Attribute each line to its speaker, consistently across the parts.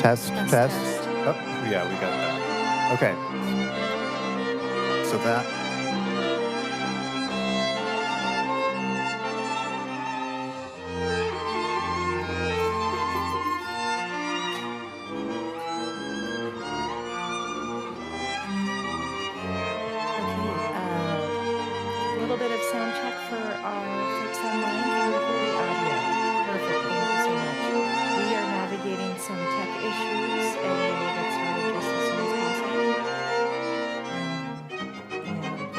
Speaker 1: Test,
Speaker 2: Test,
Speaker 1: test.
Speaker 2: test.
Speaker 1: Oh, yeah, we got that. Okay. So that.
Speaker 2: A little bit of sound check for our folks online. Can you hear the audio? Perfect. Thank you so much. We are navigating some tech issues, and we will get started just as soon as possible. And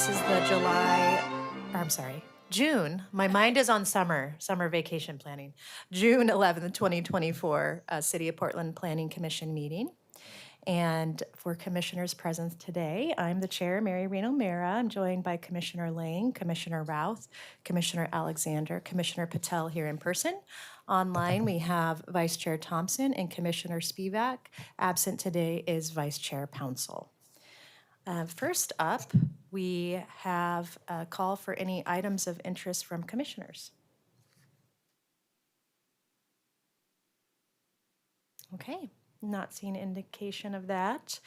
Speaker 2: This is the June. My mind is on summer vacation planning. June 11th, 2024, City of Portland Planning Commission meeting. And for commissioners present today, I'm the chair, Mary Reno Mera. I'm joined by Commissioner Lang, Commissioner Routh, Commissioner Alexander, Commissioner Patel here in person. Online, we have Vice Chair Thompson and Commissioner Spivak. Absent today is Vice Chair Pouncil. First up, we have a call for any items of interest from commissioners. Okay, not seeing indication of that.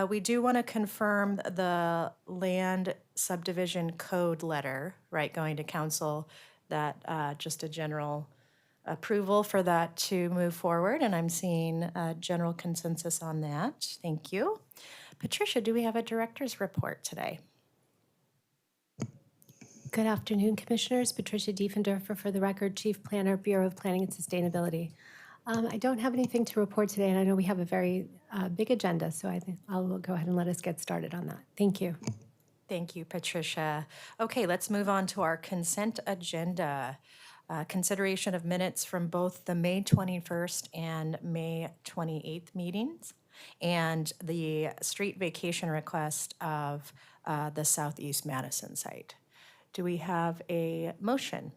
Speaker 2: We do want to confirm the land subdivision code letter, right, going to council, that just a general approval for that to move forward, and I'm seeing a general consensus on that. Thank you. Patricia, do we have a director's report today?
Speaker 3: Good afternoon, Commissioners. Patricia Diefendorfer, for the record, Chief Planner, Bureau of Planning and Sustainability. I don't have anything to report today, and I know we have a very big agenda, so I think I'll go ahead and let us get started on that. Thank you.
Speaker 2: Thank you, Patricia. Okay, let's move on to our consent agenda. Consideration of minutes from both the May 21st and May 28th meetings, and the street vacation request of the Southeast Madison site. Do we have a motion?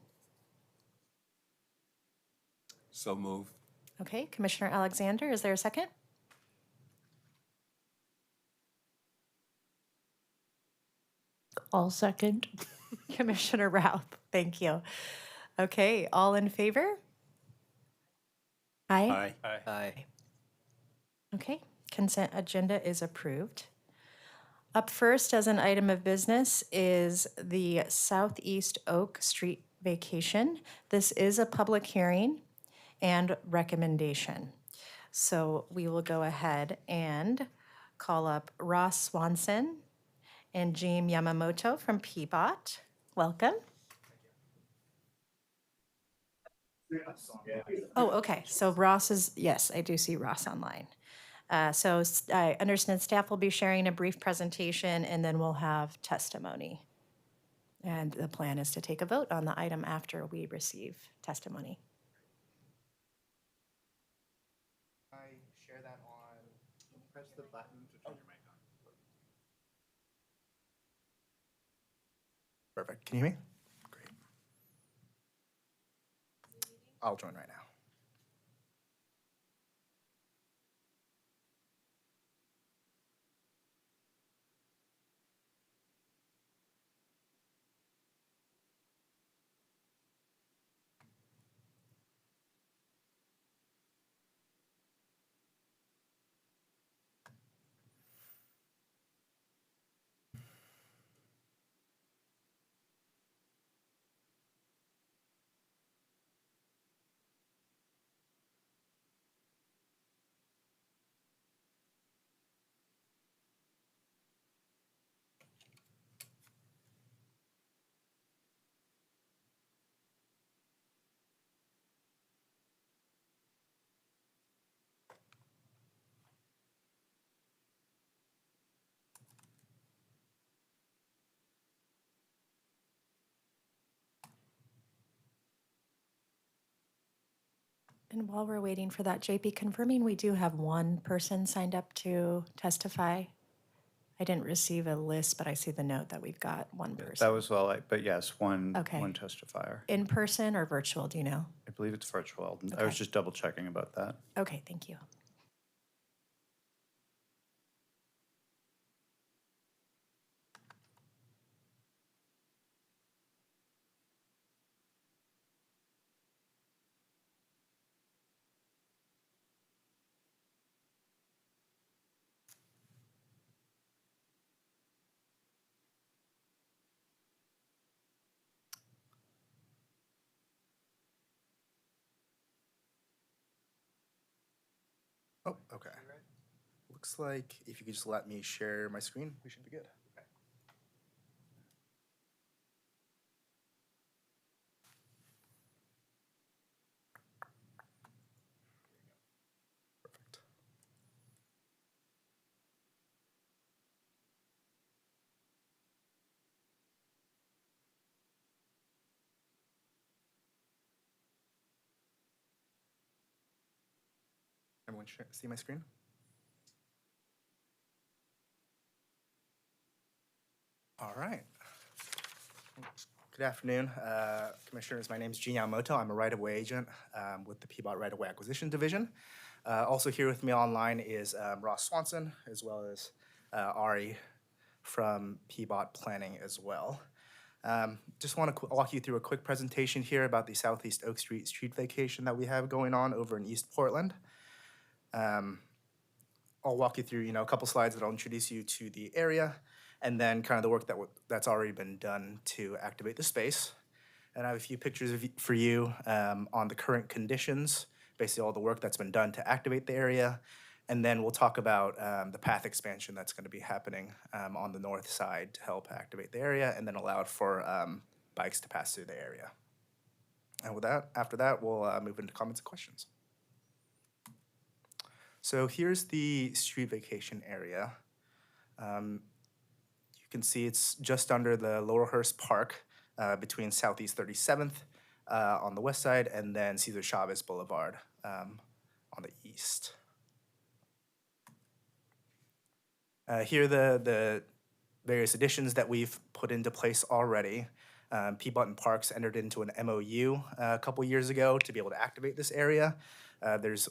Speaker 4: So moved.
Speaker 2: Okay, Commissioner Alexander, is there a second?
Speaker 3: All second.
Speaker 2: Commissioner Routh, thank you. Okay, all in favor?
Speaker 3: Aye.
Speaker 1: Aye.
Speaker 2: Okay, consent agenda is approved. Up first as an item of business is the Southeast Oak Street vacation. This is a public hearing and recommendation. So we will go ahead and call up Ross Swanson and Jean Yamamoto from Peabot. Welcome. Oh, okay. So Ross is, yes, I do see Ross online. So I understand staff will be sharing a brief presentation and then we'll have testimony. And the plan is to take a vote on the item after we receive testimony.
Speaker 5: I share that on, press the button to turn your mic on. Perfect. Can you hear me? Great. I'll join right now.
Speaker 2: And while we're waiting for that, JP, confirming we do have one person signed up to testify. I didn't receive a list, but I see the note that we've got one person.
Speaker 1: That was all, but yes, one
Speaker 2: Okay.
Speaker 1: testifier.
Speaker 2: In person or virtual, do you know?
Speaker 1: I believe it's virtual. I was
Speaker 2: Okay.
Speaker 1: just double checking about that.
Speaker 2: Okay, thank you.
Speaker 5: Oh, okay. Looks like if you could just let me share my screen, we should be good. Okay. Perfect. Everyone see my screen? All right. Good afternoon, Commissioners. My name is Gene Yamamoto. I'm a right-of-way agent with the Peabody Right-of-Way Acquisition Division. Also here with me online is Ross Swanson, as well as Ari from Peabody Planning as well. Just want to walk you through a quick presentation here about the Southeast Oak Street street vacation that we have going on over in East Portland. I'll walk you through, a couple slides that'll introduce you to the area, and then kind of the work that's already been done to activate the space. And I have a few pictures for you on the current conditions, basically all the work that's been done to activate the area. And then we'll talk about the path expansion that's going to be happening on the north side to help activate the area and then allow for bikes to pass through the area. And with that, after that, we'll move into comments and questions. So here's the street vacation area. You can see it's just under the Laurelhurst Park between Southeast 37th on the west side and then Cesar Chavez Boulevard on the east. Here are the various additions that we've put into place already. Peabody Parks entered into an MOU a couple years ago to be able to activate this area. There's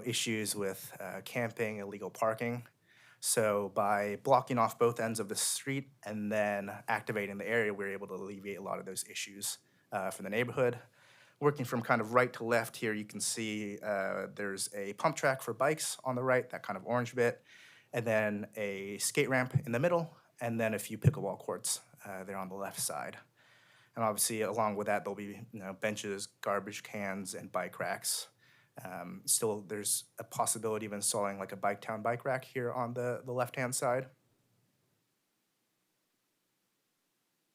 Speaker 5: issues with camping, illegal parking. So by blocking off both ends of the street and then activating the area, we're able to alleviate a lot of those issues for the neighborhood. Working from kind of right to left here, you can see there's a pump track for bikes on the right, that kind of orange bit, and then a skate ramp in the middle, and then a few pickleball courts there on the left side. And obviously, along with that, there'll be benches, garbage cans, and bike racks. Still, there's a possibility of installing like a Biketown bike rack here on the left-hand side.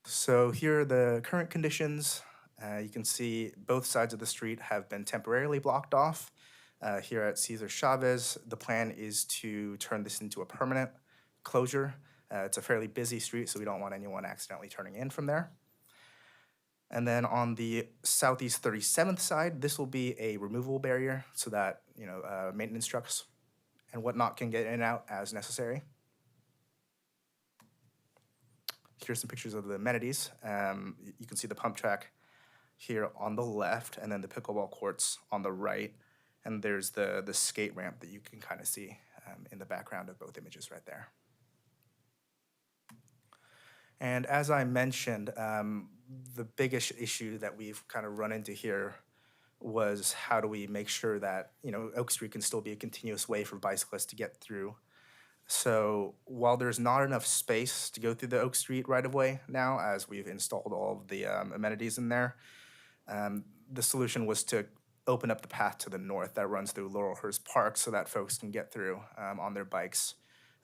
Speaker 5: So here are the current conditions. You can see both sides of the street have been temporarily blocked off. Here at Cesar Chavez, the plan is to turn this into a permanent closure. It's a fairly busy street, so we don't want anyone accidentally turning in from there. And then on the Southeast 37th side, this will be a removable barrier so that maintenance trucks and whatnot can get in and out as necessary. Here's some pictures of the amenities. You can see the pump track here on the left, and then the pickleball courts on the right. And there's the skate ramp that you can kind of see in the background of both images right there. And as I mentioned, the biggest issue that we've kind of run into here was how do we make sure that Oak Street can still be a continuous way for bicyclists to get through. So while there's not enough space to go through the Oak Street right-of-way now, as we've installed all of the amenities in there, the solution was to open up the path to the north that runs through Laurelhurst Park so that folks can get through on their bikes.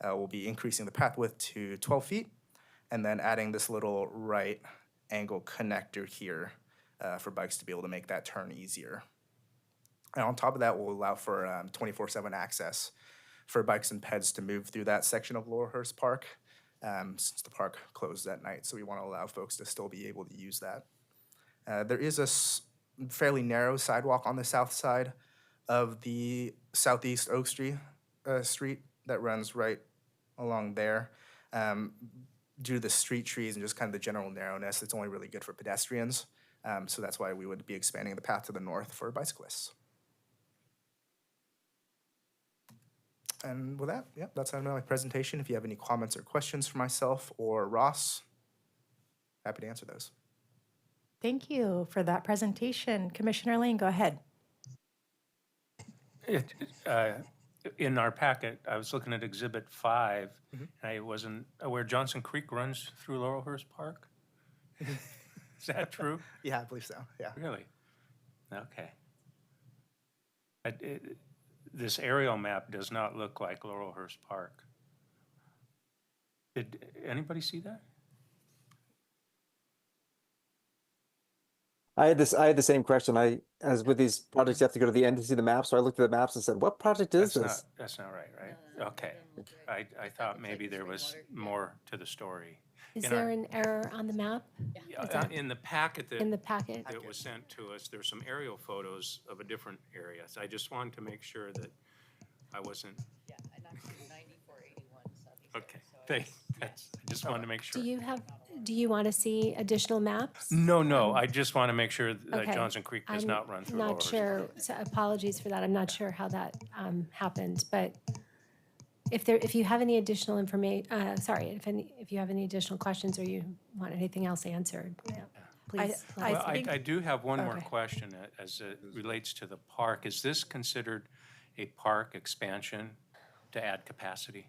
Speaker 5: We'll be increasing the path width to 12 feet and then adding this little right angle connector here for bikes to be able to make that turn easier. And on top of that, we'll allow for 24/7 access for bikes and peds to move through that section of Laurelhurst Park since the park closed at night. So we want to allow folks to still be able to use that. There is a fairly narrow sidewalk on the south side of the Southeast Oak Street that runs right along there. Due to the street trees and just kind of the general narrowness, it's only really good for pedestrians. So that's why we would be expanding the path to the north for bicyclists. And with that, that's the end of my presentation. If you have any comments or questions for myself or Ross, happy to answer those.
Speaker 2: Thank you for that presentation. Commissioner Lane, go ahead.
Speaker 6: In our packet, I was looking at Exhibit 5, and I wasn't aware Johnson Creek runs through Laurelhurst Park. Is that true?
Speaker 5: Yeah, I believe so, yeah.
Speaker 6: Really? Okay. This aerial map does not look like Laurelhurst Park. Did anybody see that?
Speaker 1: I had the same question. As with these projects, you have to go to the end to see the map. So I looked at the maps and said, "What project is this?"
Speaker 6: That's not right? Okay. I thought maybe there was more to the story.
Speaker 3: Is there an error on the map?
Speaker 6: In the packet
Speaker 3: In the packet?
Speaker 6: that was sent to us, there's some aerial photos of a different area. So I just wanted to make sure that I wasn't,
Speaker 7: Yeah, and I'm 9481 Southeast.
Speaker 6: okay, thanks, that's, I just wanted to make sure.
Speaker 3: Do you want to see additional maps?
Speaker 6: No, I just want to make sure that
Speaker 3: Okay.
Speaker 6: Johnson Creek does not run through Lower
Speaker 3: Not
Speaker 6: Hurst
Speaker 3: sure, so apologies for that. I'm not sure how that happened, but if you have any additional information, if you have any additional questions or you want anything else answered, please let
Speaker 6: Well,
Speaker 3: us know.
Speaker 6: I do have one more
Speaker 2: Okay.
Speaker 6: question as it relates to the park. Is this considered a park expansion to add capacity?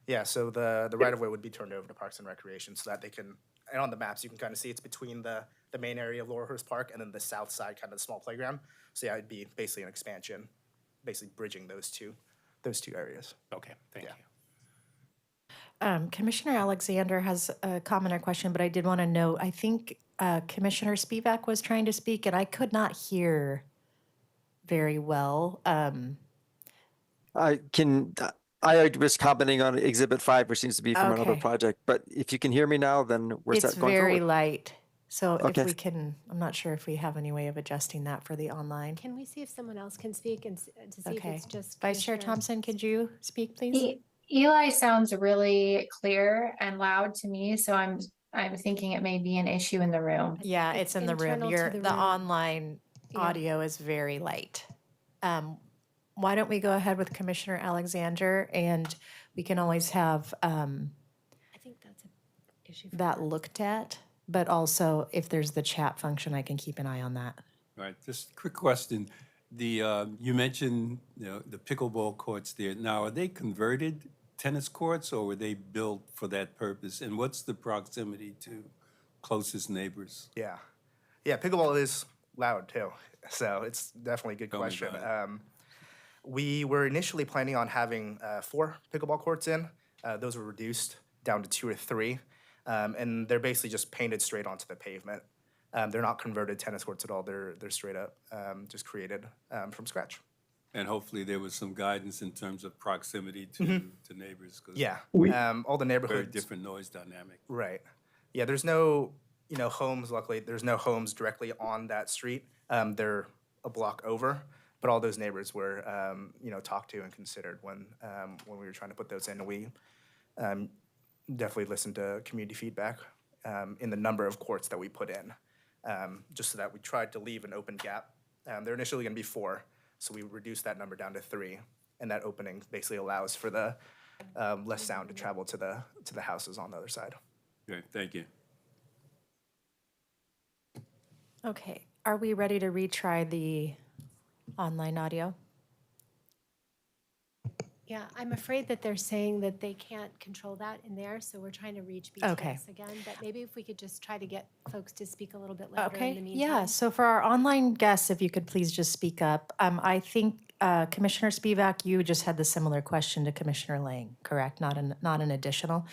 Speaker 5: Yeah, so the right-of-way would be turned over to Parks and Recreation so that they can, and on the maps, you can kind of see it's between the main area of Laurelhurst Park and then the south side, kind of the small playground. So yeah, it'd be basically an expansion, basically bridging those two areas.
Speaker 6: Okay, thank
Speaker 5: Yeah.
Speaker 6: you.
Speaker 2: Commissioner Alexander has a comment or question, but I did want to note, I think Commissioner Spivak was trying to speak and I could not hear very well.
Speaker 1: I was commenting on Exhibit 5, which seems to be from another
Speaker 2: Okay.
Speaker 1: project, but if you can hear me now, then we're
Speaker 2: It's
Speaker 1: set going
Speaker 2: very
Speaker 1: forward.
Speaker 2: light. So if
Speaker 1: Okay.
Speaker 2: we can, I'm not sure if we have any way of adjusting that for the online.
Speaker 3: Can we see if someone else can speak and to see if
Speaker 2: Okay.
Speaker 3: it's just
Speaker 2: Vice Chair
Speaker 3: Commissioner-
Speaker 2: Thompson, could you speak, please?
Speaker 8: Eli sounds really clear and loud to me, so I'm thinking it may be an issue in the room.
Speaker 2: Yeah, it's in the room.
Speaker 3: internal to
Speaker 2: The
Speaker 3: room.
Speaker 2: online
Speaker 3: Yeah.
Speaker 2: audio is very light. Why don't we go ahead with Commissioner Alexander and we can always have
Speaker 3: I think that's an issue. For
Speaker 2: that looked at, but also if there's the chat function, I can keep an eye on that.
Speaker 4: All right, just a quick question. You mentioned, the pickleball courts there. Now, are they converted tennis courts or were they built for that purpose? And what's the proximity to closest neighbors?
Speaker 5: Yeah. Yeah, pickleball is loud too. So it's definitely a good
Speaker 4: Tell me
Speaker 5: question.
Speaker 4: about
Speaker 5: We were initially planning on having 4 pickleball courts in. Those were reduced down to 2 or 3. And they're basically just painted straight onto the pavement. They're not converted tennis courts at all. They're straight up just created from scratch.
Speaker 4: And hopefully there was some guidance in terms of proximity to neighbors. 'Cause
Speaker 5: Yeah. All the
Speaker 4: Very
Speaker 5: neighborhoods.
Speaker 4: different noise dynamic.
Speaker 5: Right. Yeah, there's no, homes, luckily, there's no homes directly on that street. They're a block over, but all those neighbors were, talked to and considered when we were trying to put those in. And we definitely listened to community feedback in the number of courts that we put in, just so that we tried to leave an open gap. They're initially going to be 4, so we reduced that number down to 3. And that opening basically allows for the less sound to travel to the houses on the other side.
Speaker 4: Okay, thank you.
Speaker 2: Okay, are we ready to retry the online audio?
Speaker 3: Yeah, I'm afraid that they're saying that they can't control that in there, so we're trying to reach
Speaker 2: Okay.
Speaker 3: BTS again. But maybe if we could just try to get folks to speak a little bit louder in the
Speaker 2: Okay,
Speaker 3: meantime.
Speaker 2: yeah, so for our online guests, if you could please just speak up. I think Commissioner Spivak, you just had the similar question to Commissioner Lang, correct? Not an additional.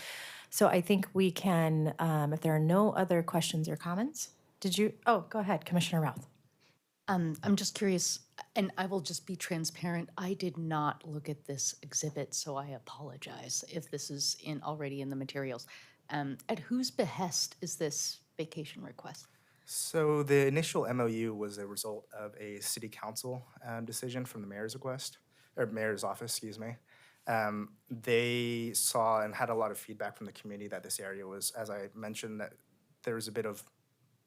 Speaker 2: So I think we can, if there are no other questions or comments, go ahead, Commissioner Routh.
Speaker 7: I'm just curious, and I will just be transparent. I did not look at this exhibit, so I apologize if this is already in the materials. At whose behest is this vacation request?
Speaker 5: So the initial MOU was a result of a city council decision from the mayor's request, or mayor's office, excuse me. They saw and had a lot of feedback from the community that this area was, as I mentioned, that there was a bit of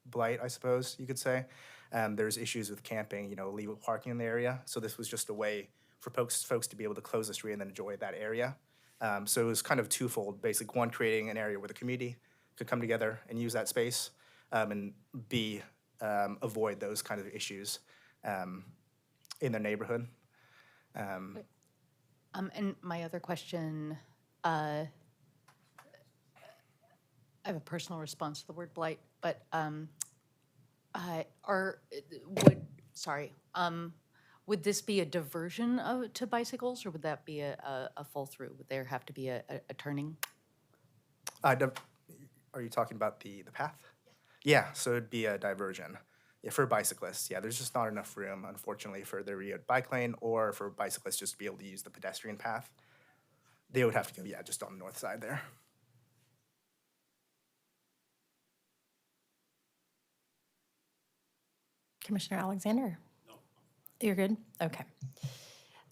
Speaker 5: blight, I suppose you could say. There's issues with camping, illegal parking in the area. So this was just a way for folks to be able to close the street and then enjoy that area. So it was kind of twofold, basically one, creating an area where the community could come together and use that space, and B, avoid those kind of issues in their neighborhood.
Speaker 7: And my other question, I have a personal response to the word blight, but would this be a diversion to bicycles, or would that be a fall through? Would there have to be a turning?
Speaker 5: Are you talking about the path? Yeah, so it'd be a diversion. Yeah, for bicyclists, there's just not enough room, unfortunately, for the rear bike lane or for bicyclists just to be able to use the pedestrian path. They would have to go, just on the north side there.
Speaker 2: Commissioner Alexander? No. You're good? Okay.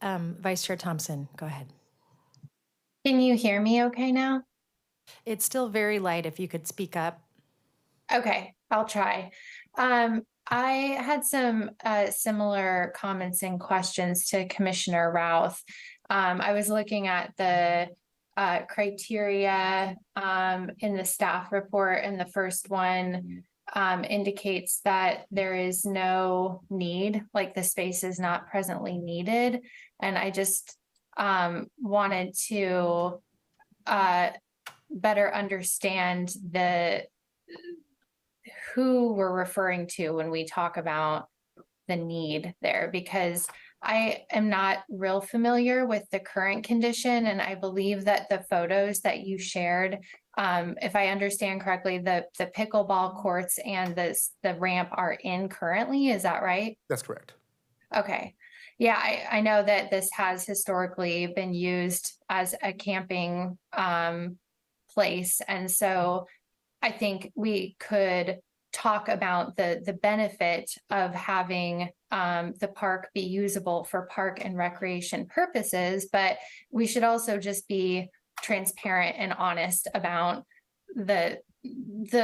Speaker 2: Vice Chair Thompson, go ahead.
Speaker 8: Can you hear me okay now?
Speaker 2: It's still very light. If you could speak up.
Speaker 8: Okay, I'll try. I had some similar comments and questions to Commissioner Routh. I was looking at the criteria in the staff report, and the first one indicates that there is no need, like the space is not presently needed. And I just wanted to better understand who we're referring to when we talk about the need there, because I am not real familiar with the current condition, and I believe that the photos that you shared, if I understand correctly, the pickleball courts and the ramp are in currently, is that right?
Speaker 5: That's correct.
Speaker 8: Okay. Yeah, I know that this has historically been used as a camping place, and so I think we could talk about the benefit of having the park be usable for park and recreation purposes, but we should also just be transparent and honest about the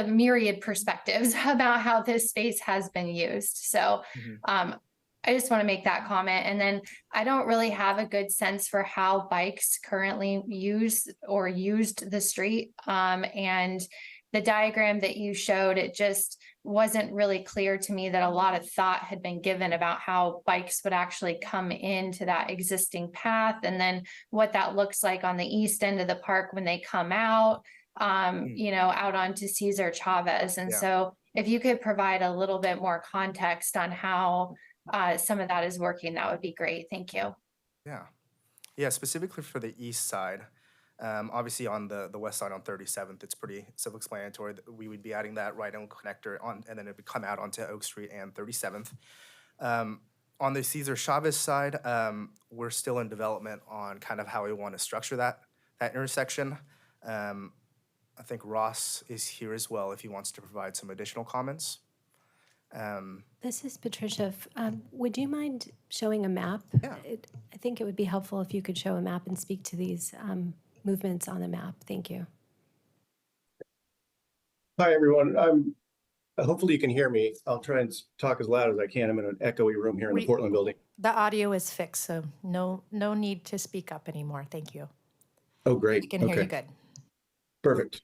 Speaker 8: myriad perspectives about how this space has been used. So I just want to make that comment. And then I don't really have a good sense for how bikes currently use or used the street. And the diagram that you showed, it just wasn't really clear to me that a lot of thought had been given about how bikes would actually come into that existing path, and then what that looks like on the east end of the park when they come out, you know, out onto Cesar Chavez. And so if you could provide a little bit more context on how some of that is working, that would be great. Thank you.
Speaker 5: Yeah, specifically for the east side, obviously on the west side on 37th, it's pretty self-explanatory. We would be adding that right-angle connector on, and then it would come out onto Oak Street and 37th. On the Cesar Chavez side, we're still in development on kind of how we want to structure that intersection. I think Ross is here as well if he wants to provide some additional comments.
Speaker 3: This is Patricia. Would you mind showing a map?
Speaker 5: Yeah.
Speaker 3: I think it would be helpful if you could show a map and speak to these movements on the map. Thank you.
Speaker 9: Hi, everyone. Hopefully you can hear me. I'll try and talk as loud as I can. I'm in an echoey room here in the Portland building.
Speaker 2: The audio is fixed, so no need to speak up anymore. Thank you.
Speaker 9: Oh, great.
Speaker 2: I can hear you good.
Speaker 9: Perfect.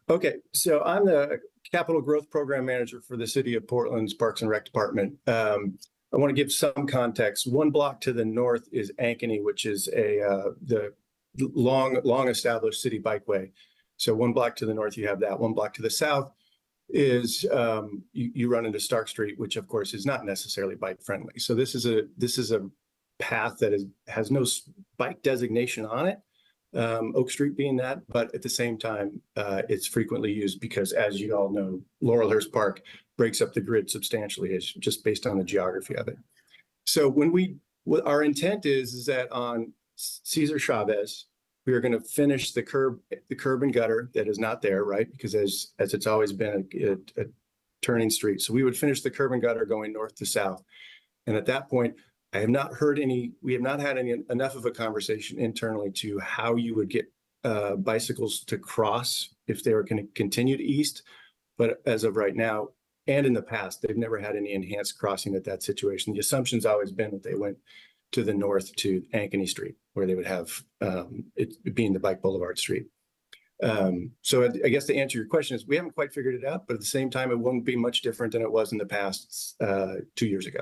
Speaker 9: Okay, so I'm the Capital Growth Program Manager for the City of Portland's Parks and Rec Department. I want to give some context. One block to the north is Ankeny, which is the long established city bikeway. So one block to the north, you have that. One block to the south is you run into Stark Street, which of course is not necessarily bike friendly. So this is a path that has no bike designation on it. Oak Street being that, but at the same time, it's frequently used because, as you all know, Laurelhurst Park breaks up the grid substantially. It's just based on the geography of it. So what our intent is that on Cesar Chavez, we are going to finish the curb and gutter that is not there, right? Because as it's always been a turning street. So we would finish the curb and gutter going north to south. And at that point, we have not had enough of a conversation internally to how you would get bicycles to cross if they were going to continue to east. But as of right now, and in the past, they've never had any enhanced crossing at that situation. The assumption's always been that they went to the north to Ankeny Street, where they would have it being the Bike Boulevard Street. So I guess to answer your question is we haven't quite figured it out, but at the same time, it won't be much different than it was in the past 2 years ago.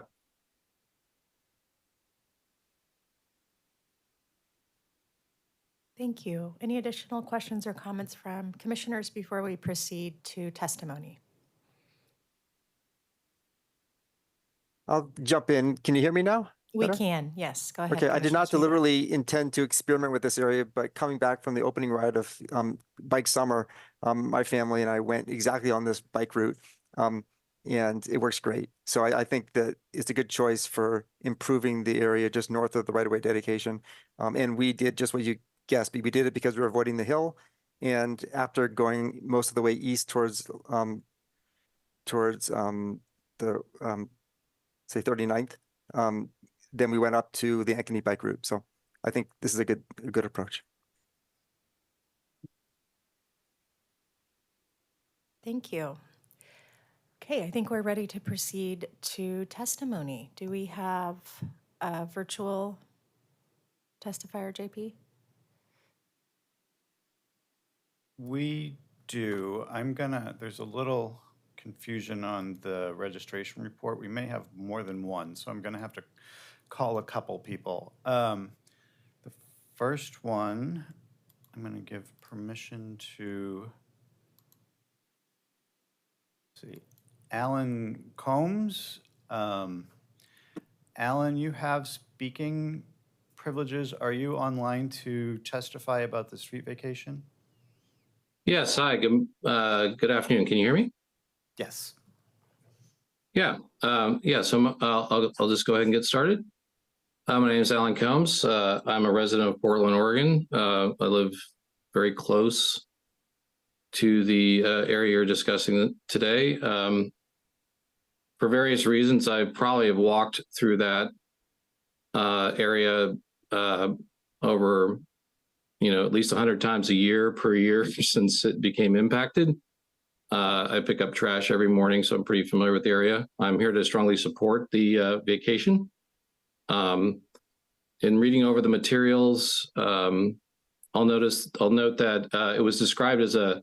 Speaker 2: Thank you. Any additional questions or comments from commissioners before we proceed to testimony?
Speaker 1: I'll jump in. Can you hear me now?
Speaker 2: We
Speaker 1: Better?
Speaker 2: can, yes, go ahead.
Speaker 1: Okay, I did
Speaker 2: Commissioner
Speaker 1: not
Speaker 2: Sweet.
Speaker 1: deliberately intend to experiment with this area, but coming back from the opening ride of Bike Summer, my family and I went exactly on this bike route, and it works great. So I think that it's a good choice for improving the area just north of the right-of-way dedication. And we did just what you guessed. We did it because we were avoiding the hill, and after going most of the way east towards the say 39th, then we went up to the Ankeny bike route. So I think this is a good approach.
Speaker 2: Thank you. Okay, I think we're ready to proceed to testimony. Do we have a virtual testifier, JP?
Speaker 10: We do. There's a little confusion on the registration report. We may have more than one, so I'm gonna have to call a couple people. The first one, I'm gonna give permission to, let's see, Alan Combs. Alan, you have speaking privileges. Are you online to testify about the street vacation?
Speaker 11: Yes, hi, good afternoon. Can you hear me?
Speaker 10: Yes.
Speaker 11: Yeah, so I'll just go ahead and get started. My name is Alan Combs. I'm a resident of Portland, Oregon. I live very close to the area you're discussing today. For various reasons, I probably have walked through that area over at least 100 times a year per year since it became impacted. I pick up trash every morning, so I'm pretty familiar with the area. I'm here to strongly support the vacation. In reading over the materials, I'll note that it was described as a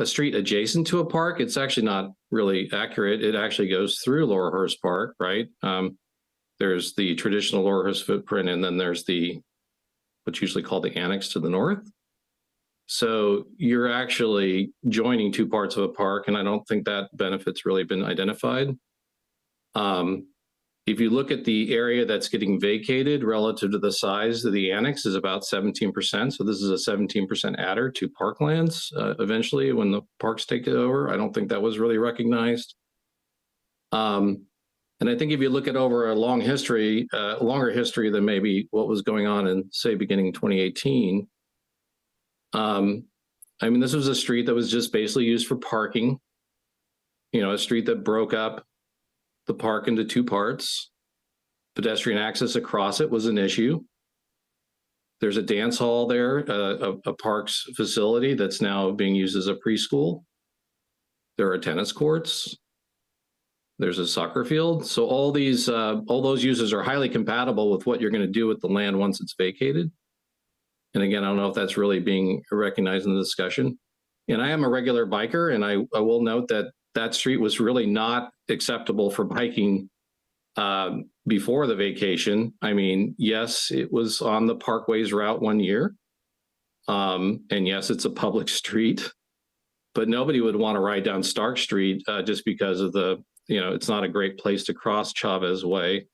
Speaker 11: street adjacent to a park. It's actually not really accurate. It actually goes through Laurelhurst Park, right? There's the traditional Laurelhurst footprint, and then there's what's usually called the annex to the north. So you're actually joining two parts of a park, and I don't think that benefit's really been identified. If you look at the area that's getting vacated relative to the size of the annex is about 17%. So this is a 17% adder to parklands eventually when the parks take it over. I don't think that was really recognized. And I think if you look at over a longer history than maybe what was going on in, say, beginning 2018, this was a street that was just basically used for parking, a street that broke up the park into two parts. Pedestrian access across it was an issue. There's a dance hall there, a parks facility that's now being used as a preschool. There are tennis courts. There's a soccer field. So all those uses are highly compatible with what you're going to do with the land once it's vacated. And again, I don't know if that's really being recognized in the discussion. And I am a regular biker, and I will note that street was really not acceptable for biking before the vacation. Yes, it was on the Parkways route one year. And yes, it's a public street, but nobody would want to ride down Stark Street just because of it's not a great place to cross Chavez Way.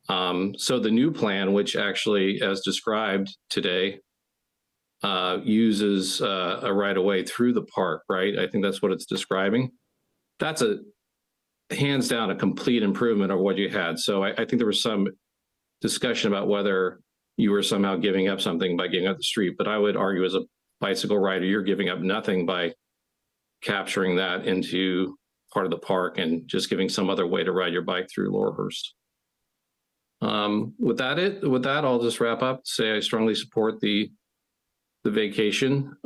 Speaker 11: So the new plan, which actually, as described today, uses a right of way through the park, right? I think that's what it's describing. That's hands down a complete improvement of what you had. So I think there was some discussion about whether you were somehow giving up something by giving up the street. But I would argue as a bicycle rider, you're giving up nothing by capturing that into part of the park and just giving some other way to ride your bike through Laurelhurst. With that, I'll just wrap up. Say I strongly support the vacation.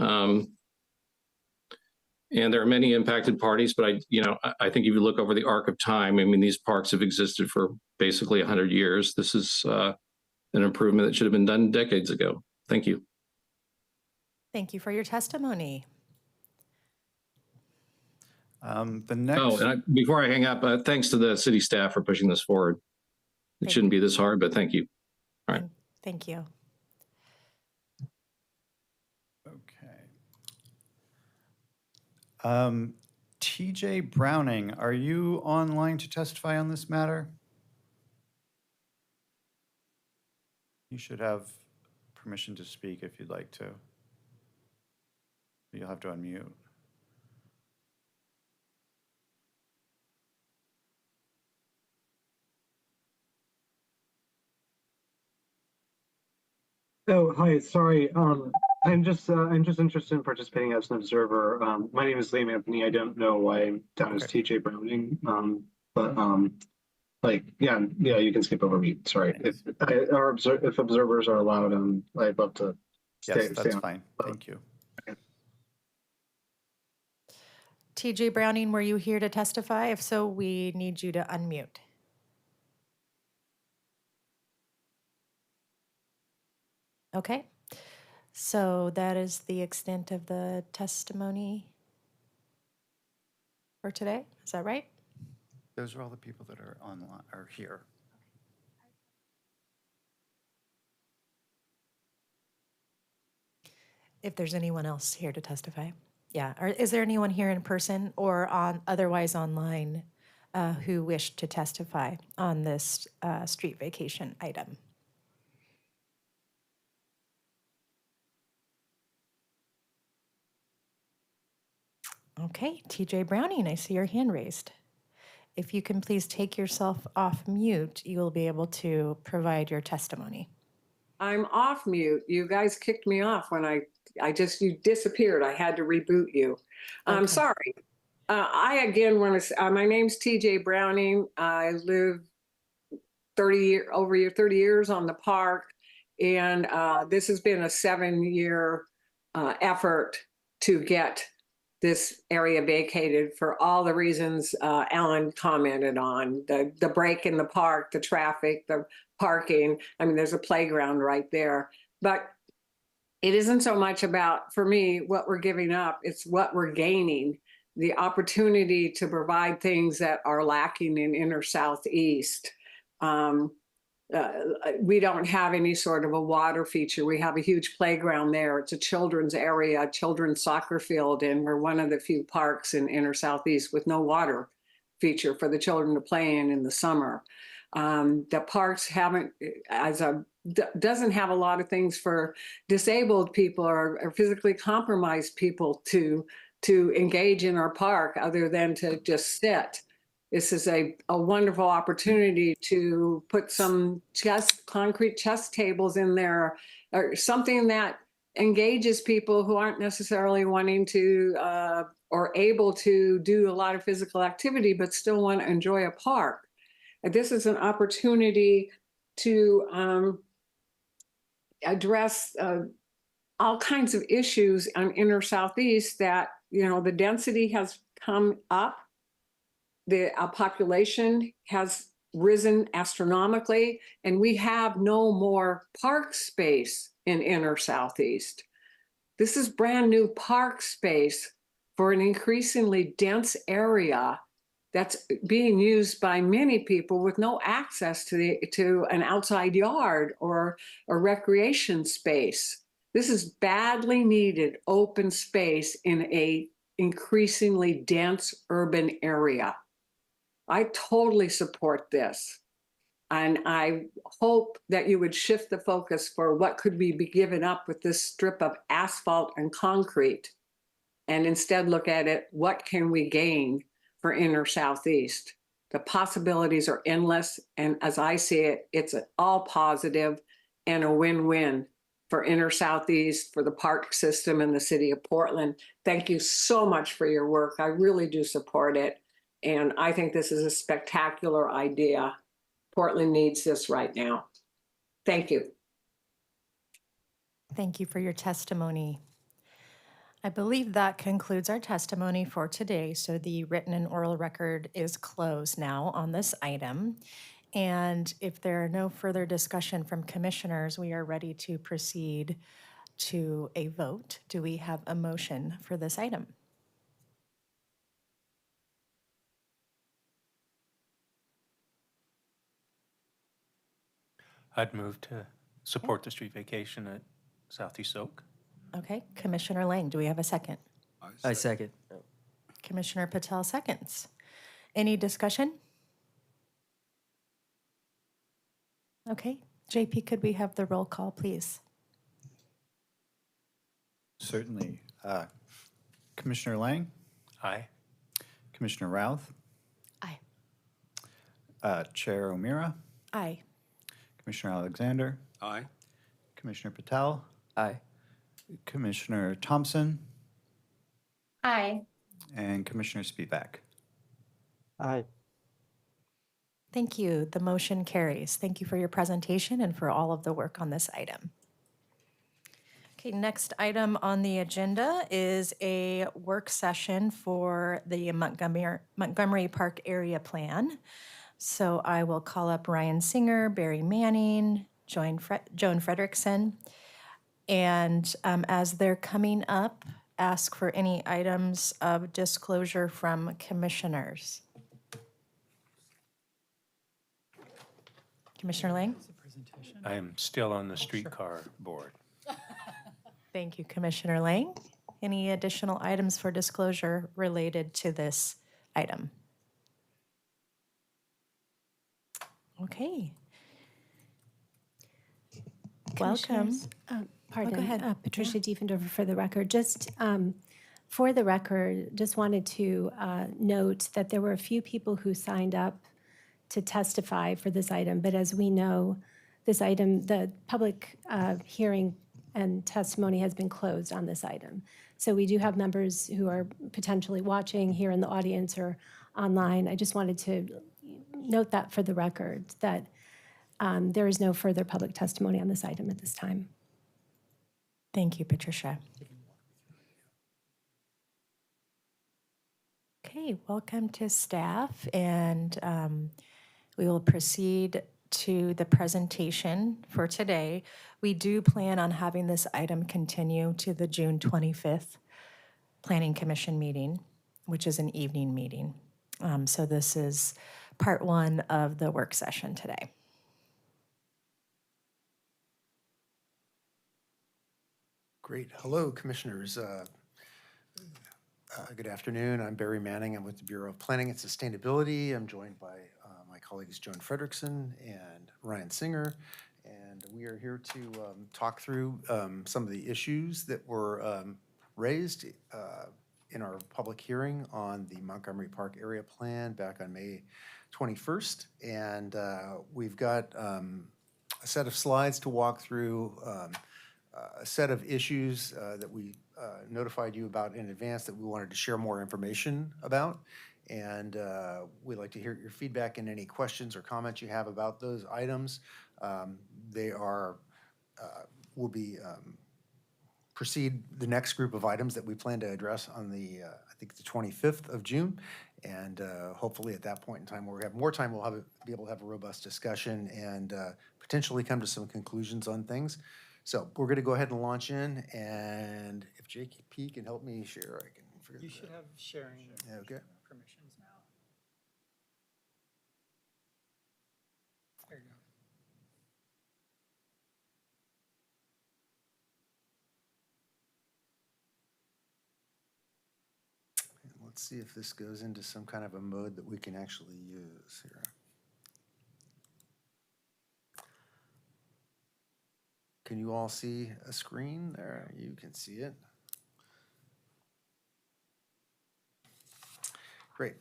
Speaker 11: And there are many impacted parties, but I think if you look over the arc of time, these parks have existed for basically 100 years. This is an improvement that should have been done decades ago. Thank you.
Speaker 2: Thank you for your testimony.
Speaker 10: The next.
Speaker 11: Oh, and before I hang up, thanks to the city staff for pushing this forward. It shouldn't be this hard, but thank you. All right.
Speaker 2: Thank you.
Speaker 10: Okay. TJ Browning, are you online to testify on this matter? You should have permission to speak if you'd like to. You'll have to unmute.
Speaker 12: Oh, hi. Sorry. I'm just interested in participating as an observer. My name is Liam Anthony. I don't know why I'm down as TJ Browning. Like, yeah, you can skip over mute. Sorry. If observers are allowed, I'd love to
Speaker 10: Yes,
Speaker 12: stay
Speaker 10: that's
Speaker 12: on.
Speaker 10: fine. Thank you.
Speaker 2: TJ Browning, were you here to testify? If so, we need you to unmute. Okay, so that is the extent of the testimony for today. Is that right?
Speaker 10: Those are all the people that are online, are here.
Speaker 2: If there's anyone else here to testify. Yeah, or is there anyone here in person or on otherwise online who wish to testify on this street vacation item? Okay, TJ Browning, I see your hand raised. If you can please take yourself off mute, you will be able to provide your testimony.
Speaker 13: I'm off mute. You guys kicked me off when you disappeared. I had to reboot you. I'm
Speaker 2: Okay.
Speaker 13: sorry. I again want to, my name's TJ Browning. I live 30 years on the park. And this has been a 7-year effort to get this area vacated for all the reasons Alan commented on, the break in the park, the traffic, the parking. I mean, there's a playground right there, but it isn't so much about, for me, what we're giving up, it's what we're gaining, the opportunity to provide things that are lacking in inner Southeast. We don't have any sort of a water feature. We have a huge playground there. It's a children's area, a children's soccer field, and we're one of the few parks in inner Southeast with no water feature for the children to play in the summer. The parks doesn't have a lot of things for disabled people or physically compromised people to engage in our park other than to just sit. This is a wonderful opportunity to put some concrete chess tables in there, or something that engages people who aren't necessarily wanting to or able to do a lot of physical activity, but still want to enjoy a park. And this is an opportunity to address all kinds of issues on inner Southeast that, the density has come up. The population has risen astronomically, and we have no more park space in inner Southeast. This is brand new park space for an increasingly dense area that's being used by many people with no access to an outside yard or a recreation space. This is badly needed open space in a increasingly dense urban area. I totally support this. And I hope that you would shift the focus for what could be given up with this strip of asphalt and concrete, and instead look at it, what can we gain for inner Southeast? The possibilities are endless. And as I see it, it's all positive and a win-win for inner Southeast, for the park system and the city of Portland. Thank you so much for your work. I really do support it. And I think this is a spectacular idea. Portland needs this right now. Thank you.
Speaker 2: Thank you for your testimony. I believe that concludes our testimony for today. So the written and oral record is closed now on this item. And if there are no further discussion from commissioners, we are ready to proceed to a vote. Do we have a motion for this item?
Speaker 6: I'd move to support the street vacation at Southeast Oak.
Speaker 2: Okay, Commissioner Lang, do we have a second?
Speaker 1: I second.
Speaker 2: Commissioner Patel seconds. Any discussion? Okay, JP, could we have the roll call, please?
Speaker 10: Certainly. Commissioner Lang,
Speaker 6: Aye.
Speaker 10: Commissioner Routh,
Speaker 7: Aye.
Speaker 10: Chair O'Meara,
Speaker 2: Aye.
Speaker 10: Commissioner Alexander,
Speaker 4: Aye.
Speaker 10: Commissioner Patel,
Speaker 1: Aye.
Speaker 10: Commissioner Thompson,
Speaker 8: Aye.
Speaker 10: and Commissioner Spivak.
Speaker 1: Aye.
Speaker 2: Thank you. The motion carries. Thank you for your presentation and for all of the work on this item. Okay, next item on the agenda is a work session for the Montgomery Park Area Plan. So I will call up Ryan Singer, Barry Manning, Joan Frederickson. And as they're coming up, ask for any items of disclosure from commissioners. Commissioner Lang?
Speaker 6: I am still on the streetcar board.
Speaker 2: Thank you, Commissioner Lang. Any additional items for disclosure related to this item? Okay. Welcome.
Speaker 3: Commissioners, Pardon,
Speaker 2: go ahead.
Speaker 3: Patricia Diefendorfer for the record. Just for the record, just wanted to note that there were a few people who signed up to testify for this item, but as we know, this item, the public hearing and testimony has been closed on this item. So we do have members who are potentially watching here in the audience or online. I just wanted to note that for the record, that there is no further public testimony on this item at this time.
Speaker 2: Thank you, Patricia. Okay, welcome to staff, and we will proceed to the presentation for today. We do plan on having this item continue to the June 25th Planning Commission meeting, which is an evening meeting. So this is part one of the work session today.
Speaker 14: Great. Hello, Commissioners. Good afternoon. I'm Barry Manning. I'm with the Bureau of Planning and Sustainability. I'm joined by my colleagues Joan Frederickson and Ryan Singer, and we are here to talk through some of the issues that were raised in our public hearing on the Montgomery Park Area Plan back on May 21st. And we've got a set of slides to walk through, a set of issues that we notified you about in advance that we wanted to share more information about. And we'd like to hear your feedback and any questions or comments you have about those items. They are, will be proceed the next group of items that we plan to address on the, I think the 25th of June. And hopefully at that point in time, where we have more time, we'll be able to have a robust discussion and potentially come to some conclusions on things. So we're going to go ahead and launch in, and if JP can help me share, I can figure
Speaker 15: You
Speaker 14: that
Speaker 15: should have sharing
Speaker 14: Okay.
Speaker 15: permissions now. There you go.
Speaker 14: Let's see if this goes into some kind of a mode that we can actually use here. Can you all see a screen there? You can see it. Great.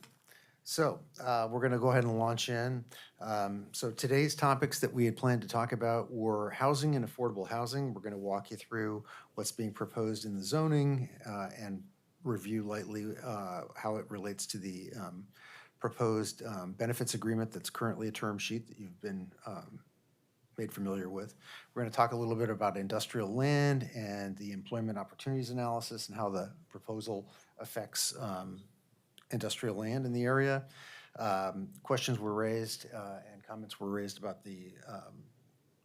Speaker 14: So we're going to go ahead and launch in. So today's topics that we had planned to talk about were housing and affordable housing. We're going to walk you through what's being proposed in the zoning and review lightly how it relates to the proposed benefits agreement that's currently a term sheet that you've been made familiar with. We're going to talk a little bit about industrial land and the employment opportunities analysis and how the proposal affects industrial land in the area. Questions were raised and comments were raised about the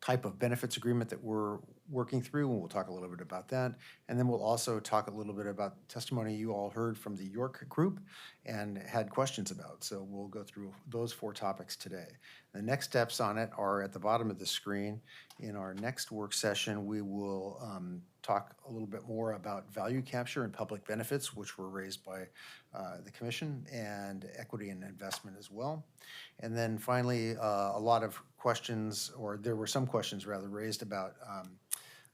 Speaker 14: type of benefits agreement that we're working through, and we'll talk a little bit about that. And then we'll also talk a little bit about testimony you all heard from the York group and had questions about. So we'll go through those 4 topics today. The next steps on it are at the bottom of the screen. In our next work session, we will talk a little bit more about value capture and public benefits, which were raised by the commission, and equity and investment as well. And then finally, a lot of questions, or there were some questions rather raised about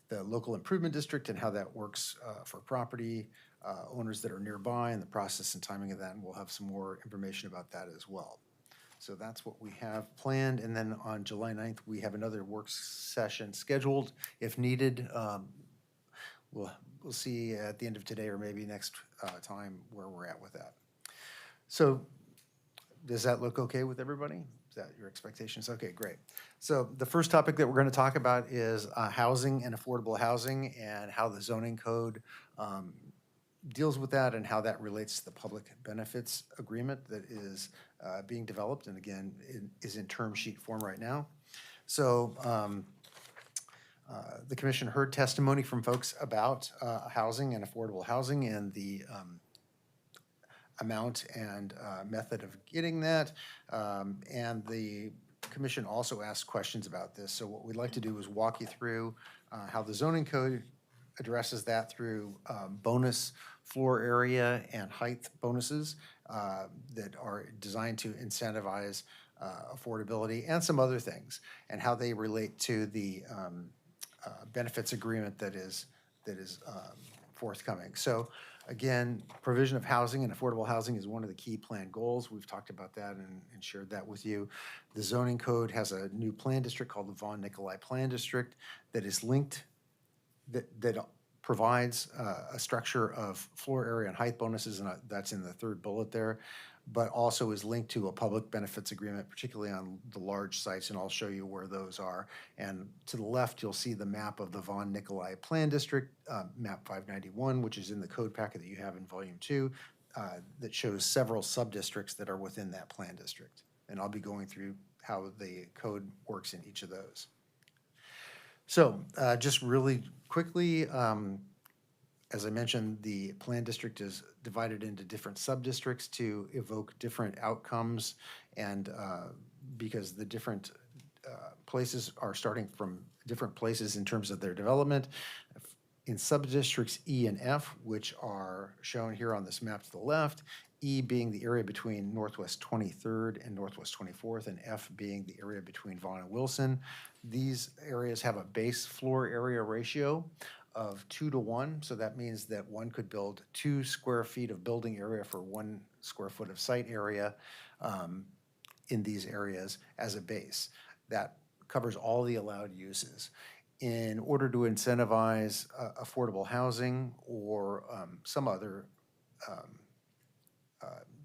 Speaker 14: the local improvement district and how that works for property owners that are nearby and the process and timing of that. And we'll have some more information about that as well. So that's what we have planned. And then on July 9th, we have another work session scheduled if needed. We'll see at the end of today or maybe next time where we're at with that. So does that look okay with everybody? Is that your expectations? Okay, great. So the first topic that we're going to talk about is housing and affordable housing and how the zoning code deals with that and how that relates to the public benefits agreement that is being developed and again is in term sheet form right now. So the commission heard testimony from folks about housing and affordable housing and the amount and method of getting that. And the commission also asked questions about this. So what we'd like to do is walk you through how the zoning code addresses that through bonus floor area and height bonuses that are designed to incentivize affordability and some other things, and how they relate to the benefits agreement that is forthcoming. So again, provision of housing and affordable housing is one of the key plan goals. We've talked about that and shared that with you. The zoning code has a new plan district called the Von Nicolai Plan District that is linked, that provides a structure of floor area and height bonuses, and that's in the third bullet there, but also is linked to a public benefits agreement, particularly on the large sites, and I'll show you where those are. And to the left, you'll see the map of the Von Nicolai Plan District, map 591, which is in the code packet that you have in volume 2, that shows several sub-districts that are within that plan district. And I'll be going through how the code works in each of those. So just really quickly, as I mentioned, the plan district is divided into different sub-districts to evoke different outcomes, and because the different places are starting from different places in terms of their development. In sub-districts E and F, which are shown here on this map to the left, E being the area between Northwest 23rd and Northwest 24th, and F being the area between Vaughan and Wilson. These areas have a base floor area ratio of 2:1, so that means that one could build 2 square feet of building area for 1 square foot of site area in these areas as a base. That covers all the allowed uses. In order to incentivize affordable housing or some other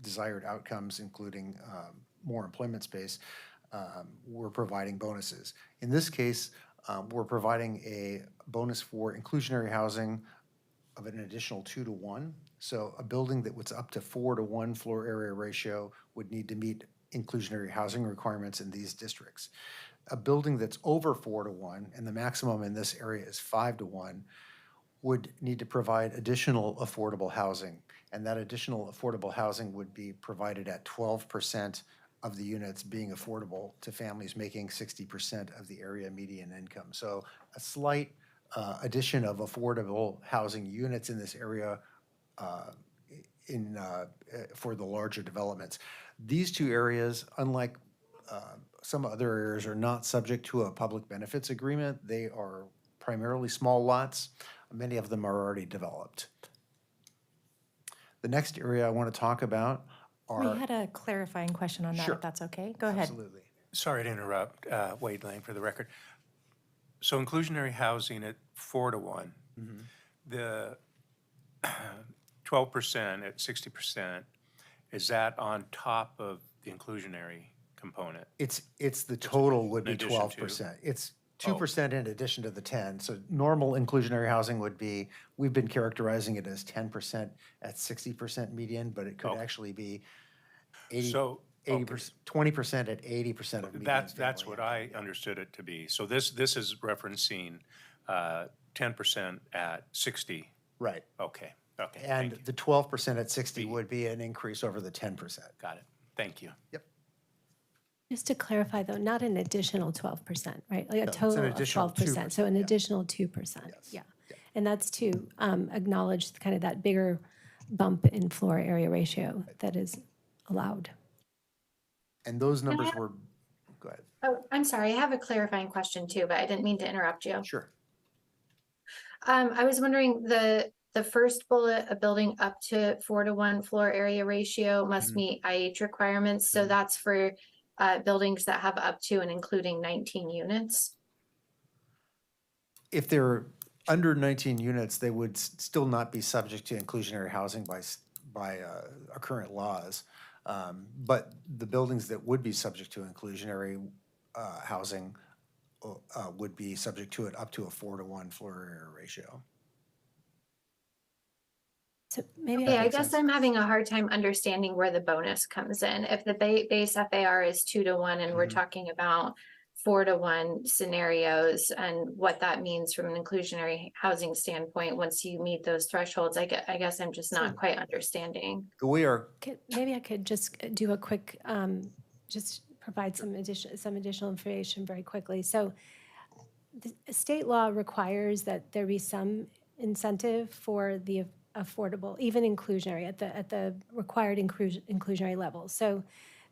Speaker 14: desired outcomes, including more employment space, we're providing bonuses. In this case, we're providing a bonus for inclusionary housing of an additional 2:1. So a building that was up to 4:1 floor area ratio would need to meet inclusionary housing requirements in these districts. A building that's over 4:1, and the maximum in this area is 5:1, would need to provide additional affordable housing. And that additional affordable housing would be provided at 12% of the units being affordable to families making 60% of the area median income. So a slight addition of affordable housing units in this area for the larger developments. These two areas, unlike some other areas, are not subject to a public benefits agreement. They are primarily small lots. Many of them are already developed. The next area I want to talk about are...
Speaker 2: We had a clarifying question on that,
Speaker 14: Sure.
Speaker 2: if that's okay. Go ahead.
Speaker 14: Absolutely.
Speaker 6: Sorry to interrupt, Wade Lang for the record. So inclusionary housing at 4:1, the 12% at 60%, is that on top of the inclusionary component?
Speaker 14: It's the total would be
Speaker 6: in addition to?
Speaker 14: 12%. It's 2% in addition to the 10. So normal inclusionary housing would be, we've been characterizing it as 10% at 60% median, but it could
Speaker 6: Okay.
Speaker 14: actually be 80,
Speaker 6: So,
Speaker 14: 80%, 20% at 80% of median.
Speaker 6: That's
Speaker 14: family
Speaker 6: what
Speaker 14: income.
Speaker 6: I understood it to be. So this is referencing 10% at 60.
Speaker 14: Right.
Speaker 6: Okay, okay.
Speaker 14: And
Speaker 6: thank you.
Speaker 14: the 12% at 60 would be an increase over the 10%.
Speaker 6: Got it. Thank you.
Speaker 14: Yep.
Speaker 3: Just to clarify though, not an additional 12%, right? Like a
Speaker 14: No, it's an
Speaker 3: total of
Speaker 14: additional
Speaker 3: 12%, so an
Speaker 14: 2%, yeah.
Speaker 3: additional 2%.
Speaker 14: Yes.
Speaker 3: Yeah. And that's to acknowledge kind of that bigger bump in floor area ratio that is allowed.
Speaker 14: And those numbers were, go ahead.
Speaker 8: Oh, I'm sorry, I have a clarifying question too, but I didn't mean to interrupt you.
Speaker 14: Sure.
Speaker 8: I was wondering, the first bullet, a building up to 4:1 floor area ratio must meet IH requirements. So that's for buildings that have up to and including 19 units.
Speaker 14: If they're under 19 units, they would still not be subject to inclusionary housing by our current laws. But the buildings that would be subject to inclusionary housing would be subject to it up to a 4-to-1 floor area ratio.
Speaker 3: So maybe
Speaker 8: Yeah, I
Speaker 3: could
Speaker 8: guess
Speaker 3: just-
Speaker 8: I'm having a hard time understanding where the bonus comes in. If the base FAR is 2-to-1 and we're talking about 4-to-1 scenarios and what that means from an inclusionary housing standpoint, once you meet those thresholds, I guess I'm just not quite understanding.
Speaker 14: We are
Speaker 3: Maybe I could just do a quick, just provide some additional information very quickly. So the state law requires that there be some incentive for the affordable, even inclusionary, at the required inclusionary level. So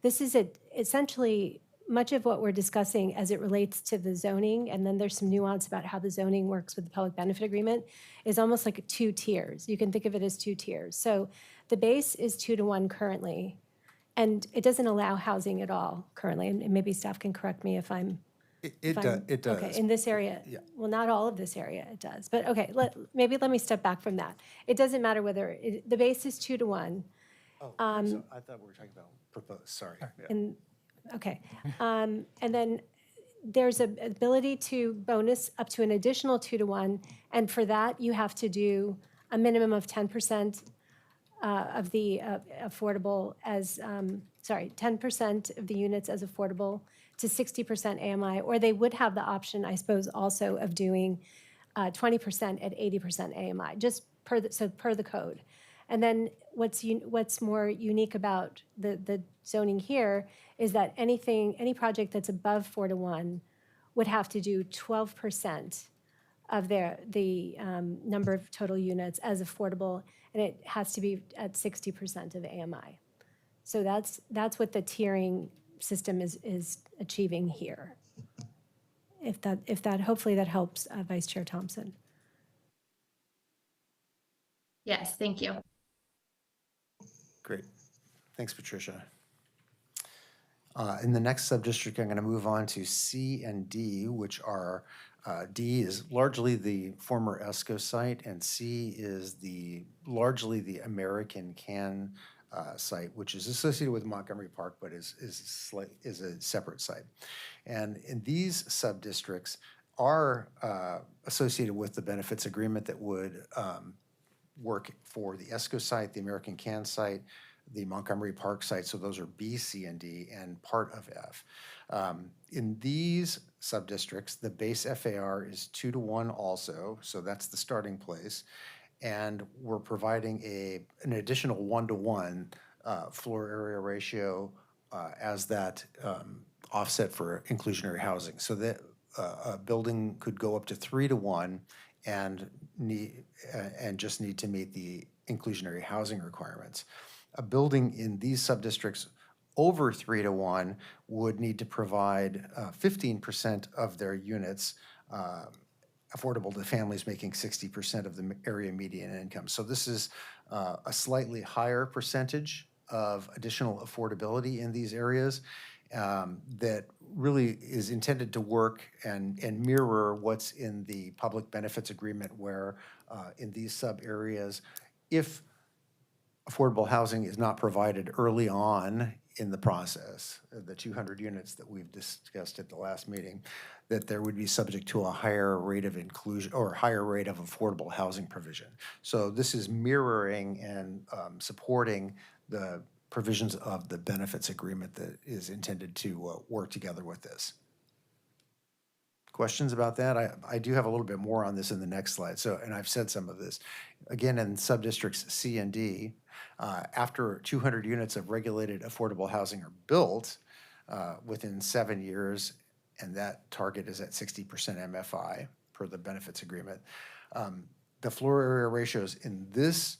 Speaker 3: this is essentially much of what we're discussing as it relates to the zoning, and then there's some nuance about how the zoning works with the public benefit agreement, is almost like 2 tiers. You can think of it as 2 tiers. So the base is 2-to-1 currently, and it doesn't allow housing at all currently, and maybe staff can correct me if I'm
Speaker 14: It does.
Speaker 3: Okay, in this area?
Speaker 14: Yeah.
Speaker 3: Well, not all of this area, it does. But okay, maybe let me step back from that. It doesn't matter whether, the base is 2-to-1.
Speaker 14: Oh, so I thought we were talking about proposed, sorry. Yeah.
Speaker 3: And, okay. And then there's an ability to bonus up to an additional 2-to-1. And for that, you have to do a minimum of 10% of the affordable as, 10% of the units as affordable to 60% AMI, or they would have the option, I suppose, also of doing 20% at 80% AMI, just per the code. And then what's more unique about the zoning here is that any project that's above 4-to-1 would have to do 12% of the number of total units as affordable, and it has to be at 60% of AMI. So that's what the tiering system is achieving here. If that hopefully that helps, Vice Chair Thompson.
Speaker 8: Yes, thank you.
Speaker 14: Great. Thanks, Patricia. In the next subdistrict, I'm going to move on to C and D, which are, D is largely the former ESCO site, and C is largely the American Can site, which is associated with Montgomery Park, but is a separate site. And in these subdistricts are associated with the benefits agreement that would work for the ESCO site, the American Can site, the Montgomery Park site, so those are B, C, and D, and part of F. In these subdistricts, the base FAR is 2-to-1 also, so that's the starting place. And we're providing an additional 1-to-1 floor area ratio as that offset for inclusionary housing. So that a building could go up to 3-to-1 and just need to meet the inclusionary housing requirements. A building in these subdistricts over 3-to-1 would need to provide 15% of their units affordable to families making 60% of the area median income. So this is a slightly higher percentage of additional affordability in these areas that really is intended to work and mirror what's in the public benefits agreement, where in these sub areas, if affordable housing is not provided early on in the process, the 200 units that we've discussed at the last meeting, that there would be subject to a higher rate of inclusion or higher rate of affordable housing provision. So this is mirroring and supporting the provisions of the benefits agreement that is intended to work together with this. Questions about that? I do have a little bit more on this in the next slide. So, and I've said some of this. Again, in subdistricts C and D, after 200 units of regulated affordable housing are built within 7 years, and that target is at 60% MFI per the benefits agreement, the floor area ratios in this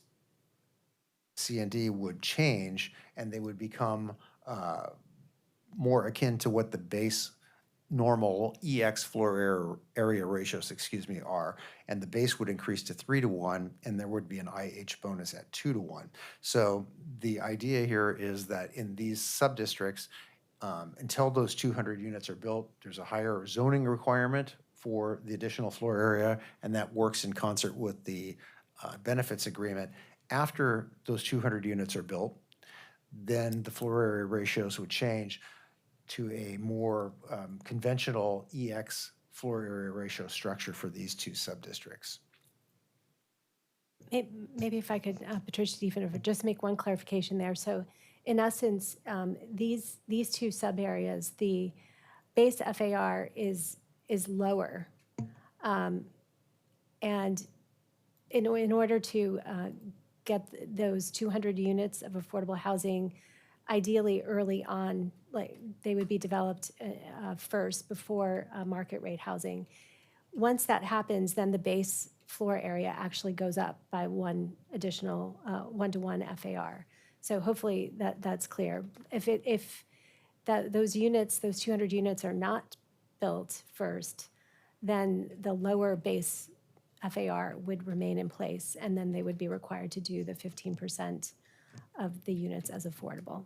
Speaker 14: C and D would change, and they would become more akin to what the base normal EX floor area ratios, are, and the base would increase to 3-to-1, and there would be an IH bonus at 2-to-1. So the idea here is that in these subdistricts, until those 200 units are built, there's a higher zoning requirement for the additional floor area, and that works in concert with the benefits agreement. After those 200 units are built, then the floor area ratios would change to a more conventional EX floor area ratio structure for these two subdistricts.
Speaker 3: Maybe if I could, Patricia Diefenhofer, just make one clarification there. So in essence, these two sub-areas, the base FAR is lower. And in order to get those 200 units of affordable housing, ideally early on, like they would be developed first before market rate housing. Once that happens, then the base floor area actually goes up by one additional 1-to-1 FAR. So hopefully that's clear. If those units, those 200 units are not built first, then the lower base FAR would remain in place, and then they would be required to do the 15% of the units as affordable.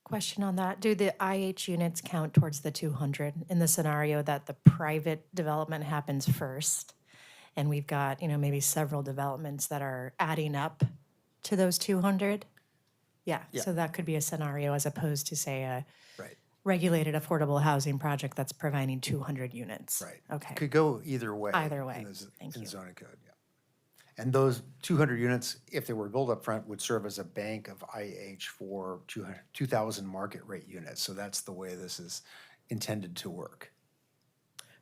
Speaker 2: Question on that. Do the IH units count towards the 200 in the scenario that the private development happens first? And we've got, maybe several developments that are adding up to those 200? Yeah, so that could be a scenario as opposed to, say, a regulated affordable housing project that's providing 200 units.
Speaker 14: Right.
Speaker 2: Okay.
Speaker 14: Could go either way.
Speaker 2: Either way.
Speaker 14: In the zoning code, yeah. And those 200 units, if they were built up front, would serve as a bank of IH for 2,000 market rate units. So that's the way this is intended to work.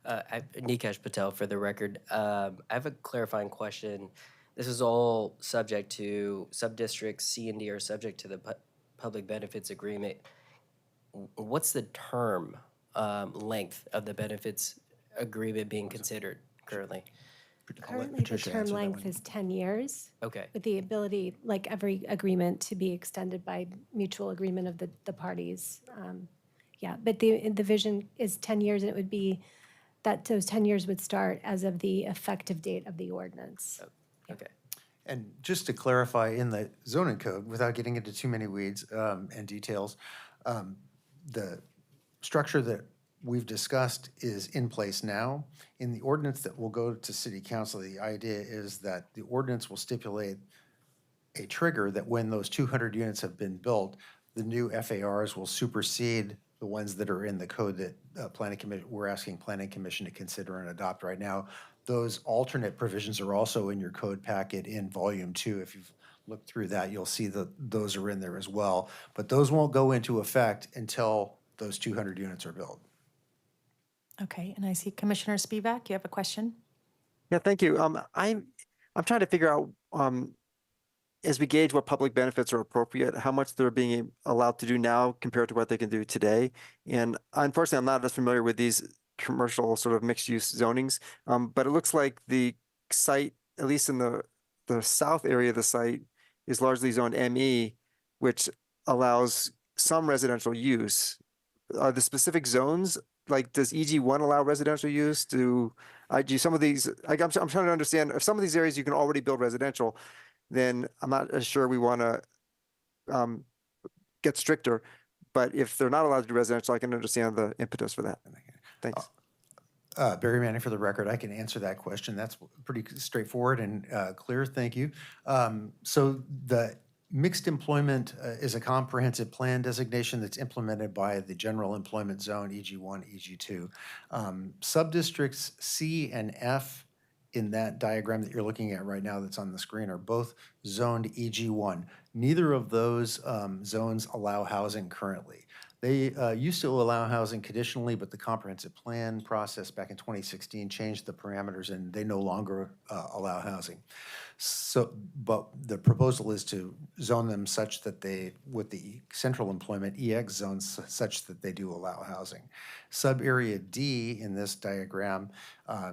Speaker 15: Nikesh Patel for the record. I have a clarifying question. This is all subject to subdistricts C and D are subject to the public benefits agreement. What's the term length of the benefits agreement being considered currently?
Speaker 3: Currently, the term length is 10 years.
Speaker 15: Okay.
Speaker 3: With the ability, like every agreement, to be extended by mutual agreement of the parties. Yeah, but the vision is 10 years, and it would be that those 10 years would start as of the effective date of the ordinance.
Speaker 15: Okay.
Speaker 14: And just to clarify, in the zoning code, without getting into too many weeds and details, the structure that we've discussed is in place now. In the ordinance that will go to City Council, the idea is that the ordinance will stipulate a trigger that when those 200 units have been built, the new FARs will supersede the ones that are in the code that Planning Commission, we're asking Planning Commission to consider and adopt right now. Those alternate provisions are also in your code packet in Volume 2. If you've looked through that, you'll see that those are in there as well. But those won't go into effect until those 200 units are built.
Speaker 2: Okay, and I see Commissioner Spivak, you have a question?
Speaker 1: Yeah, thank you. I'm trying to figure out, as we gauge what public benefits are appropriate, how much they're being allowed to do now compared to what they can do today. And unfortunately, I'm not as familiar with these commercial sort of mixed-use zonings, but it looks like the site, at least in the south area of the site, is largely zoned ME, which allows some residential use. Are the specific zones, like, does EG1 allow residential use? Do some of these, like, I'm trying to understand, if some of these areas you can already build residential, then I'm not as sure we want to get stricter. But if they're not allowed to do residential, I can understand the impetus for that. Thanks.
Speaker 14: Barry Manning for the record. I can answer that question. That's pretty straightforward and clear. Thank you. So the mixed employment is a comprehensive plan designation that's implemented by the General Employment Zone, EG1, EG2. Subdistricts C and F in that diagram that you're looking at right now that's on the screen are both zoned EG1. Neither of those zones allow housing currently. They used to allow housing conditionally, but the comprehensive plan process back in 2016 changed the parameters and they no longer allow housing. So, but the proposal is to zone them such that they, with the central employment EX zones, such that they do allow housing. Sub-area D in this diagram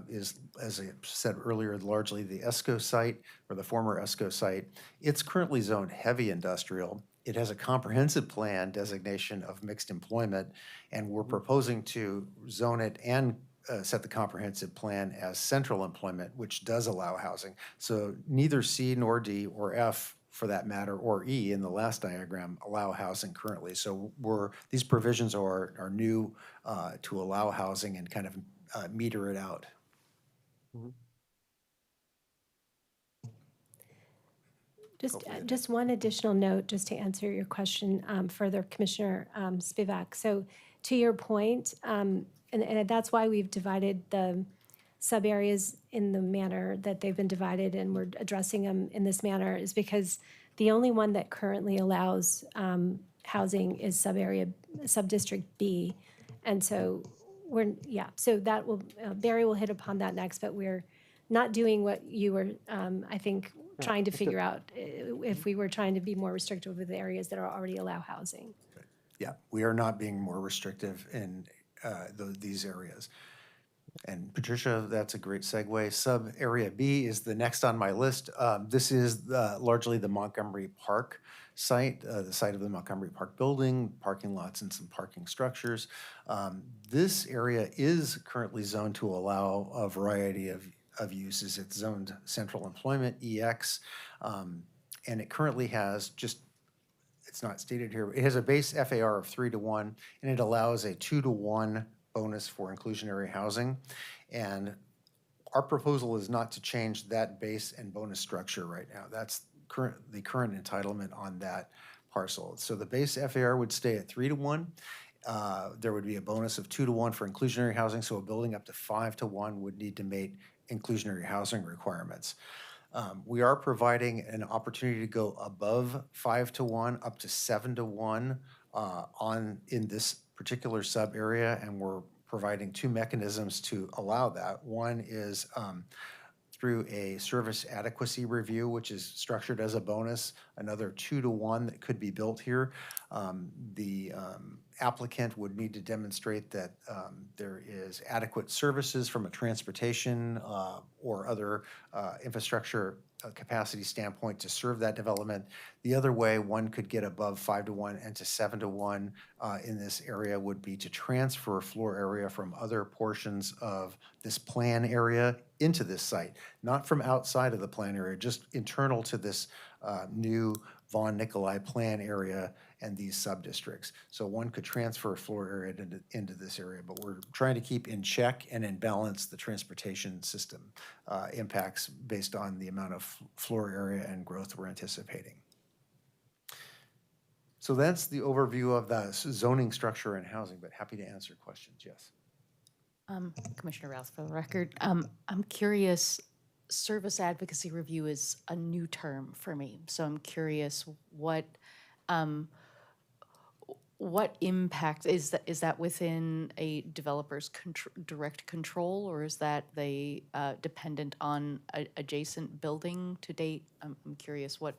Speaker 14: is, as I said earlier, largely the ESCO site or the former ESCO site. It's currently zoned heavy industrial. It has a comprehensive plan designation of mixed employment, and we're proposing to zone it and set the comprehensive plan as central employment, which does allow housing. So neither C nor D or F, for that matter, or E in the last diagram allow housing currently. So these provisions are new to allow housing and kind of meter it out.
Speaker 3: Just one additional note, just to answer your question further, Commissioner Spivak. So to your point, and that's why we've divided the sub-areas in the manner that they've been divided, and we're addressing them in this manner, is because the only one that currently allows housing is sub-district B. And so so that will, Barry will hit upon that next, but we're not doing what you were, I think, trying to figure out if we were trying to be more restrictive with the areas that are already allow housing.
Speaker 14: Yeah, we are not being more restrictive in these areas. And Patricia, that's a great segue. Sub-area B is the next on my list. This is largely the Montgomery Park site, the site of the Montgomery Park building, parking lots and some parking structures. This area is currently zoned to allow a variety of uses. It's zoned central employment, EX, and it currently has it's not stated here, it has a base FAR of 3-1, and it allows a 2-to-1 bonus for inclusionary housing. And our proposal is not to change that base and bonus structure right now. That's the current entitlement on that parcel. So the base FAR would stay at 3-1. There would be a bonus of 2-to-1 for inclusionary housing, so a building up to 5-to-1 would need to meet inclusionary housing requirements. We are providing an opportunity to go above 5-to-1, up to 7-to-1 in this particular sub area, and we're providing two mechanisms to allow that. One is through a service adequacy review, which is structured as a bonus, another 2-to-1 that could be built here. The applicant would need to demonstrate that there is adequate services from a transportation or other infrastructure capacity standpoint to serve that development. The other way one could get above 5-to-1 and to 7-to-1 in this area would be to transfer floor area from other portions of this plan area into this site, not from outside of the plan area, just internal to this new Von Nicolai plan area and these sub-districts. So one could transfer floor area into this area, but we're trying to keep in check and in balance the transportation system impacts based on the amount of floor area and growth we're anticipating. So that's the overview of the zoning structure and housing, but happy to answer questions, yes.
Speaker 7: Commissioner Rouse, for the record, I'm curious, service advocacy review is a new term for me. So I'm curious what impact is that within a developer's direct control, or is that they dependent on adjacent building to date? I'm curious what.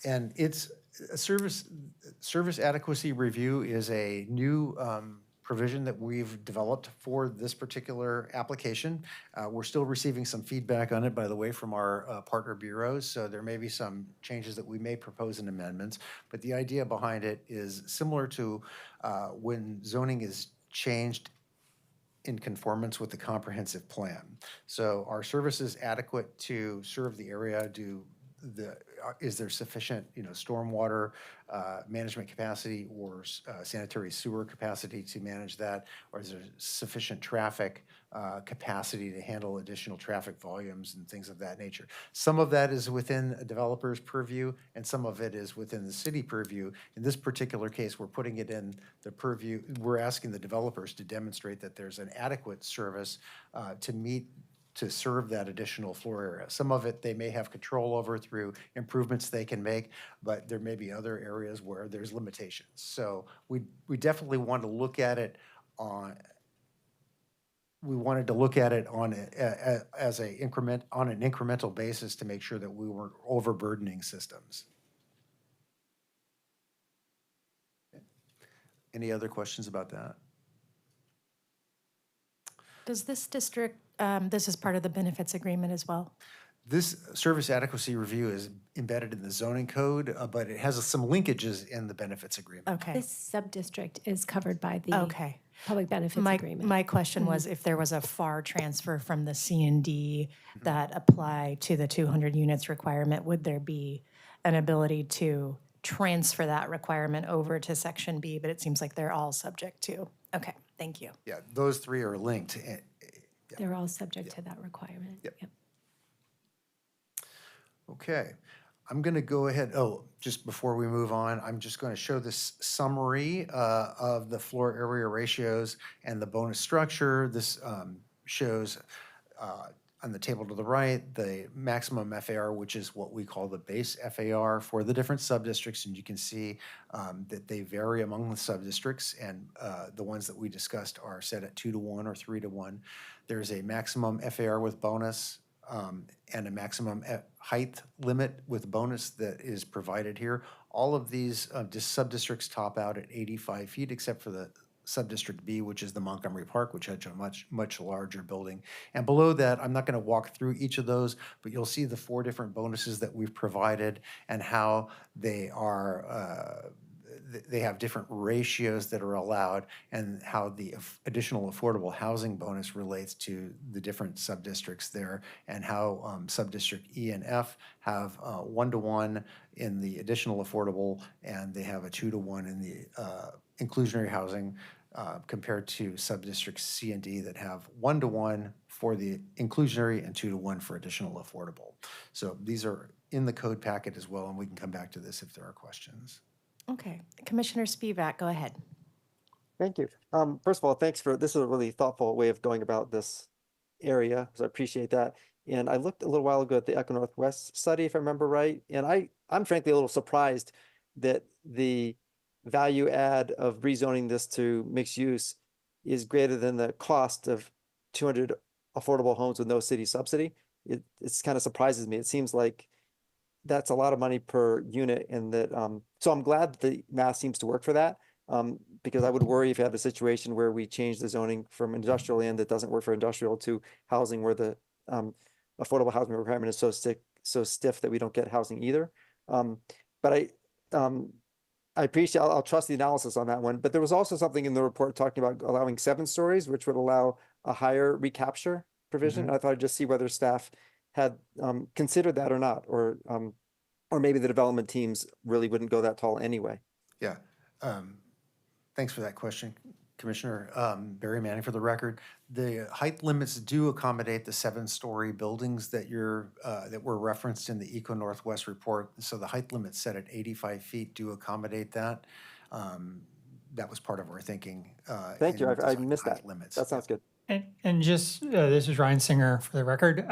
Speaker 14: And it's a service adequacy review is a new provision that we've developed for this particular application. We're still receiving some feedback on it, by the way, from our partner bureaus, so there may be some changes that we may propose in amendments, but the idea behind it is similar to when zoning is changed in conformance with the comprehensive plan. So are services adequate to serve the area? Is there sufficient, stormwater management capacity or sanitary sewer capacity to manage that? Or is there sufficient traffic capacity to handle additional traffic volumes and things of that nature? Some of that is within a developer's purview, and some of it is within the city purview. In this particular case, we're putting it in the purview. We're asking the developers to demonstrate that there's an adequate service to serve that additional floor area. Some of it they may have control over through improvements they can make, but there may be other areas where there's limitations. So we definitely want to look at it on. We wanted to look at it on an incremental basis to make sure that we weren't overburdening systems. Any other questions about that?
Speaker 2: Does this district, this is part of the benefits agreement as well?
Speaker 14: This service adequacy review is embedded in the zoning code, but it has some linkages in the benefits agreement.
Speaker 2: Okay.
Speaker 3: This sub-district is covered by the public benefits agreement.
Speaker 2: My question was if there was a FAR transfer from the C&D that apply to the 200 units requirement, would there be an ability to transfer that requirement over to Section B? But it seems like they're all subject to. Okay, thank you.
Speaker 14: Yeah, those three are linked.
Speaker 3: They're all subject to that requirement.
Speaker 14: Yep. Okay, I'm going to go ahead, just before we move on, I'm just going to show this summary of the floor area ratios and the bonus structure. This shows on the table to the right, the maximum FAR, which is what we call the base FAR for the different subdistricts. And you can see that they vary among the subdistricts, and the ones that we discussed are set at 2-to-1 or 3-to-1. There's a maximum FAR with bonus and a maximum height limit with bonus that is provided here. All of these subdistricts top out at 85 feet, except for the Subdistrict B, which is the Montgomery Park, which has a much larger building. And below that, I'm not going to walk through each of those, but you'll see the 4 different bonuses that we've provided and how they are, they have different ratios that are allowed, and how the additional affordable housing bonus relates to the different subdistricts there, and how subdistrict E and F have 1-to-1 in the additional affordable, and they have a 2-to-1 in the inclusionary housing, compared to subdistricts C and D that have 1-to-1 for the inclusionary and 2-to-1 for additional affordable. So these are in the code packet as well, and we can come back to this if there are questions.
Speaker 2: Okay, Commissioner Spivak, go ahead.
Speaker 1: Thank you. First of all, thanks for, this is a really thoughtful way of going about this area, so I appreciate that. And I looked a little while ago at the Echo Northwest study, if I remember right, and I'm frankly a little surprised that the value add of rezoning this to mixed use is greater than the cost of 200 affordable homes with no city subsidy. It's kind of surprises me. It seems like that's a lot of money per unit, and that so I'm glad that the math seems to work for that, because I would worry if you have a situation where we change the zoning from industrial land that doesn't work for industrial to housing, where the affordable housing requirement is so stiff that we don't get housing either. But I appreciate, I'll trust the analysis on that one, but there was also something in the report talking about allowing 7 stories, which would allow a higher recapture provision. I thought I'd just see whether staff had considered that or not, or maybe the development teams really wouldn't go that tall anyway.
Speaker 14: Yeah. Thanks for that question, Commissioner. Barry Manning for the record. The height limits do accommodate the 7-story buildings that that were referenced in the Eco Northwest report. So the height limits set at 85 feet do accommodate that. That was part of our thinking.
Speaker 1: Thank you. I
Speaker 14: designing
Speaker 1: missed
Speaker 14: height
Speaker 1: that.
Speaker 14: limits.
Speaker 1: That sounds good.
Speaker 16: And just, this is Ryan Singer for the record.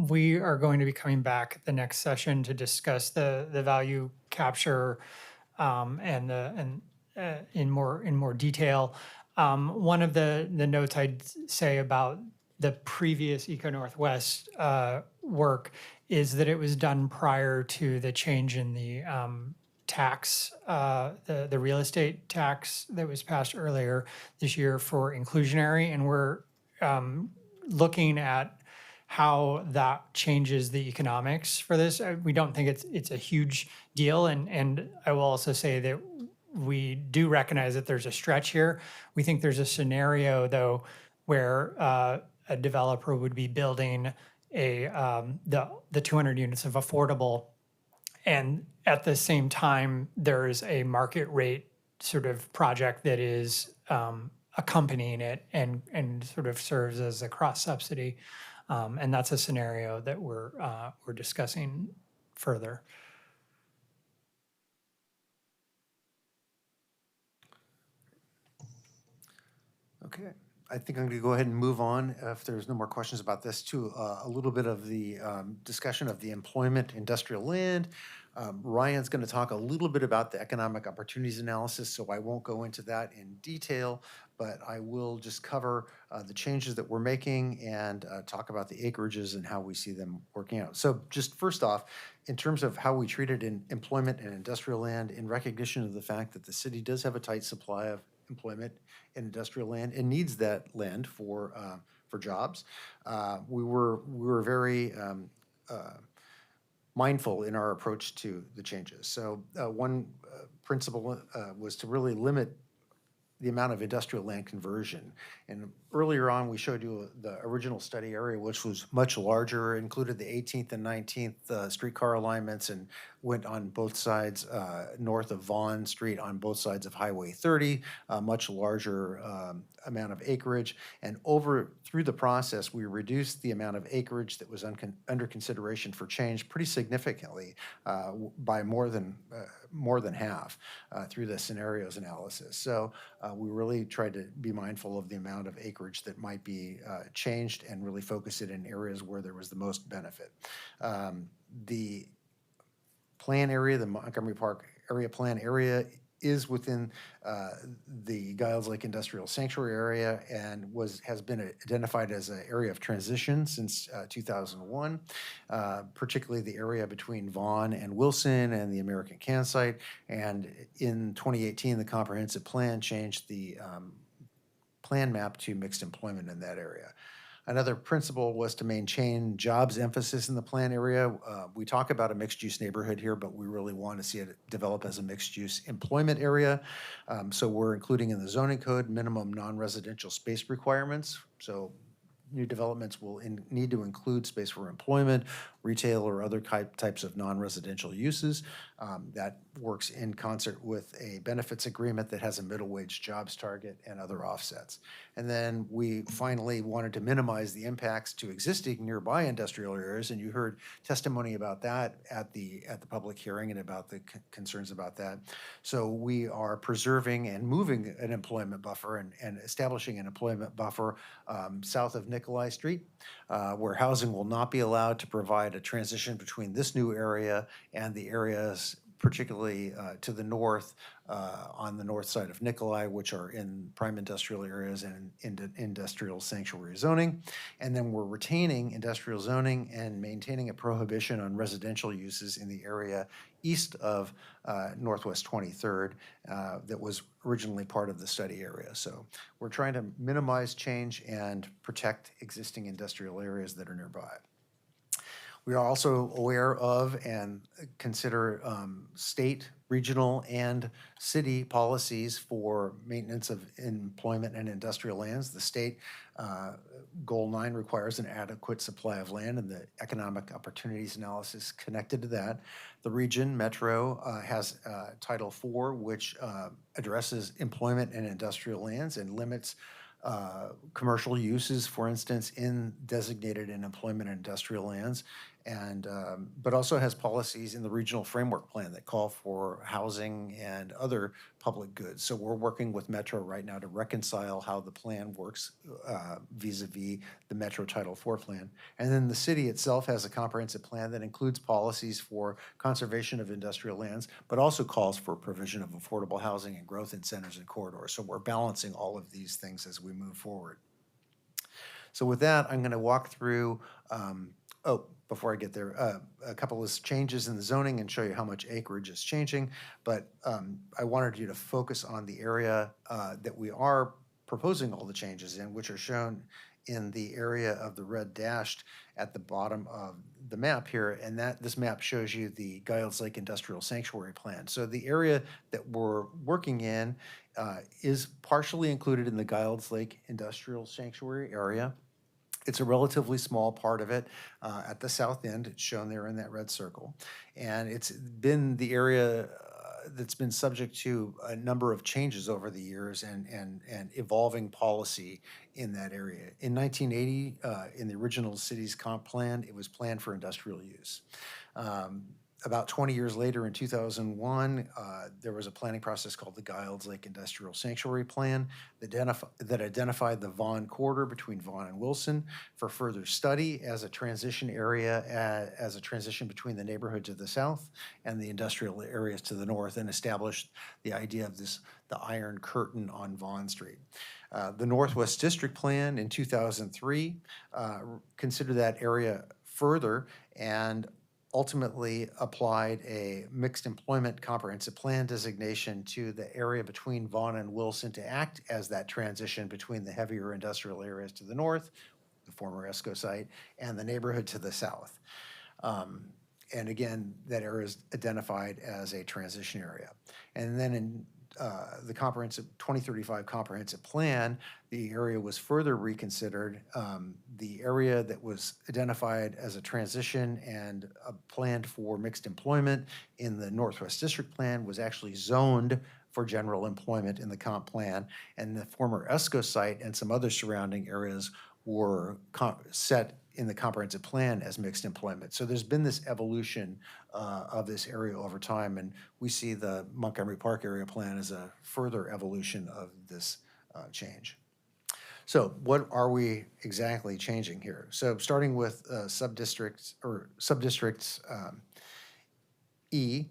Speaker 16: We are going to be coming back at the next session to discuss the value capture and in more detail. One of the notes I'd say about the previous Eco Northwest work is that it was done prior to the change in the tax, the real estate tax that was passed earlier this year for inclusionary, and we're looking at how that changes the economics for this. We don't think it's a huge deal, and I will also say that we do recognize that there's a stretch here. We think there's a scenario, though, where a developer would be building the 200 units of affordable, and at the same time, there is a market rate sort of project that is accompanying it and sort of serves as a cross subsidy. And that's a scenario that we're discussing further.
Speaker 14: Okay, I think I'm going to go ahead and move on, if there's no more questions about this, to a little bit of the discussion of the employment industrial land. Ryan's going to talk a little bit about the economic opportunities analysis, so I won't go into that in detail, but I will just cover the changes that we're making and talk about the acreages and how we see them working out. So just first off, in terms of how we treat it in employment and industrial land, in recognition of the fact that the city does have a tight supply of employment in industrial land and needs that land for jobs, we were very mindful in our approach to the changes. So one principle was to really limit the amount of industrial land conversion. And earlier on, we showed you the original study area, which was much larger, included the 18th and 19th streetcar alignments, and went on both sides, north of Vaughn Street on both sides of Highway 30, a much larger amount of acreage. And through the process, we reduced the amount of acreage that was under consideration for change pretty significantly, by more than half through the scenarios analysis. So we really tried to be mindful of the amount of acreage that might be changed and really focus it in areas where there was the most benefit. The plan area, the Montgomery Park area plan area, is within the Giles Lake Industrial Sanctuary area and has been identified as an area of transition since 2001, particularly the area between Vaughn and Wilson and the American Can site. And in 2018, the comprehensive plan changed the plan map to mixed employment in that area. Another principle was to maintain jobs emphasis in the plan area. We talk about a mixed-use neighborhood here, but we really want to see it develop as a mixed-use employment area. So we're including in the zoning code minimum non-residential space requirements. So new developments will need to include space for employment, retail, or other types of non-residential uses. That works in concert with a benefits agreement that has a middle wage jobs target and other offsets. And then we finally wanted to minimize the impacts to existing nearby industrial areas, and you heard testimony about that at the public hearing and about the concerns about that. So we are preserving and moving an employment buffer and establishing an employment buffer south of Nikolai Street, where housing will not be allowed to provide a transition between this new area and the areas particularly to the north, on the north side of Nikolai, which are in prime industrial areas and in industrial sanctuary zoning. And then we're retaining industrial zoning and maintaining a prohibition on residential uses in the area east of Northwest 23rd that was originally part of the study area. So we're trying to minimize change and protect existing industrial areas that are nearby. We are also aware of and consider state, regional, and city policies for maintenance of employment and industrial lands. The state Goal 9 requires an adequate supply of land, and the economic opportunities analysis connected to that. The region, Metro, has Title IV, which addresses employment and industrial lands and limits commercial uses, for instance, in designated and employment and industrial lands, and but also has policies in the regional framework plan that call for housing and other public goods. So we're working with Metro right now to reconcile how the plan works vis-a-vis the Metro Title IV plan. And then the city itself has a comprehensive plan that includes policies for conservation of industrial lands, but also calls for provision of affordable housing and growth in centers and corridors. So we're balancing all of these things as we move forward. So with that, I'm going to walk through, before I get there, a couple of changes in the zoning and show you how much acreage is changing. But I wanted you to focus on the area that we are proposing all the changes in, which are shown in the area of the red dashed at the bottom of the map here. And this map shows you the Giles Lake Industrial Sanctuary Plan. So the area that we're working in is partially included in the Giles Lake Industrial Sanctuary area. It's a relatively small part of it at the south end. It's shown there in that red circle. And it's been the area that's been subject to a number of changes over the years and evolving policy in that area. In 1980, in the original city's comp plan, it was planned for industrial use. About 20 years later, in 2001, there was a planning process called the Giles Lake Industrial Sanctuary Plan that identified the Vaughn corridor between Vaughn and Wilson for further study as a transition area, as a transition between the neighborhood to the south and the industrial areas to the north, and established the idea of the Iron Curtain on Vaughn Street. The Northwest District Plan in 2003 considered that area further and ultimately applied a mixed employment comprehensive plan designation to the area between Vaughn and Wilson to act as that transition between the heavier industrial areas to the north, the former ESCO site, and the neighborhood to the south. And again, that area is identified as a transition area. And then in the comprehensive 2035 comprehensive plan, the area was further reconsidered. The area that was identified as a transition and planned for mixed employment in the Northwest District Plan was actually zoned for general employment in the comp plan, and the former ESCO site and some other surrounding areas were set in the comprehensive plan as mixed employment. So there's been this evolution of this area over time, and we see the Montgomery Park area plan as a further evolution of this change. So what are we exactly changing here? So starting with subdistricts E,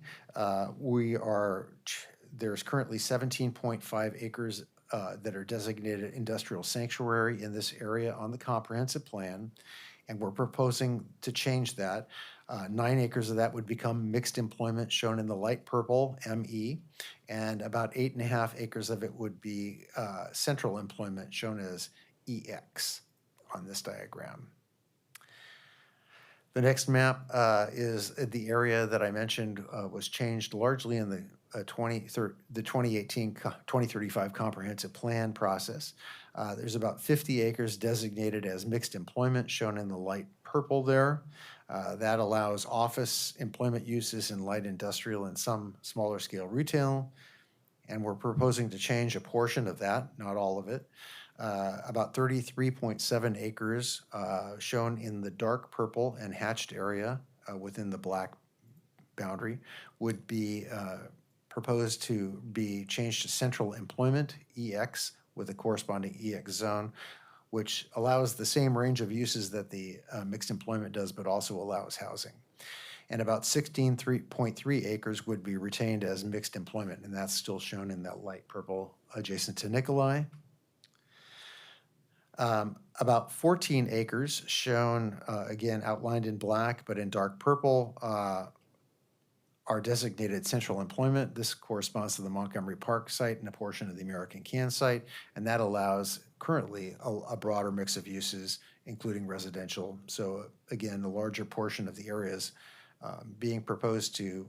Speaker 14: there's currently 17.5 acres that are designated industrial sanctuary in this area on the comprehensive plan, and we're proposing to change that. 9 acres of that would become mixed employment, shown in the light purple, ME, and about 8.5 acres of it would be central employment, shown as EX on this diagram. The next map is the area that I mentioned was changed largely in the 2035 comprehensive plan process. There's about 50 acres designated as mixed employment, shown in the light purple there. That allows office employment uses in light industrial and some smaller scale retail. And we're proposing to change a portion of that, not all of it. About 33.7 acres shown in the dark purple and hatched area within the black boundary would be proposed to be changed to central employment, EX, with a corresponding EX zone, which allows the same range of uses that the mixed employment does, but also allows housing. And about 16.3 acres would be retained as mixed employment, and that's still shown in that light purple adjacent to Nikolai. About 14 acres shown, again, outlined in black, but in dark purple, are designated central employment. This corresponds to the Montgomery Park site and a portion of the American Can site, and that allows currently a broader mix of uses, including residential. So again, the larger portion of the areas being proposed to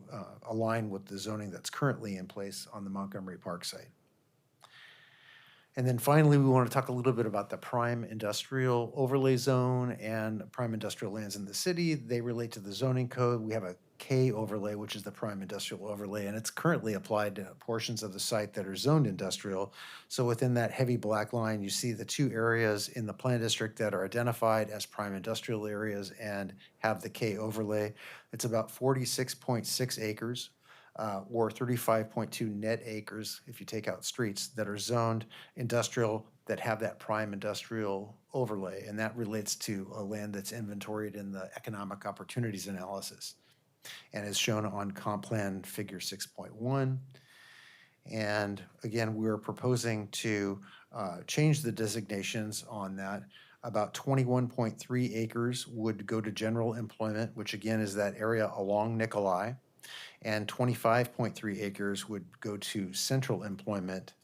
Speaker 14: align with the zoning that's currently in place on the Montgomery Park site. And then finally, we want to talk a little bit about the prime industrial overlay zone and prime industrial lands in the city. They relate to the zoning code. We have a K overlay, which is the prime industrial overlay, and it's currently applied to portions of the site that are zoned industrial. So within that heavy black line, you see the 2 areas in the plan district that are identified as prime industrial areas and have the K overlay. It's about 46.6 acres. Or 35.2 net acres, if you take out streets, that are zoned industrial that have that prime industrial overlay. And that relates to a land that's inventoried in the economic opportunities analysis and is shown on comp plan figure 6.1. And again, we're proposing to change the designations on that. About 21.3 acres would go to general employment, which again is that area along Nikolai. And 25.3 acres would go to central employment.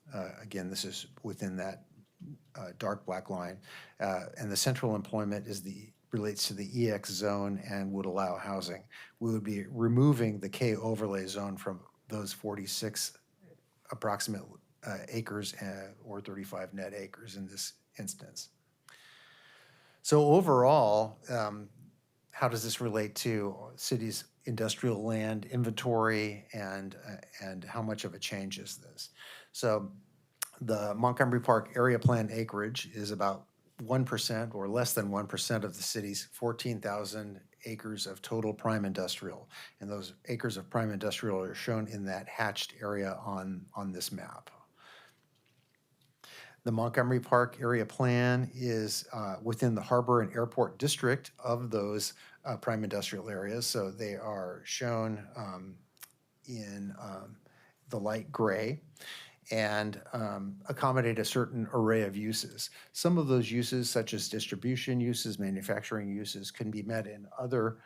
Speaker 14: Again, this is within that dark black line. And the central employment relates to the EX zone and would allow housing. We would be removing the K overlay zone from those 46 approximate acres or 35 net acres in this instance. So overall, how does this relate to cities' industrial land inventory and how much of a change is this? So the Montgomery Park area plan acreage is about 1% or less than 1% of the city's 14,000 acres of total prime industrial. And those acres of prime industrial are shown in that hatched area on this map. The Montgomery Park area plan is within the harbor and airport district of those prime industrial areas. So they are shown in the light gray and accommodate a certain array of uses. Some of those uses, such as distribution uses, manufacturing uses, can be met in other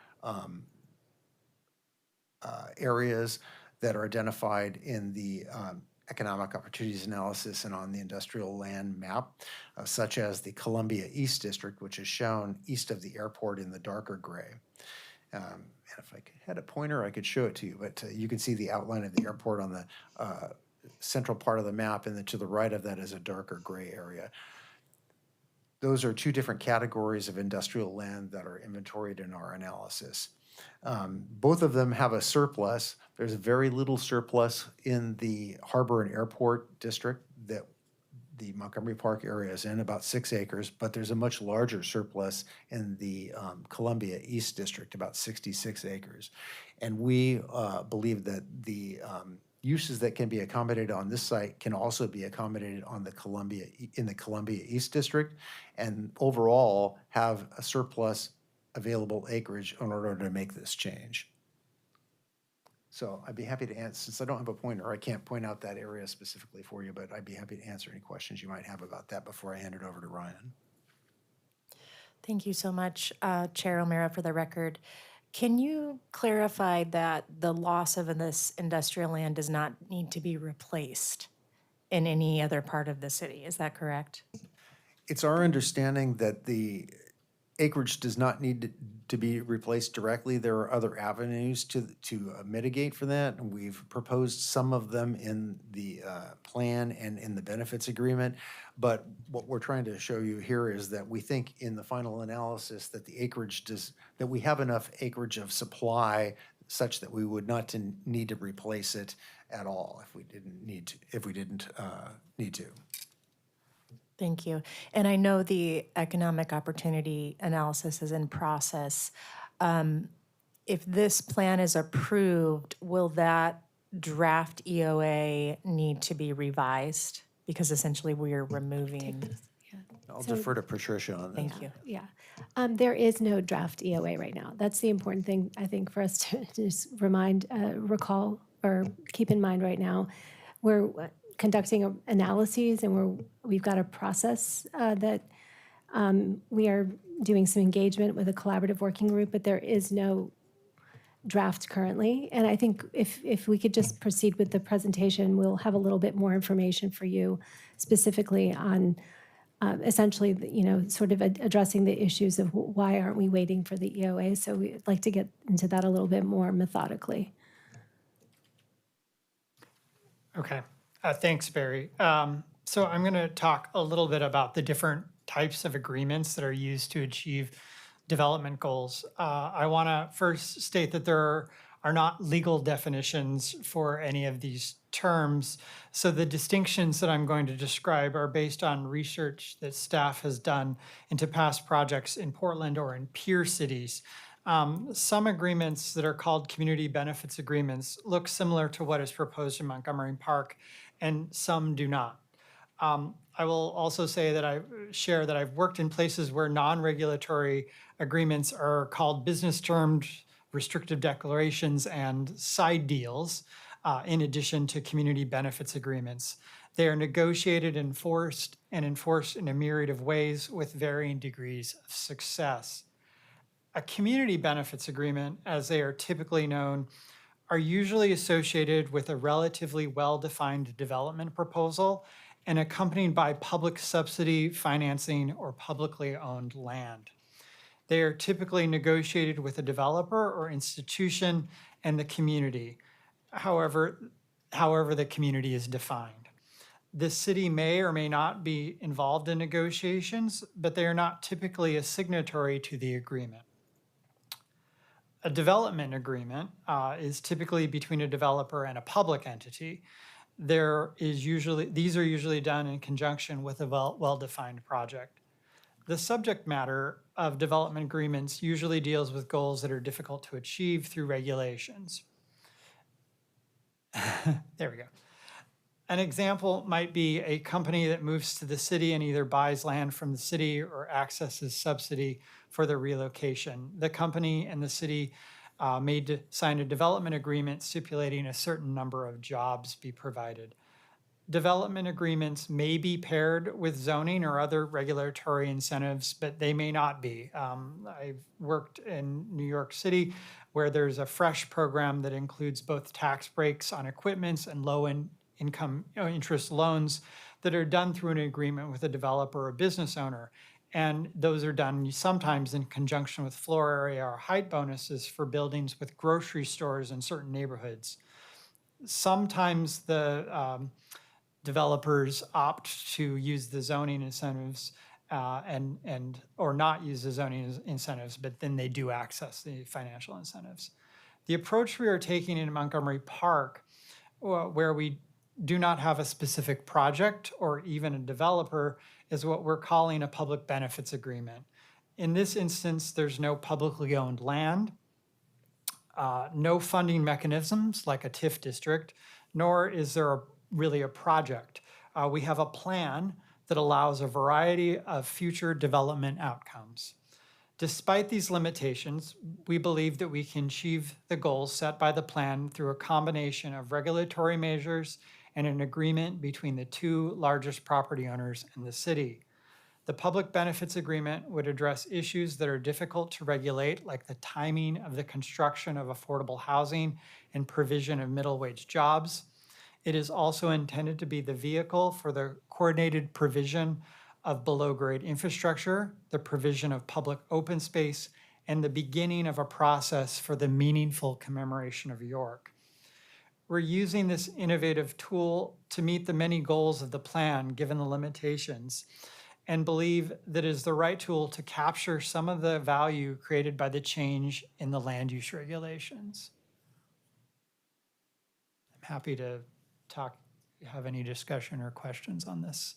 Speaker 14: areas that are identified in the economic opportunities analysis and on the industrial land map, such as the Columbia East District, which is shown east of the airport in the darker gray. And if I had a pointer, I could show it to you, but you can see the outline of the airport on the central part of the map, and then to the right of that is a darker gray area. Those are two different categories of industrial land that are inventoried in our analysis. Both of them have a surplus. There's very little surplus in the harbor and airport district that the Montgomery Park area is in, about 6 acres, but there's a much larger surplus in the Columbia East District, about 66 acres. And we believe that the uses that can be accommodated on this site can also be accommodated on the in the Columbia East District, and overall have a surplus available acreage in order to make this change. So I'd be happy to answer, since I don't have a pointer, I can't point out that area specifically for you, but I'd be happy to answer any questions you might have about that before I hand it over to Ryan.
Speaker 2: Thank you so much, Chair O'Meara. For the record, can you clarify that the loss of this industrial land does not need to be replaced in any other part of the city? Is that correct?
Speaker 14: It's our understanding that the acreage does not need to be replaced directly. There are other avenues to mitigate for that, and we've proposed some of them in the plan and in the benefits agreement. But what we're trying to show you here is that we think in the final analysis that the acreage that we have enough acreage of supply such that we would not need to replace it at all if we didn't need to.
Speaker 2: Thank you. And I know the economic opportunity analysis is in process. If this plan is approved, will that draft EOA need to be revised? Because essentially we are removing.
Speaker 14: I'll
Speaker 3: So-
Speaker 14: defer to Patricia on that.
Speaker 2: Thank you.
Speaker 3: Yeah. There is no draft EOA right now. That's the important thing, I think, for us to just recall, or keep in mind right now. We're conducting analyses, and we've got a process that we are doing some engagement with a collaborative working group, but there is no draft currently. And I think if we could just proceed with the presentation, we'll have a little bit more information for you specifically on essentially, sort of addressing the issues of why aren't we waiting for the EOA. So we'd like to get into that a little bit more methodically.
Speaker 16: Okay. Thanks, Barry. So I'm going to talk a little bit about the different types of agreements that are used to achieve development goals. I want to first state that there are not legal definitions for any of these terms. So the distinctions that I'm going to describe are based on research that staff has done into past projects in Portland or in peer cities. Some agreements that are called community benefits agreements look similar to what is proposed in Montgomery Park, and some do not. I will also say that I've worked in places where non-regulatory agreements are called business terms, restrictive declarations, and side deals, in addition to community benefits agreements. They are negotiated, enforced in a myriad of ways with varying degrees of success. A community benefits agreement, as they are typically known, are usually associated with a relatively well-defined development proposal and accompanied by public subsidy, financing, or publicly owned land. They are typically negotiated with a developer or institution and the community, however the community is defined. The city may or may not be involved in negotiations, but they are not typically a signatory to the agreement. A development agreement is typically between a developer and a public entity. These are usually done in conjunction with a well-defined project. The subject matter of development agreements usually deals with goals that are difficult to achieve through regulations. There we go. An example might be a company that moves to the city and either buys land from the city or accesses subsidy for the relocation. The company and the city may sign a development agreement stipulating a certain number of jobs be provided. Development agreements may be paired with zoning or other regulatory incentives, but they may not be. I've worked in New York City where there's a FRESH program that includes both tax breaks on equipments and low-income interest loans that are done through an agreement with a developer or business owner. And those are done sometimes in conjunction with floor area or height bonuses for buildings with grocery stores in certain neighborhoods. sometimes the developers opt to use the zoning incentives or not use the zoning incentives, but then they do access the financial incentives. The approach we are taking in Montgomery Park, where we do not have a specific project or even a developer, is what we're calling a public benefits agreement. In this instance, there's no publicly owned land, no funding mechanisms like a TIF district, nor is there really a project. We have a plan that allows a variety of future development outcomes. Despite these limitations, we believe that we can achieve the goals set by the plan through a combination of regulatory measures and an agreement between the two largest property owners in the city. The public benefits agreement would address issues that are difficult to regulate, like the timing of the construction of affordable housing and provision of middle wage jobs. It is also intended to be the vehicle for the coordinated provision of below-grade infrastructure, the provision of public open space, and the beginning of a process for the meaningful commemoration of York. We're using this innovative tool to meet the many goals of the plan, given the limitations, and believe that it is the right tool to capture some of the value created by the change in the land use regulations. I'm happy to have any discussion or questions on this.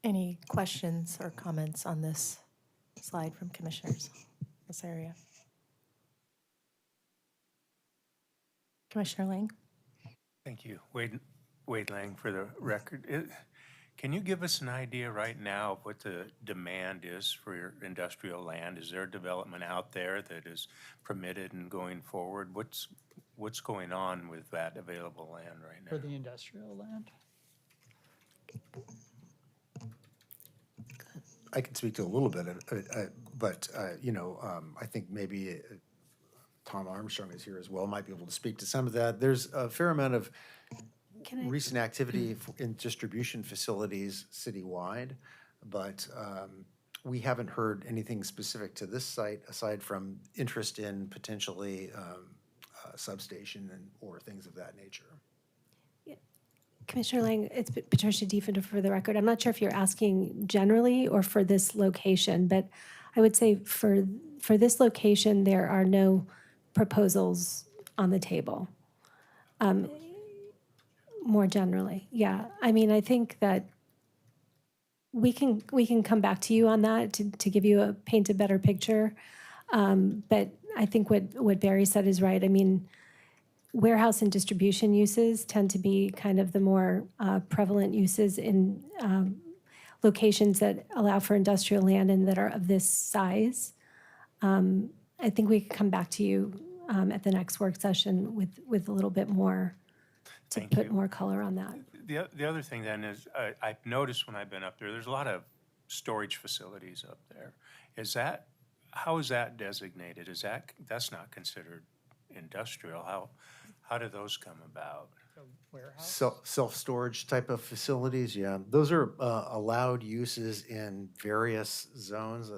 Speaker 2: Any questions or comments on this slide from commissioners, this area? Commissioner Lang?
Speaker 6: Thank you. Wade Lang for the record. Can you give us an idea right now of what the demand is for your industrial land? Is there development out there that is permitted and going forward? What's going on with that available land right now?
Speaker 16: For the industrial land?
Speaker 14: I can speak to a little bit of it, but I think maybe Tom Armstrong is here as well, might be able to speak to some of that. There's a fair amount of recent activity in distribution facilities citywide, but we haven't heard anything specific to this site aside from interest in potentially a substation or things of that nature.
Speaker 3: Commissioner Lang, it's Patricia Diefender for the record. I'm not sure if you're asking generally or for this location, but I would say for this location, there are no proposals on the table. More generally, yeah. I mean, I think that we can come back to you on that to give you paint a better picture. But I think what Barry said is right. I mean, warehouse and distribution uses tend to be kind of the more prevalent uses in locations that allow for industrial land and that are of this size. I think we can come back to you at the next work session with a little bit more to put more color on that.
Speaker 6: The other thing then is I've noticed when I've been up there, there's a lot of storage facilities up there. How is that designated? That's not considered industrial? How do those come about?
Speaker 14: Self-storage type of facilities, yeah. Those are allowed uses in various zones.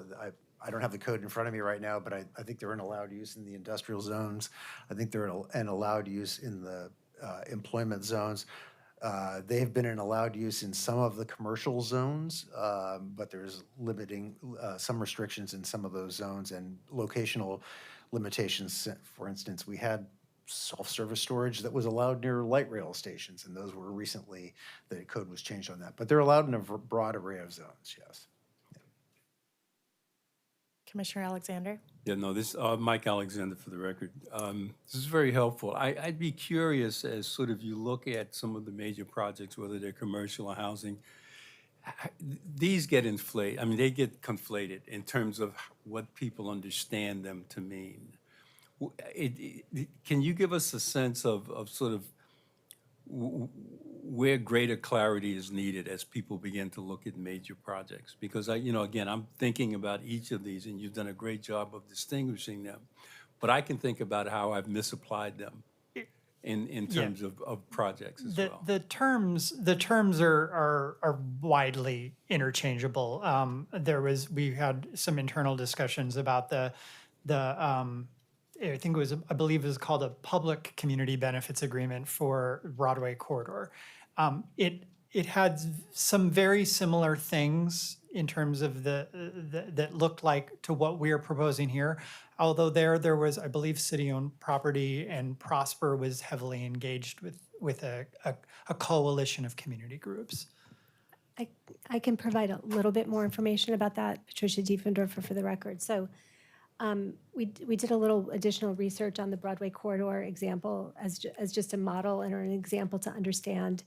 Speaker 14: I don't have the code in front of me right now, but I think they're an allowed use in the industrial zones. I think they're an allowed use in the employment zones. They have been an allowed use in some of the commercial zones, but there's some restrictions in some of those zones and locational limitations. For instance, we had self-service storage that was allowed near light rail stations, and those were recently, the code was changed on that. But they're allowed in a broad array of zones, yes.
Speaker 2: Commissioner Alexander?
Speaker 4: Yeah, no, this, Mike Alexander for the record. This is very helpful. I'd be curious as sort of you look at some of the major projects, whether they're commercial or housing, these get inflated, I mean, they get conflated in terms of what people understand them to mean. Can you give us a sense of sort of where greater clarity is needed as people begin to look at major projects? Because again, I'm thinking about each of these and you've done a great job of distinguishing them, but I can think about how I've misapplied them in terms of projects as well.
Speaker 16: The terms are widely interchangeable. We had some internal discussions about I think I believe it was called a public community benefits agreement for Broadway corridor. It had some very similar things in terms of that looked like to what we are proposing here. Although there was, I believe, city-owned property, and Prosper was heavily engaged with a coalition of community groups.
Speaker 3: I can provide a little bit more information about that, Patricia Diefendorfer, for the record. So we did a little additional research on the Broadway corridor example as just a model and or an example to understand.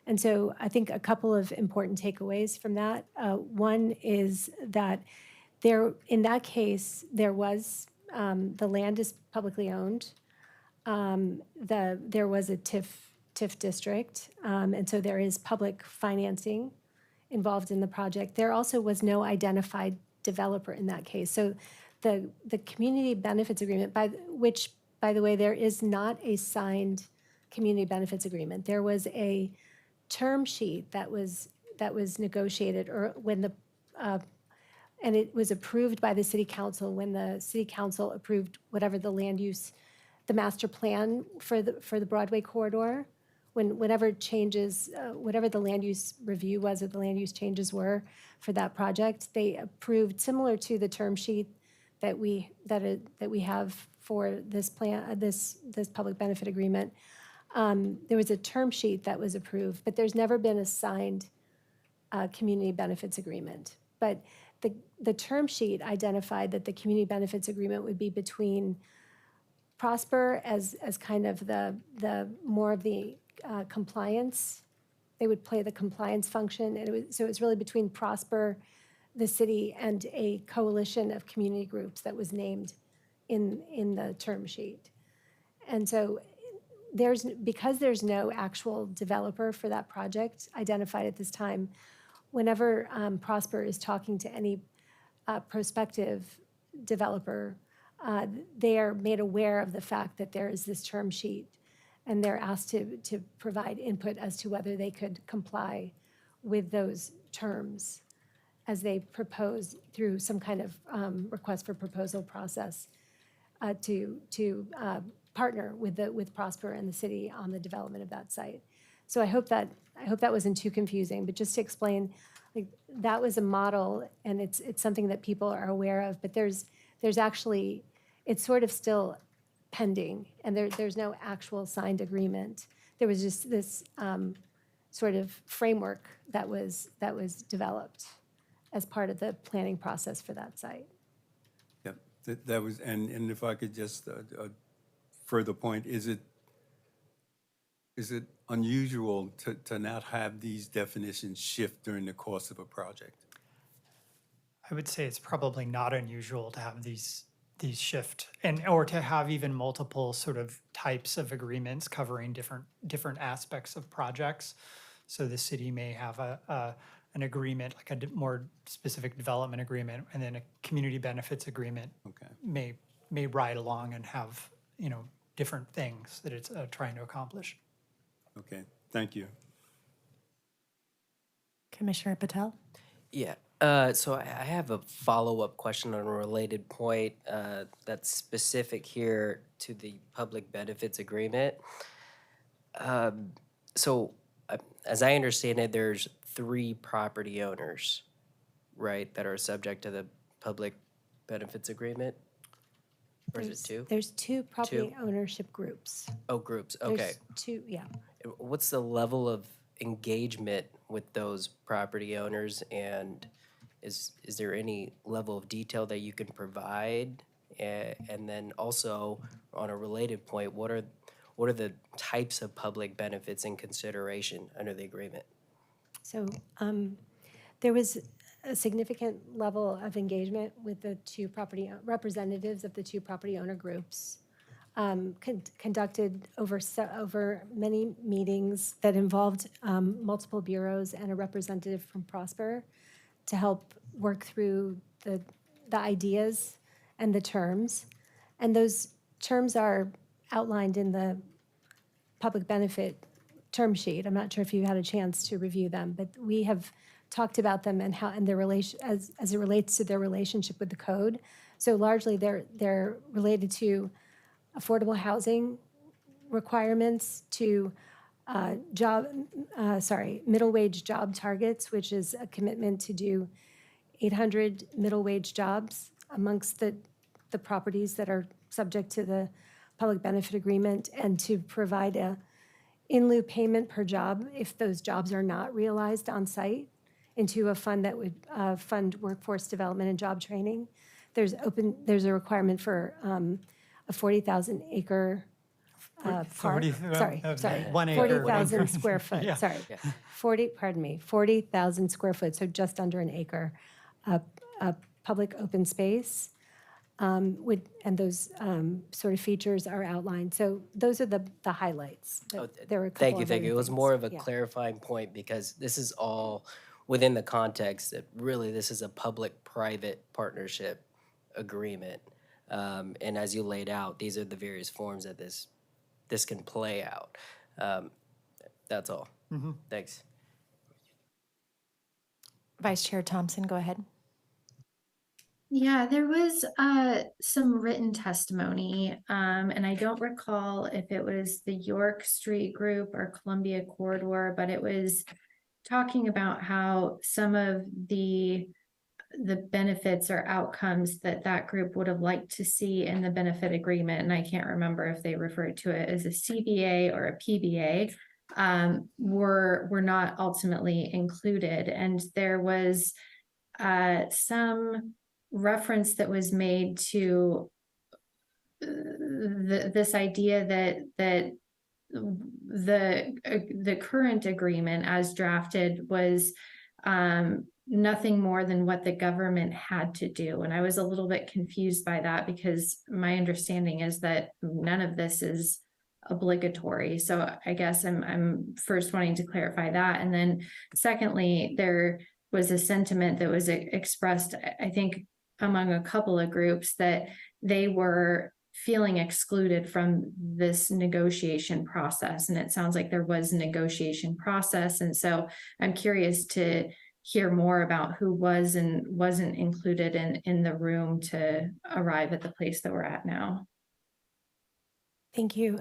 Speaker 3: And so I think a couple of important takeaways from that. One is that in that case, there was, the land is publicly owned. There was a TIF district, and so there is public financing involved in the project. There also was no identified developer in that case. So the community benefits agreement, which, by the way, there is not a signed community benefits agreement. There was a term sheet that was negotiated, or and it was approved by the city council when the city council approved whatever the land use, the master plan for the Broadway corridor. Whatever changes, whatever the land use review was, or the land use changes were for that project, they approved, similar to the term sheet that we have for this plan, this public benefit agreement. There was a term sheet that was approved, but there's never been a signed community benefits agreement. But the term sheet identified that the community benefits agreement would be between Prosper as kind of the more of the compliance. They would play the compliance function, and so it was really between Prosper, the city, and a coalition of community groups that was named in the term sheet. And so because there's no actual developer for that project identified at this time, whenever Prosper is talking to any prospective developer, they are made aware of the fact that there is this term sheet, and they're asked to provide input as to whether they could comply with those terms as they propose through some kind of request for proposal process to partner with Prosper and the city on the development of that site. So I hope that wasn't too confusing, but just to explain, like, that was a model, and it's something that people are aware of, but there's actually, it's sort of still pending, and there's no actual signed agreement. There was just this sort of framework that was developed as part of the planning process for that site.
Speaker 4: Yep, that was, and if I could just further point, is it unusual to not have these definitions shift during the course of a project?
Speaker 16: I would say it's probably not unusual to have these shift, or to have even multiple sort of types of agreements covering different aspects of projects. So the city may have an agreement, like a more specific development agreement, and then a community benefits agreement may ride along and have, different things that it's trying to accomplish.
Speaker 4: Okay, thank you.
Speaker 2: Commissioner Patel?
Speaker 15: Yeah. So I have a follow-up question on a related point that's specific here to the public benefits agreement. So as I understand it, there's 3 property owners, right, that are subject to the public benefits agreement? Or is it 2?
Speaker 3: There's 2 property ownership groups.
Speaker 15: Oh, groups, okay.
Speaker 3: There's 2, yeah.
Speaker 15: What's the level of engagement with those property owners, and is there any level of detail that you can provide? And then also, on a related point, what are the types of public benefits in consideration under the agreement? So
Speaker 3: there was a significant level of engagement with the 2 representatives of the 2 property owner groups. Conducted over many meetings that involved multiple bureaus and a representative from Prosper to help work through the ideas and the terms. And those terms are outlined in public benefit term sheet. I'm not sure if you had a chance to review them, but we have talked about them and how, and their relation, as it relates to their relationship with the code. So largely, they're related to affordable housing requirements, to middle wage job targets, which is a commitment to do 800 middle wage jobs amongst the properties that are subject to the public benefit agreement, and to provide a in lieu payment per job if those jobs are not realized on site into a fund that would fund workforce development and job training. There's a requirement for a 40,000 acre park,
Speaker 16: 40
Speaker 3: sorry,
Speaker 16: 1 acre.
Speaker 3: 40,000 square foot,
Speaker 16: Yeah.
Speaker 3: sorry. 40,000 square foot, so just under an acre, a public open space. And those sort of features are outlined. So those are the highlights. There were a couple
Speaker 15: Thank you,
Speaker 3: of
Speaker 15: thank you.
Speaker 3: other
Speaker 15: It was
Speaker 3: things.
Speaker 15: more of a
Speaker 3: Yeah.
Speaker 15: clarifying point because this is all within the context that really this is a public-private partnership agreement. And as you laid out, these are the various forms that this can play out. That's all. Thanks.
Speaker 2: Vice Chair Thompson, go ahead.
Speaker 8: Yeah, there was some written testimony, and I don't recall if it was the York Street Group or Columbia Corridor, but it was talking about how some of the benefits or outcomes that that group would have liked to see in the benefit agreement, and I can't remember if they referred to it as a CBA or a PBA, were not ultimately included. And there was some reference that was made to this idea that the current agreement as drafted was nothing more than what the government had to do. And I was a little bit confused by that because my understanding is that none of this is obligatory. So I guess I'm first wanting to clarify that. And then secondly, there was a sentiment that was expressed, I think, among a couple of groups that they were feeling excluded from this negotiation process. And it sounds like there was a negotiation process. And so I'm curious to hear more about who was and wasn't included in the room to arrive at the place that we're at now.
Speaker 3: Thank you.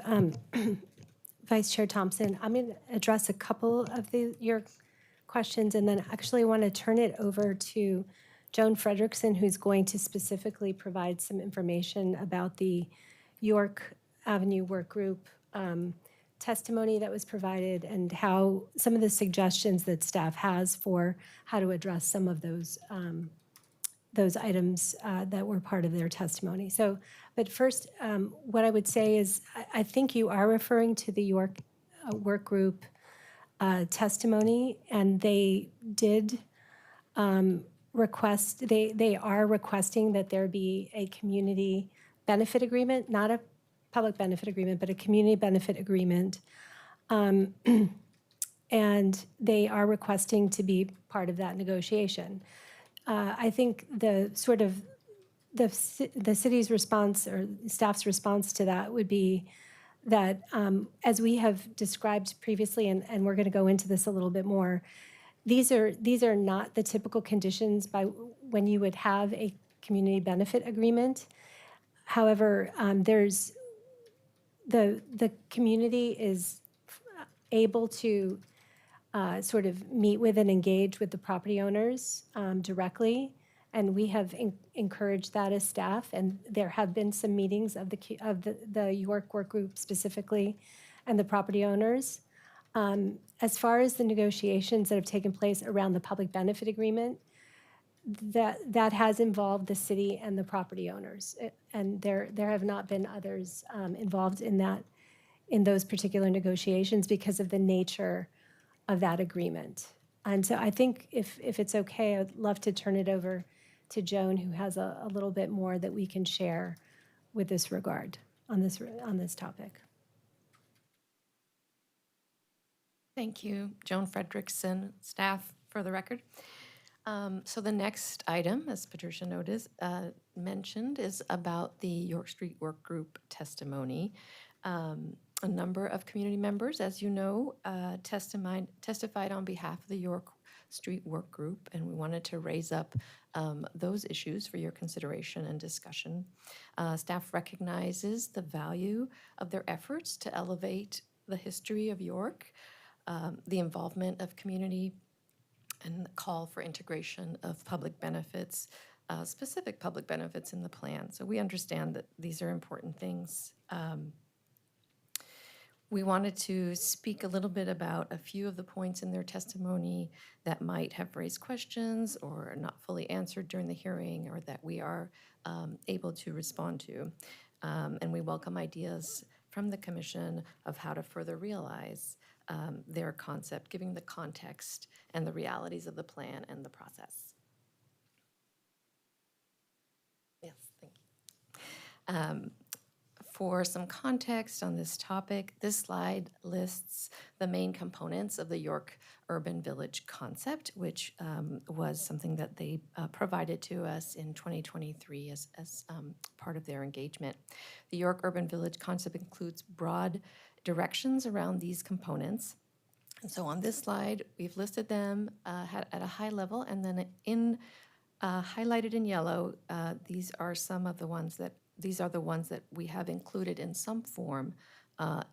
Speaker 3: Vice Chair Thompson, I'm going to address a couple of your questions and then actually want to turn it over to Joan Fredrickson, who's going to specifically provide some information about the York Avenue Work Group testimony that was provided and how some of the suggestions that staff has for how to address some of those items that were part of their testimony. So, but first, what I would say is I think you are referring to the York Work Group testimony, and they did request, they are requesting that there be a community benefit agreement, not a public benefit agreement, but a community benefit agreement. And they are requesting to be part of that negotiation. I think the sort of the city's response or staff's response to that would be that as we have described previously, and we're going to go into this a little bit more, these are not the typical conditions by when you would have a community benefit agreement. However, there's the community is able to sort of meet with and engage with the property owners directly, and we have encouraged that as staff. And there have been some meetings of the York Work Group specifically, and the property owners. As far as the negotiations that have taken place around the public benefit agreement, that has involved the city and the property owners, and there have not been others involved in those particular negotiations because of the nature of that agreement. And so I think if it's okay, I'd love to turn it over to Joan, who has a little bit more that we can share with this regard on this topic.
Speaker 17: Thank you, Joan Fredrickson, staff, for the record. So the next item, as Patricia mentioned, is about the York Street Work Group testimony. A number of community members, as you know, testified on behalf of the York Street Work Group, and we wanted to raise up those issues for your consideration and discussion. Staff recognizes the value of their efforts to elevate the history of York, the involvement of community, and the call for integration of public benefits, specific public benefits in the plan. So we understand that these are important things. We wanted to speak a little bit about a few of the points in their testimony that might have raised questions or are not fully answered during the hearing, or that we are able to respond to. And we welcome ideas from the commission of how to further realize their concept, giving the context and the realities of the plan and the process. Yes, thank you. For some context on this topic, this slide lists the main components of the York Urban Village concept, which was something that they provided to us in 2023 as part of their engagement. The York Urban Village concept includes broad directions around these components. And so on this slide, we've listed them at a high level, and then highlighted in yellow, these are the ones that we have included in some form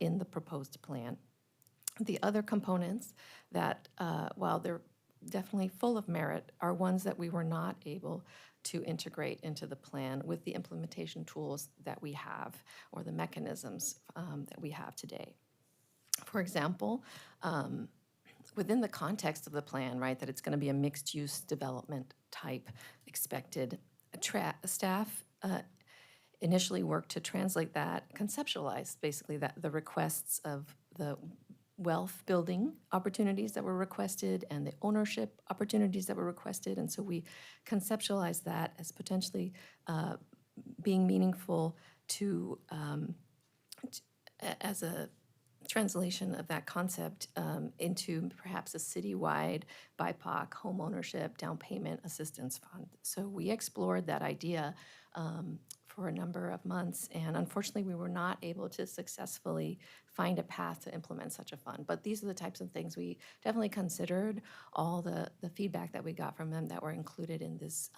Speaker 17: in the proposed plan. The other components that, while they're definitely full of merit, are ones that we were not able to integrate into the plan with the implementation tools that we have, or the mechanisms that we have today. For example, within the context of the plan, right, that it's going to be a mixed-use development type expected, staff initially worked to translate that, conceptualize basically that the requests of the wealth building opportunities that were requested and the ownership opportunities that were requested. And so we conceptualized that as potentially being meaningful to as a translation of that concept into perhaps a citywide BIPOC home ownership down payment assistance fund. So we explored that idea for a number of months, and unfortunately we were not able to successfully find a path to implement such a fund. But these are the types of things we definitely considered, all the feedback that we got from them that were included in this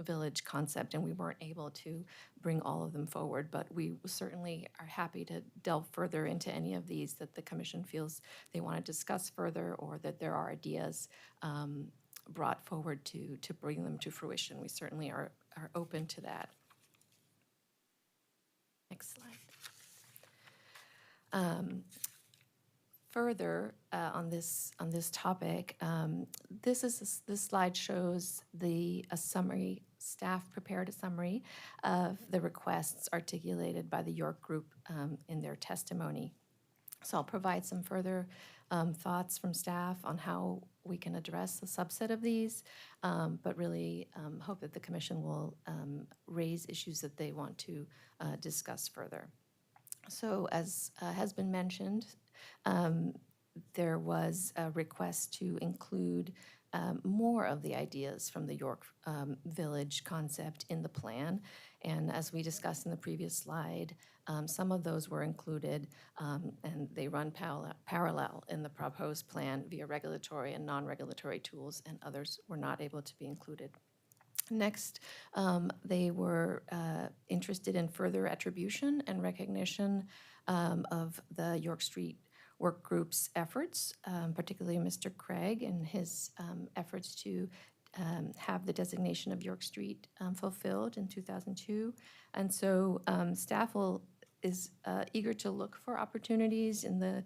Speaker 17: village concept, and we weren't able to bring all of them forward. But we certainly are happy to delve further into any of these that the commission feels they want to discuss further, or that there are ideas brought forward to bring them to fruition. We certainly are open to that. Next slide. Further on this topic, this slide shows a summary. Staff prepared a summary of the requests articulated by the York Group in their testimony. So I'll provide some further thoughts from staff on how we can address a subset of these, but really hope that the commission will raise issues that they want to discuss further. So as has been mentioned, there was a request to include more of the ideas from the York Village concept in the plan. And as we discussed in the previous slide, some of those were included, and they run parallel in the proposed plan via regulatory and non-regulatory tools, and others were not able to be included. Next, they were interested in further attribution and recognition of the York Street Work Group's efforts, particularly Mr. Craig and his efforts to have the designation of York Street fulfilled in 2002. And so staff is eager to look for opportunities in the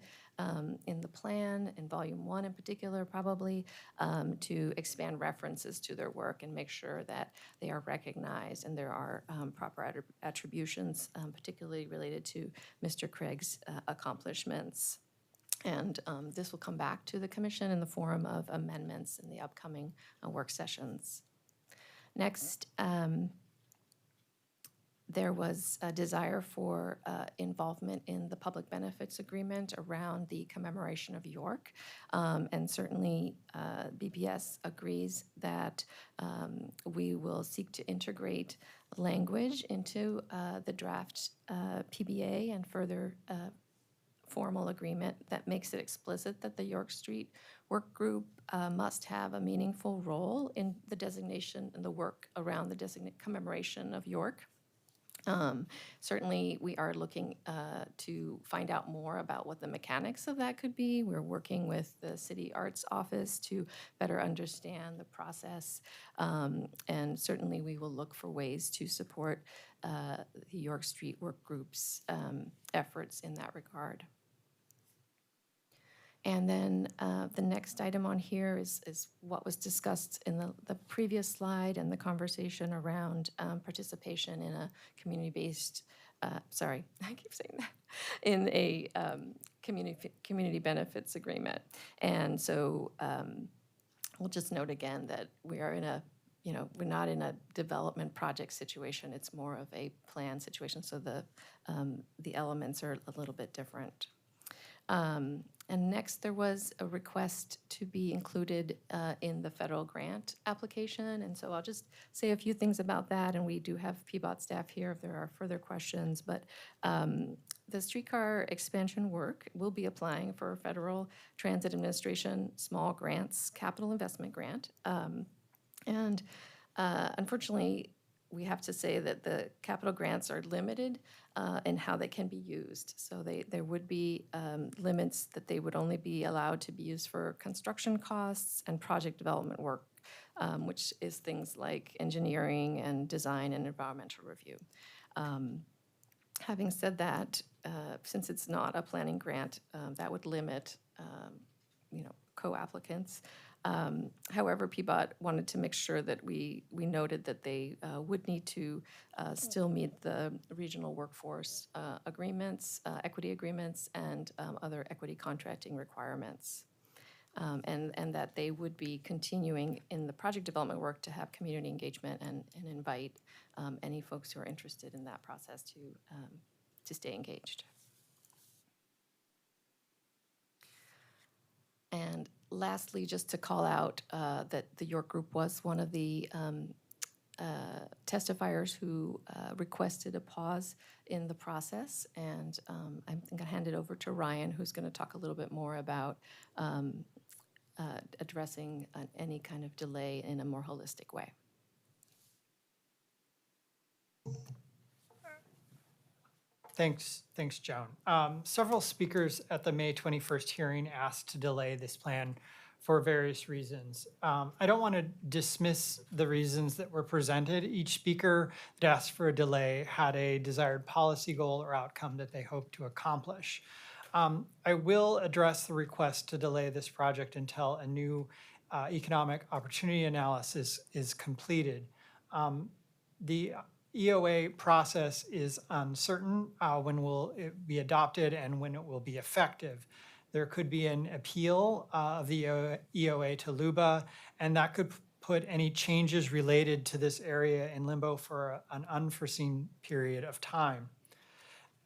Speaker 17: plan, in Volume 1 in particular, probably, to expand references to their work and make sure that they are recognized and there are proper attributions, particularly related to Mr. Craig's accomplishments. And this will come back to the commission in the form of amendments in the upcoming work sessions. Next, there was a desire for involvement in the public benefits agreement around the commemoration of York. And certainly BPS agrees that we will seek to integrate language into the draft PBA and further formal agreement that makes it explicit that the York Street Work Group must have a meaningful role in the designation and the work around the commemoration of York. Certainly, we are looking to find out more about what the mechanics of that could be. We're working with the City Arts Office to better understand the process. And certainly, we will look for ways to support the York Street Work Group's efforts in that regard. And then the next item on here is what was discussed in the previous slide and the conversation around participation in a community-based, sorry, I keep saying that, in a community benefits agreement. And so we'll just note again that we are in a, we're not in a development project situation. It's more of a plan situation. So the elements are a little bit different. And next, there was a request to be included in the federal grant application. And so I'll just say a few things about that. And we do have PBOT staff here if there are further questions. But the streetcar expansion work will be applying for a Federal Transit Administration Small Grants Capital Investment Grant. Unfortunately, we have to say that the capital grants are limited in how they can be used. So there would be limits that they would only be allowed to be used for construction costs and project development work, which is things like engineering and design and environmental review. Having said that, since it's not a planning grant, that would limit co-applicants. However, PBOT wanted to make sure that we noted that they would need to still meet the regional workforce agreements, equity agreements, and other equity contracting requirements. And that they would be continuing in the project development work to have community engagement and invite any folks who are interested in that process to stay engaged. And lastly, just to call out that the York Group was one of the testifiers who requested a pause in the process. And I'm going to hand it over to Ryan, who's going to talk a little bit more about addressing any kind of delay in a more holistic way.
Speaker 16: Thanks, Joan. Several speakers at the May 21st hearing asked to delay this plan for various reasons. I don't want to dismiss the reasons that were presented. Each speaker that asked for a delay had a desired policy goal or outcome that they hoped to accomplish. I will address the request to delay this project until a new economic opportunity analysis is completed. The EOA process is uncertain when will it be adopted and when it will be effective. There could be an appeal of the EOA to LUBA, and that could put any changes related to this area in limbo for an unforeseen period of time.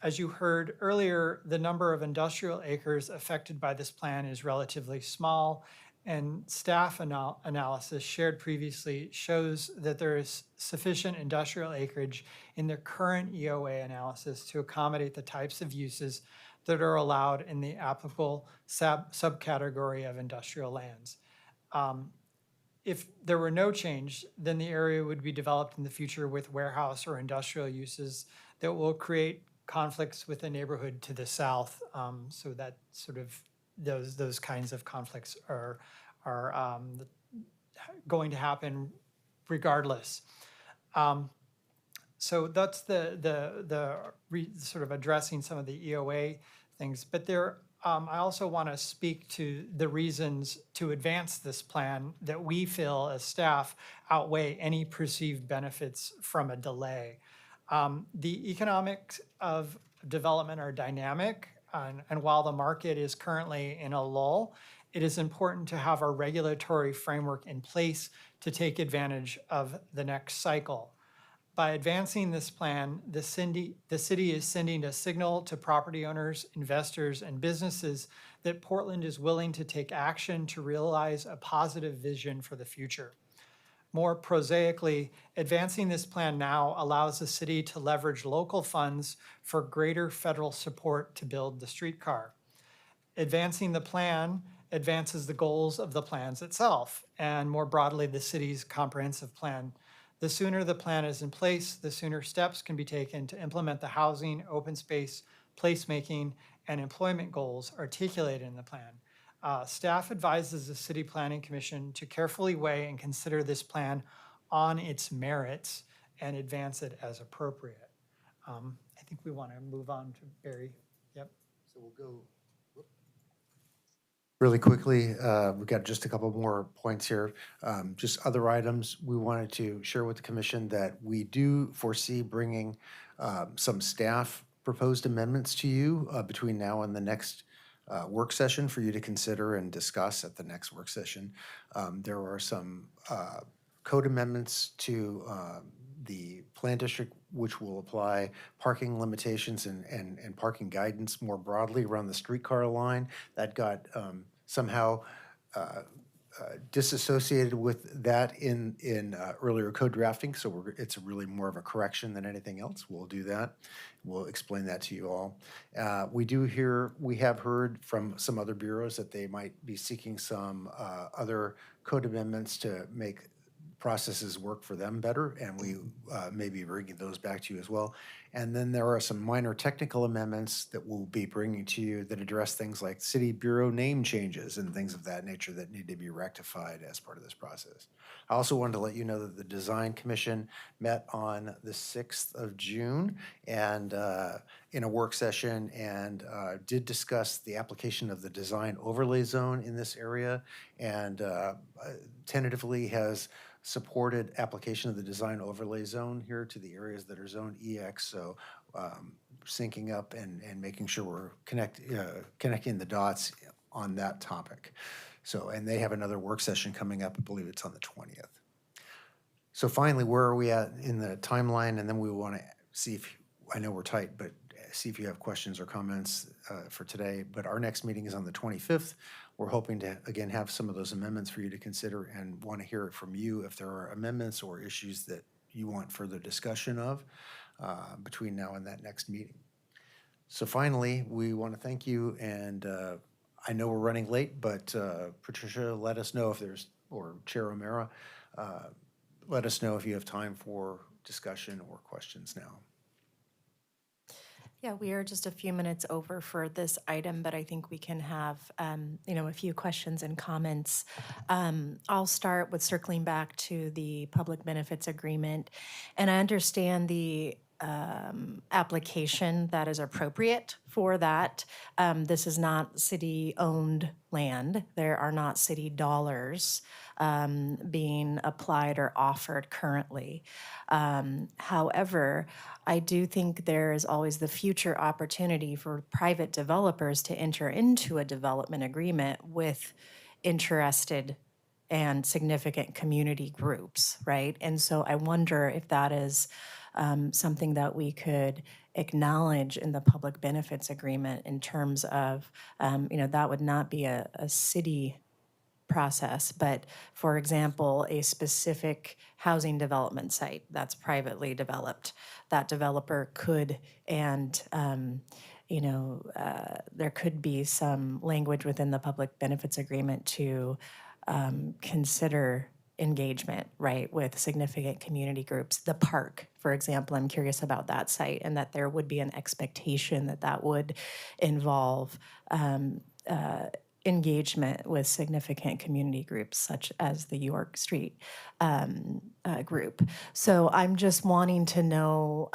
Speaker 16: As you heard earlier, the number of industrial acres affected by this plan is relatively small, and staff analysis shared previously shows that there is sufficient industrial acreage in the current EOA analysis to accommodate the types of uses that are allowed in the applicable subcategory of industrial lands. If there were no change, then the area would be developed in the future with warehouse or industrial uses that will create conflicts with the neighborhood to the south. So that sort of those kinds of conflicts are going to happen regardless. So that's the sort of addressing some of the EOA things. But there, I also want to speak to the reasons to advance this plan that we feel as staff outweigh any perceived benefits from a delay. The economics of development are dynamic, and while the market is currently in a lull, it is important to have a regulatory framework in place to take advantage of the next cycle. By advancing this plan, the city is sending a signal to property owners, investors, and businesses that Portland is willing to take action to realize a positive vision for the future. More prosaically, advancing this plan now allows the city to leverage local funds for greater federal support to build the streetcar. Advancing the plan advances the goals of the plans itself, and more broadly, the city's comprehensive plan. The sooner the plan is in place, the sooner steps can be taken to implement the housing, open space, placemaking, and employment goals articulated in the plan. Staff advises the City Planning Commission to carefully weigh and consider this plan on its merits and advance it as appropriate. I think we want to move on to Barry. Yep.
Speaker 14: So we'll go really quickly. We've got just a couple more points here. Just other items we wanted to share with the commission that we do foresee bringing some staff proposed amendments to you between now and the next work session for you to consider and discuss at the next work session. There are some code amendments to the plan district, which will apply parking limitations and parking guidance more broadly around the streetcar line. That got somehow disassociated with that in earlier code drafting, so it's really more of a correction than anything else. We'll do that. We'll explain that to you all. We have heard from some other bureaus that they might be seeking some other code amendments to make processes work for them better, and we may be bringing those back to you as well. And then there are some minor technical amendments that we'll be bringing to you that address things like city bureau name changes and things of that nature that need to be rectified as part of this process. I also wanted to let you know that the Design Commission met on the 6th of June and in a work session and did discuss the application of the design overlay zone in this area, and tentatively has supported application of the design overlay zone here to the areas that are zone EX. So syncing up and making sure we're connecting the dots on that topic. So, and they have another work session coming up. I believe it's on the 20th. So finally, where are we at in the timeline? And then we want to see if, I know we're tight, but see if you have questions or comments for today. But our next meeting is on the 25th. We're hoping to, again, have some of those amendments for you to consider and want to hear it from you if there are amendments or issues that you want further discussion of between now and that next meeting. So finally, we want to thank you, and I know we're running late, but Patricia, let us know if there's, or Chair O'Meara, let us know if you have time for discussion or questions now.
Speaker 2: Yeah, we are just a few minutes over for this item, but I think we can have, a few questions and comments. I'll start with circling back to the public benefits agreement, and I understand the application that is appropriate for that. This is not city-owned land. There are not city dollars being applied or offered currently. However, I do think there is always the future opportunity for private developers to enter into a development agreement with interested and significant community groups, right? And so I wonder if that is something that we could acknowledge in the public benefits agreement in terms of, that would not be a city process, but for example, a specific housing development site that's privately developed, that developer could, and there could be some language within the public benefits agreement to consider engagement, right, with significant community groups. The park, for example, I'm curious about that site, and that there would be an expectation that that would involve engagement with significant community groups such as the York Street group. So I'm just wanting to know,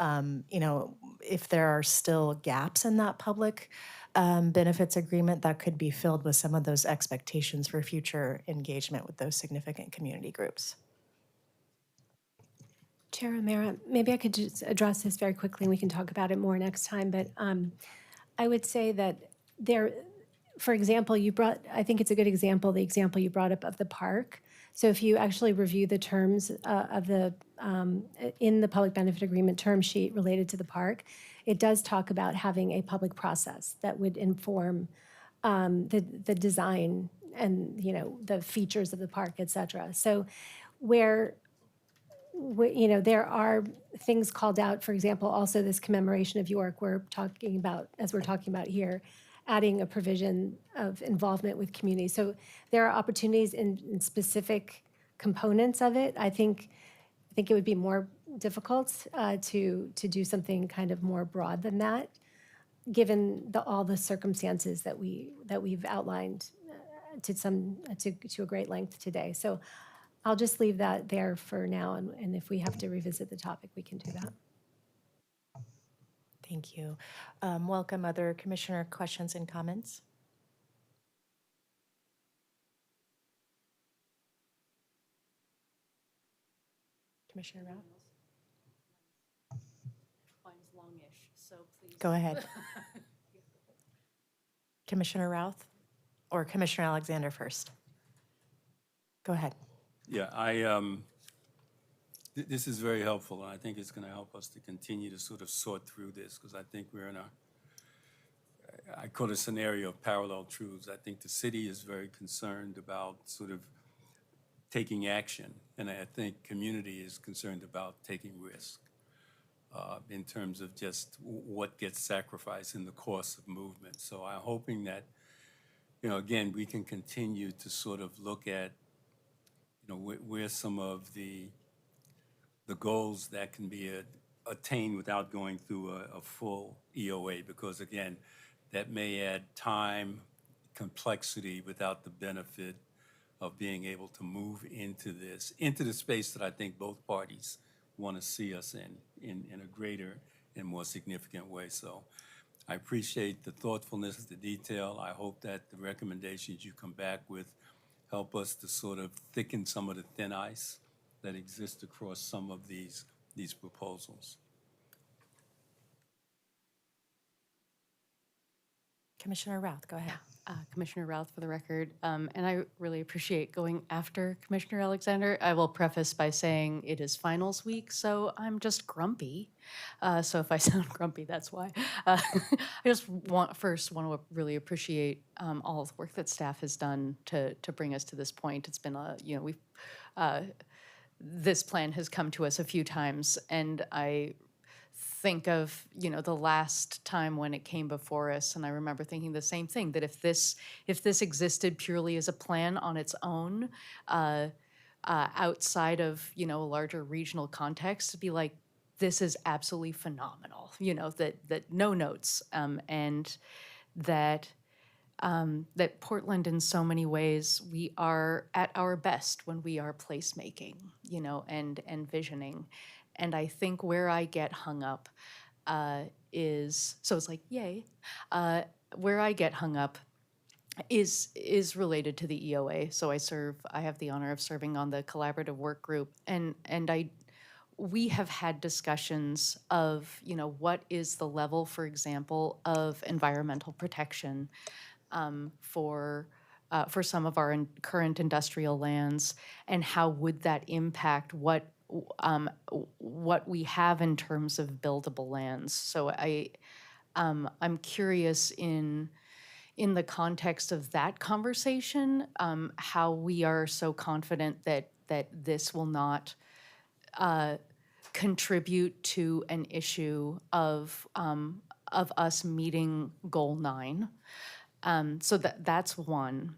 Speaker 2: if there are still gaps in that public benefits agreement that could be filled with some of those expectations for future engagement with those significant community groups.
Speaker 3: Chair O'Meara, maybe I could just address this very quickly and we can talk about it more next time. But I would say that there, for example, I think it's a good example, the example you brought up of the park. So if you actually review the terms of in the public benefit agreement term sheet related to the park, it does talk about having a public process that would inform the design and, the features of the park, et cetera. So where there are things called out, for example, also this commemoration of York, we're talking about, as we're talking about here, adding a provision of involvement with communities. So there are opportunities in specific components of it. I think it would be more difficult to do something kind of more broad than that, given all the circumstances that we've outlined to a great length today. So I'll just leave that there for now, and if we have to revisit the topic, we can do that.
Speaker 2: Thank you. Welcome other commissioner questions and comments. Commissioner Rao?
Speaker 7: Mine's longish, so please.
Speaker 2: Go ahead. Commissioner Routh or Commissioner Alexander first? Go ahead.
Speaker 4: Yeah, this is very helpful, and I think it's going to help us to continue to sort of sort through this, because I think we're in I call it a scenario of parallel truths. I think the city is very concerned about sort of taking action, and I think community is concerned about taking risk in terms of just what gets sacrificed in the course of movement. So I'm hoping that, again, we can continue to sort of look at where some of the goals that can be attained without going through a full EOA, because again, that may add time, complexity, without the benefit of being able to move into the space that I think both parties want to see us in a greater and more significant way. So I appreciate the thoughtfulness, the detail. I hope that the recommendations you come back with help us to sort of thicken some of the thin ice that exists across some of these proposals.
Speaker 2: Commissioner Routh, go ahead.
Speaker 7: Commissioner Routh for the record, and I really appreciate going after Commissioner Alexander. I will preface by saying it is finals week, so I'm just grumpy. So if I sound grumpy, that's why. I just want to really appreciate all the work that staff has done to bring us to this point. It's been this plan has come to us a few times, and I think of the last time when it came before us, and I remember thinking the same thing, that if this existed purely as a plan on its own, outside of a larger regional context, to be like, this is absolutely phenomenal, that no notes, and that Portland, in so many ways, we are at our best when we are placemaking, and visioning. And I think where I get hung up is, so it's like, yay, where I get hung up is related to the EOA. So I have the honor of serving on the collaborative work group, and we have had discussions of, what is the level, for example, of environmental protection for some of our current industrial lands, and how would that impact what we have in terms of buildable lands. So I'm curious in the context of that conversation, how we are so confident that this will not contribute to an issue of us meeting Goal 9. So that's one.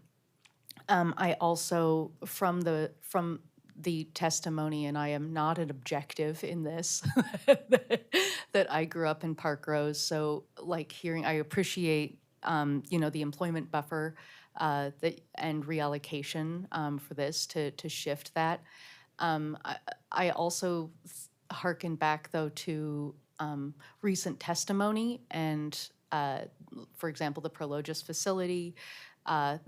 Speaker 7: I also, from the testimony, and I am not an objective in this, that I grew up in Park Rose. So I appreciate, the employment buffer and reallocation for this to shift that. I also hearken back, though, to recent testimony and, for example, the Prologis facility, that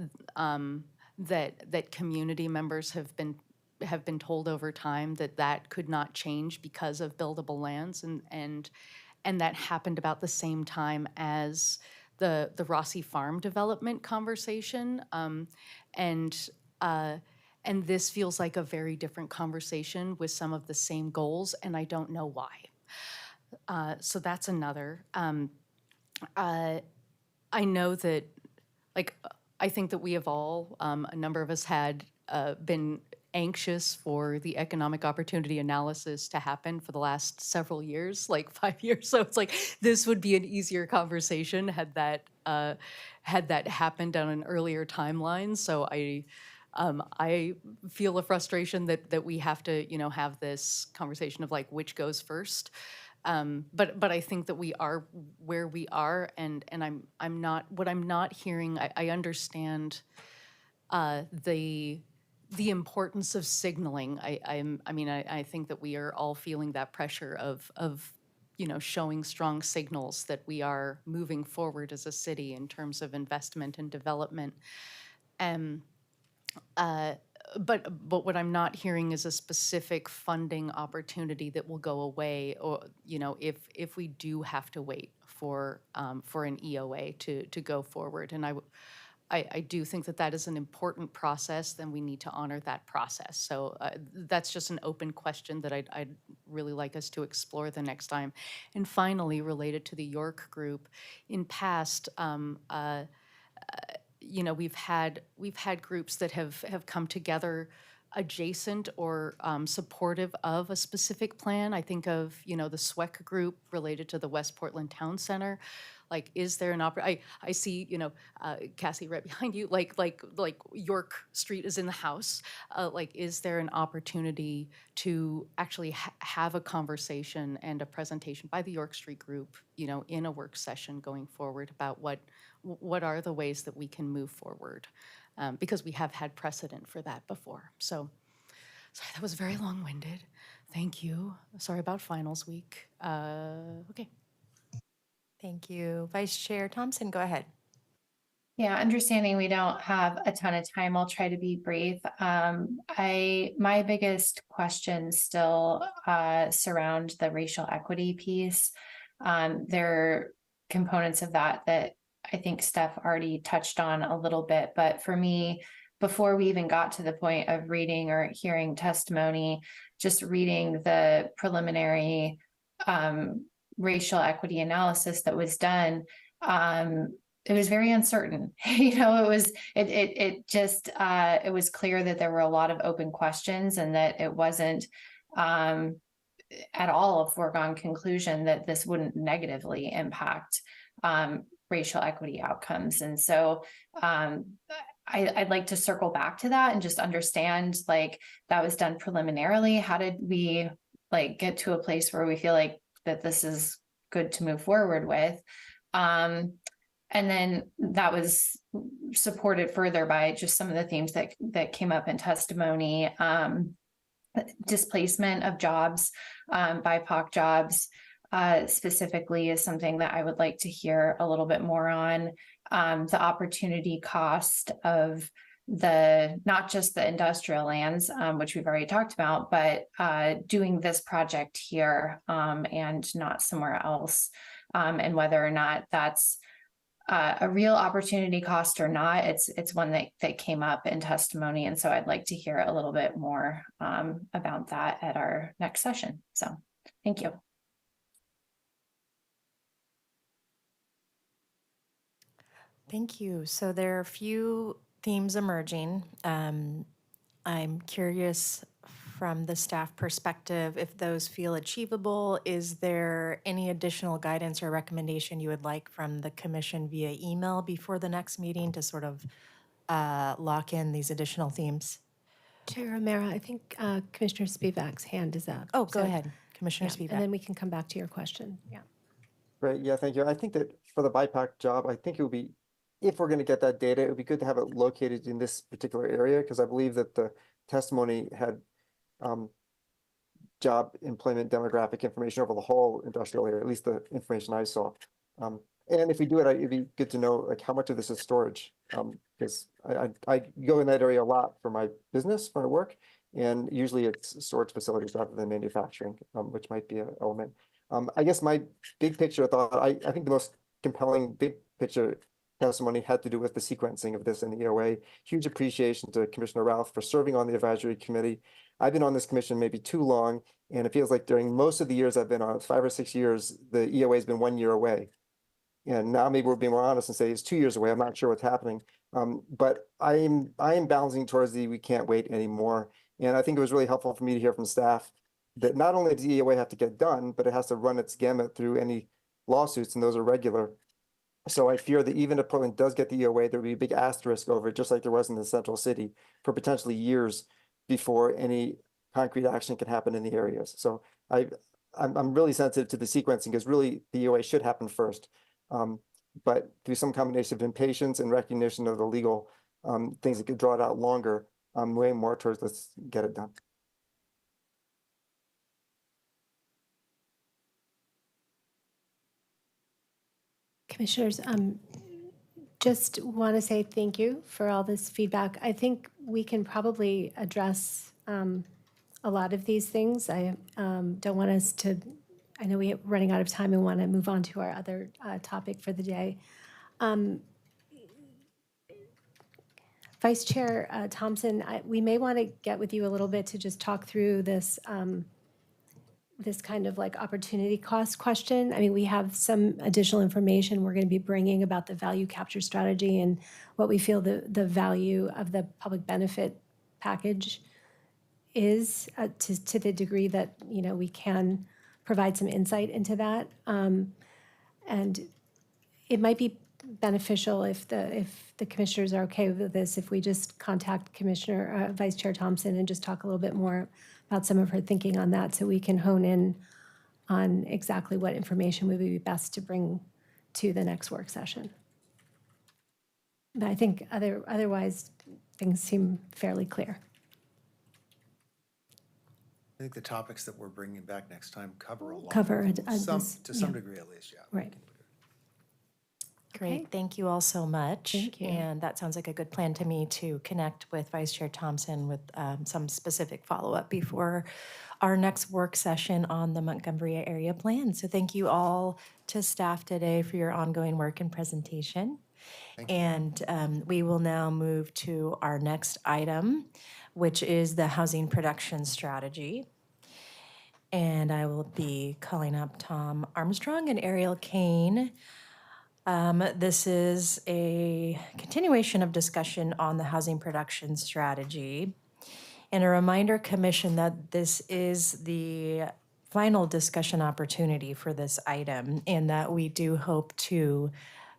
Speaker 7: community members have been told over time that could not change because of buildable lands, and that happened about the same time as the Rossi Farm development conversation, and this feels like a very different conversation with some of the same goals, and I don't know why. So that's another. I know that, I think that we have all, a number of us had been anxious for the economic opportunity analysis to happen for the last several years, like 5 years. So it's like this would be an easier conversation had that happened on an earlier timeline. So I feel a frustration that we have to, you know, have this conversation of like which goes first. But I think that we are where we are, and I'm not, what I'm not hearing. I understand the importance of signaling. I think that we are all feeling that pressure of you know, showing strong signals that we are moving forward as a city in terms of investment and development. But what I'm not hearing is a specific funding opportunity that will go away, or you know, if we do have to wait for an EOA to go forward. And I do think that that is an important process. Then we need to honor that process. So that's just an open question that I'd really like us to explore the next time. And finally, related to the York group, in past. You know, we've had groups that have come together adjacent or supportive of a specific plan. I think of, you know, the SWEC group related to the West Portland Town Center. Like, is there an I see, you know, Cassie right behind you, like York Street is in the house. Like, is there an opportunity to actually have a conversation and a presentation by the York Street group, you know, in a work session going forward about what are the ways that we can move forward? Because we have had precedent for that before. So, sorry, that was very long-winded. Thank you. Sorry about finals week. Okay.
Speaker 2: Thank you. Vice Chair Thompson, go ahead.
Speaker 8: Yeah, understanding we don't have a ton of time, I'll try to be brief. My biggest questions still surround the racial equity piece. There are components of that I think Steph already touched on a little bit, but for me, before we even got to the point of reading or hearing testimony, just reading the preliminary racial equity analysis that was done, it was very uncertain. You know, it was clear that there were a lot of open questions, and that it wasn't at all a foregone conclusion that this wouldn't negatively impact racial equity outcomes. And so I'd like to circle back to that and just understand, like, that was done preliminarily. How did we like get to a place where we feel like that this is good to move forward with? And then that was supported further by just some of the themes that came up in testimony. Displacement of jobs, BIPOC jobs, specifically, is something that I would like to hear a little bit more on. The opportunity cost of not just the industrial lands, which we've already talked about, but doing this project here and not somewhere else, and whether or not that's a real opportunity cost or not. It's one that came up in testimony, and so I'd like to hear a little bit more about that at our next session. So thank you.
Speaker 2: Thank you. So there are a few themes emerging. I'm curious from the staff perspective if those feel achievable. Is there any additional guidance or recommendation you would like from the commission via email before the next meeting to sort of lock in these additional themes?
Speaker 3: Chair O'Meara, I think Commissioner Spivak's hand is up.
Speaker 2: Oh, go ahead, Commissioner Spivak.
Speaker 3: And then we can come back to your question. Yeah.
Speaker 1: Great, yeah, thank you. I think that for the BIPOC job, I think it would be, if we're going to get that data, it would be good to have it located in this particular area, because I believe that the testimony had job employment demographic information over the whole industrial area, at least the information I saw. And if we do it, it'd be good to know like how much of this is storage, because I go in that area a lot for my business, for my work, and usually it's storage facilities rather than manufacturing, which might be an element. I guess my big picture thought, I think the most compelling big picture testimony had to do with the sequencing of this in the EOA. Huge appreciation to Commissioner Ralph for serving on the advisory committee. I've been on this commission maybe too long, and it feels like during most of the years I've been on, 5 or 6 years, the EOA has been 1 year away. And now maybe we're being more honest and say it's 2 years away. I'm not sure what's happening. But I am balancing towards we can't wait anymore. And I think it was really helpful for me to hear from staff that not only does the EOA have to get done, but it has to run its gamut through any lawsuits, and those are regular. So I fear that even if Portland does get the EOA, there'll be a big asterisk over it, just like there was in the central city, for potentially years before any concrete action can happen in the areas. So I'm really sensitive to the sequencing, because really the EOA should happen first. But through some combination of impatience and recognition of the legal things that could draw it out longer, I'm way more towards let's get it done.
Speaker 3: Commissioners, just want to say thank you for all this feedback. I think we can probably address a lot of these things. I don't want us to, I know we're running out of time and want to move on to our other topic for the day. Vice Chair Thompson, we may want to get with you a little bit to just talk through this this kind of like opportunity cost question. I mean, we have some additional information we're going to be bringing about the value capture strategy and what we feel the value of the public benefit package is to the degree that, you know, we can provide some insight into that. And it might be beneficial if the commissioners are okay with this, if we just contact Vice Chair Thompson and just talk a little bit more about some of her thinking on that, so we can hone in on exactly what information would be best to bring to the next work session. But I think otherwise things seem fairly clear.
Speaker 14: I think the topics that we're bringing back next time cover a lot.
Speaker 3: To
Speaker 14: some degree at least, yeah.
Speaker 3: Right.
Speaker 2: Great,
Speaker 3: Okay.
Speaker 2: thank you all so much.
Speaker 3: Thank you.
Speaker 2: And that sounds like a good plan to me to connect with Vice Chair Thompson with some specific follow-up before our next work session on the Montgomery area plan. So thank you all to staff today for your ongoing work and presentation. And we will now move to our next item, which is the housing production strategy. And I will be calling up Tom Armstrong and Ariel Kane. This is a continuation of discussion on the housing production strategy. And a reminder, Commission, that this is the final discussion opportunity for this item, and that we do hope to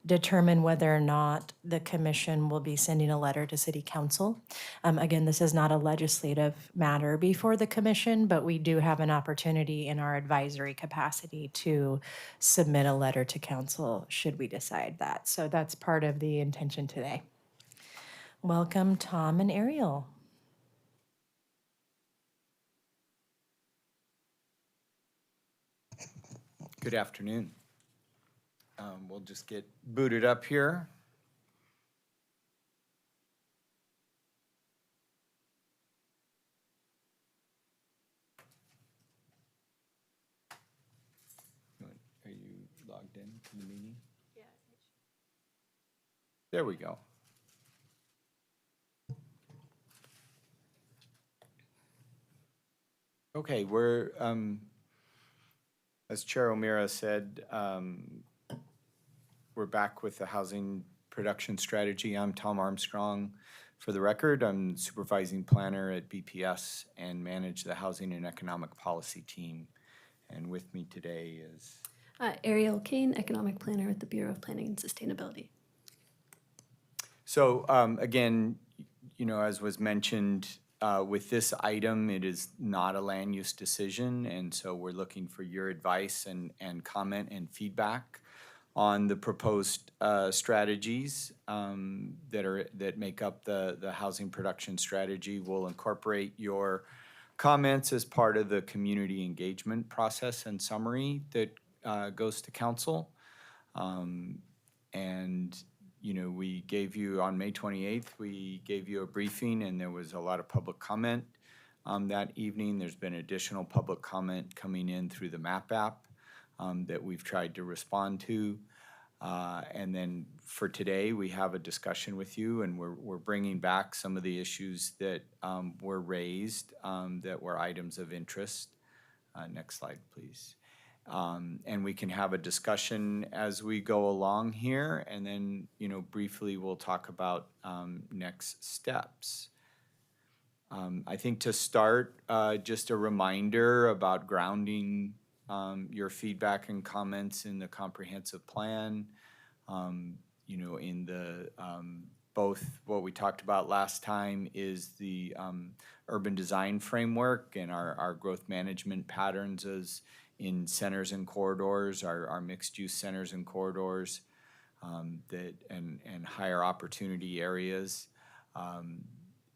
Speaker 2: determine whether or not the Commission will be sending a letter to City Council. Again, this is not a legislative matter before the Commission, but we do have an opportunity in our advisory capacity to submit a letter to Council should we decide that. So that's part of the intention today. Welcome, Tom and Ariel.
Speaker 18: Good afternoon. We'll just get booted up here. Are you logged in to the meeting? Yeah. There we go. Okay, we're, as Chair O'Meara said, we're back with the housing production strategy. I'm Tom Armstrong. For the record, I'm supervising planner at BPS and manage the housing and economic policy team. And with me today is
Speaker 19: Ariel Kane, economic planner at the Bureau of Planning and Sustainability.
Speaker 18: So again, you know, as was mentioned, with this item, it is not a land use decision. And so we're looking for your advice and comment and feedback on the proposed strategies that make up the housing production strategy. We'll incorporate your comments as part of the community engagement process and summary that goes to council. And you know, we gave you on May 28th, we gave you a briefing, and there was a lot of public comment that evening. There's been additional public comment coming in through the MAP app that we've tried to respond to. And then for today, we have a discussion with you, and we're bringing back some of the issues that were raised that were items of interest. Next slide, please. And we can have a discussion as we go along here, and then, you know, briefly we'll talk about next steps. I think to start, just a reminder about grounding your feedback and comments in the comprehensive plan. You know, in the both what we talked about last time is the urban design framework and our growth management patterns as in centers and corridors, our mixed use centers and corridors, that and higher opportunity areas.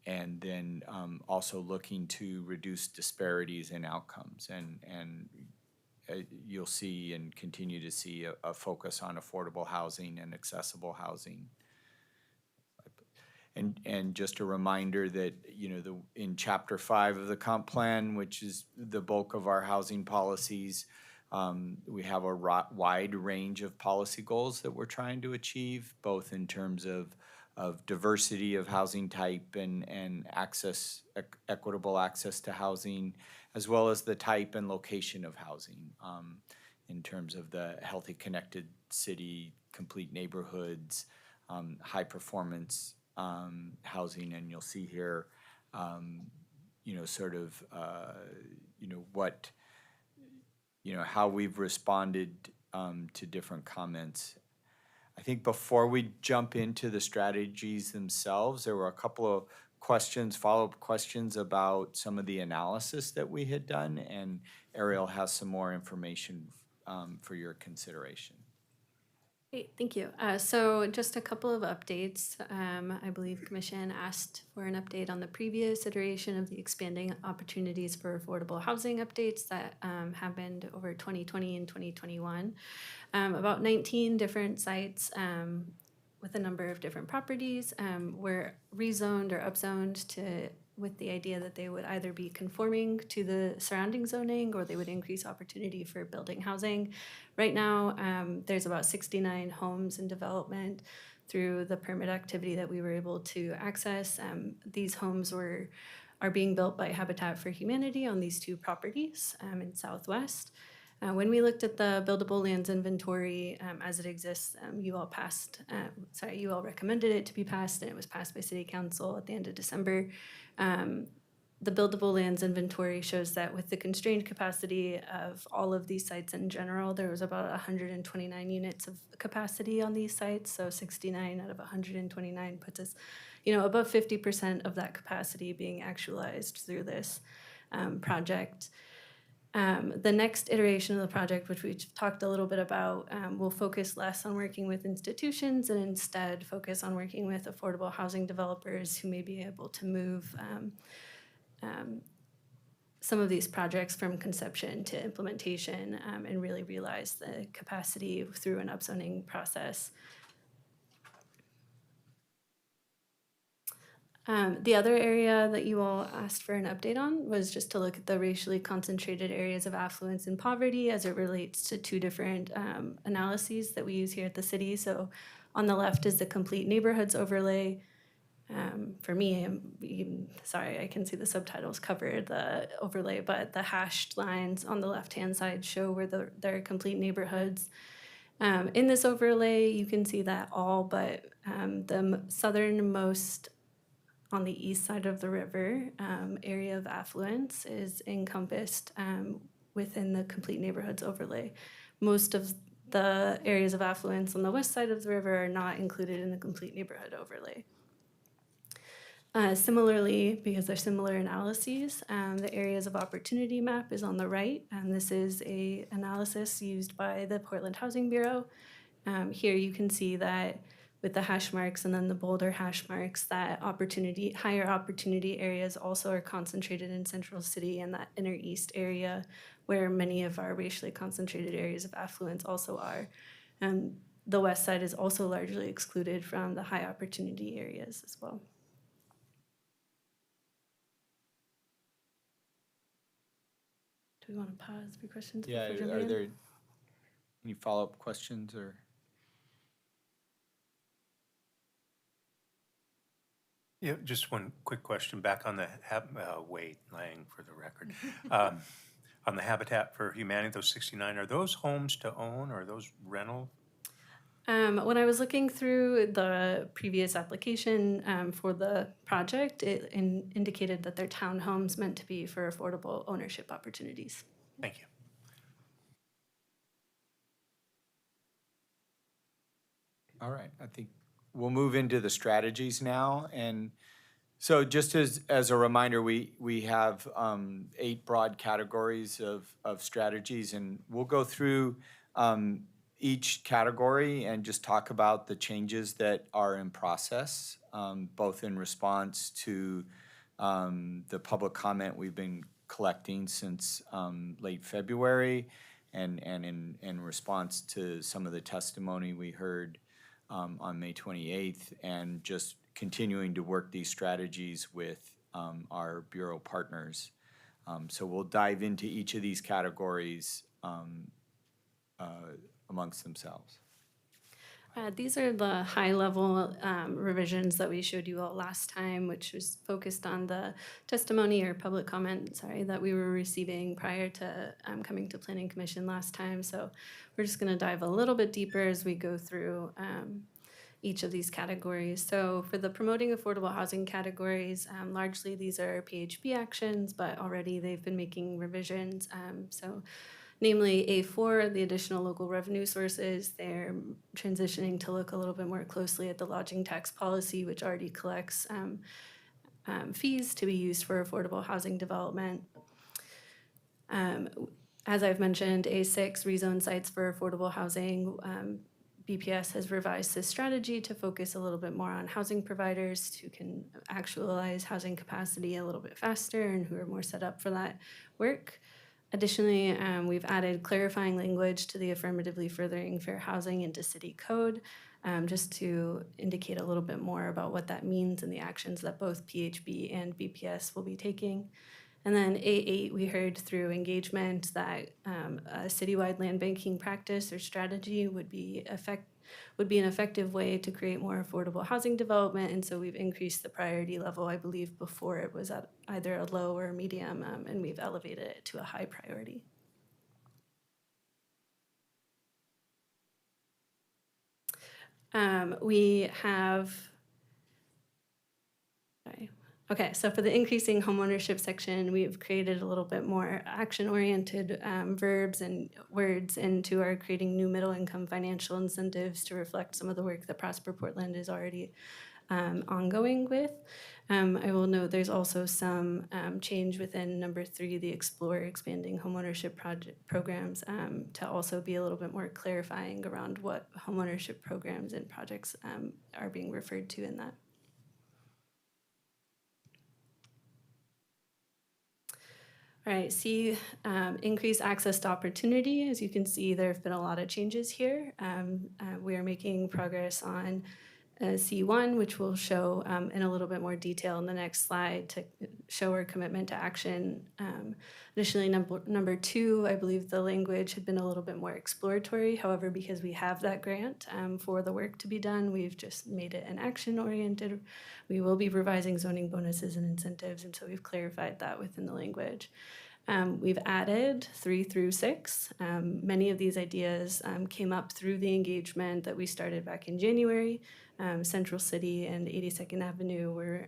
Speaker 18: And then also looking to reduce disparities in outcomes, and you'll see and continue to see a focus on affordable housing and accessible housing. And just a reminder that, you know, in Chapter 5 of the comp plan, which is the bulk of our housing policies, we have a wide range of policy goals that we're trying to achieve, both in terms of diversity of housing type and access, equitable access to housing, as well as the type and location of housing, in terms of the healthy connected city, complete neighborhoods, high performance housing. And you'll see here, you know, sort of, you know, what, you know, how we've responded to different comments. I think before we jump into the strategies themselves, there were a couple of questions, follow-up questions about some of the analysis that we had done, and Ariel has some more information for your consideration.
Speaker 19: Great, thank you. So just a couple of updates. I believe Commission asked for an update on the previous iteration of the expanding opportunities for affordable housing updates that happened over 2020 and 2021. About 19 different sites with a number of different properties were rezoned or upzoned with the idea that they would either be conforming to the surrounding zoning or they would increase opportunity for building housing. Right now, there's about 69 homes in development through the permit activity that we were able to access. These homes are being built by Habitat for Humanity on these two properties in Southwest. When we looked at the buildable lands inventory as it exists, you all recommended it to be passed, and it was passed by City Council at the end of December. The buildable lands inventory shows that with the constrained capacity of all of these sites in general, there was about 129 units of capacity on these sites. So 69 out of 129 puts us, you know, above 50% of that capacity being actualized through this project. The next iteration of the project, which we talked a little bit about, will focus less on working with institutions and instead focus on working with affordable housing developers who may be able to move some of these projects from conception to implementation and really realize the capacity through an upzoning process. The other area that you all asked for an update on was just to look at the racially concentrated areas of affluence and poverty as it relates to two different analyses that we use here at the city. So on the left is the complete neighborhoods overlay. For me, sorry, I can see the subtitles cover the overlay, but the hashed lines on the left-hand side show where there are complete neighborhoods. In this overlay, you can see that all but the southernmost on the east side of the river area of affluence is encompassed within the complete neighborhoods overlay. Most of the areas of affluence on the west side of the river are not included in the complete neighborhood overlay. Similarly, because they're similar analyses, the areas of opportunity map is on the right, and this is an analysis used by the Portland Housing Bureau. Here you can see that with the hash marks and then the bolder hash marks, that higher opportunity areas also are concentrated in Central City and that inner east area where many of our racially concentrated areas of affluence also are. The west side is also largely excluded from the high opportunity areas as well. Do we want to pause for questions?
Speaker 18: Yeah, are there any follow-up questions or?
Speaker 6: Yeah, just one quick question back on the Wade Lang for the record. On the Habitat for Humanity, those 69, are those homes to own or are those rental?
Speaker 19: When I was looking through the previous application for the project, it indicated that they're townhomes meant to be for affordable ownership opportunities.
Speaker 6: Thank you.
Speaker 18: All right, I think we'll move into the strategies now. And so just as a reminder, we have 8 broad categories of strategies, and we'll go through each category and just talk about the changes that are in process, both in response to the public comment we've been collecting since late February, and in response to some of the testimony we heard on May 28th, and just continuing to work these strategies with our Bureau partners. So we'll dive into each of these categories amongst themselves.
Speaker 19: These are the high-level revisions that we showed you all last time, which was focused on the testimony or public comment, that we were receiving prior to coming to Planning Commission last time. So we're just going to dive a little bit deeper as we go through each of these categories. So for the promoting affordable housing categories, largely these are PHB actions, but already they've been making revisions. So namely A4, the additional local revenue sources, they're transitioning to look a little bit more closely at the lodging tax policy, which already collects fees to be used for affordable housing development. As I've mentioned, A6, rezone sites for affordable housing. BPS has revised this strategy to focus a little bit more on housing providers who can actualize housing capacity a little bit faster and who are more set up for that work. Additionally, we've added clarifying language to the affirmatively furthering fair housing into city code, just to indicate a little bit more about what that means and the actions that both PHB and BPS will be taking. And then A8, we heard through engagement that a citywide land banking practice or strategy would be an effective way to create more affordable housing development. And so we've increased the priority level. I believe before it was at either a low or medium, and we've elevated it to a high priority. We have, okay, so for the increasing homeownership section, we've created a little bit more action-oriented verbs and words into our creating new middle-income financial incentives to reflect some of the work that Prosper Portland is already ongoing with. I will note there's also some change within number 3, the Explore expanding homeownership programs, to also be a little bit more clarifying around what homeownership programs and projects are being referred to in that. All right, C, increase access to opportunity. As you can see, there have been a lot of changes here. We are making progress on C1, which we'll show in a little bit more detail in the next slide to show our commitment to action. Additionally, number 2, I believe the language had been a little bit more exploratory. However, because we have that grant for the work to be done, we've just made it an action-oriented. We will be revising zoning bonuses and incentives, and so we've clarified that within the language. We've added 3 through 6. Many of these ideas came up through the engagement that we started back in January. Central City and 82nd Avenue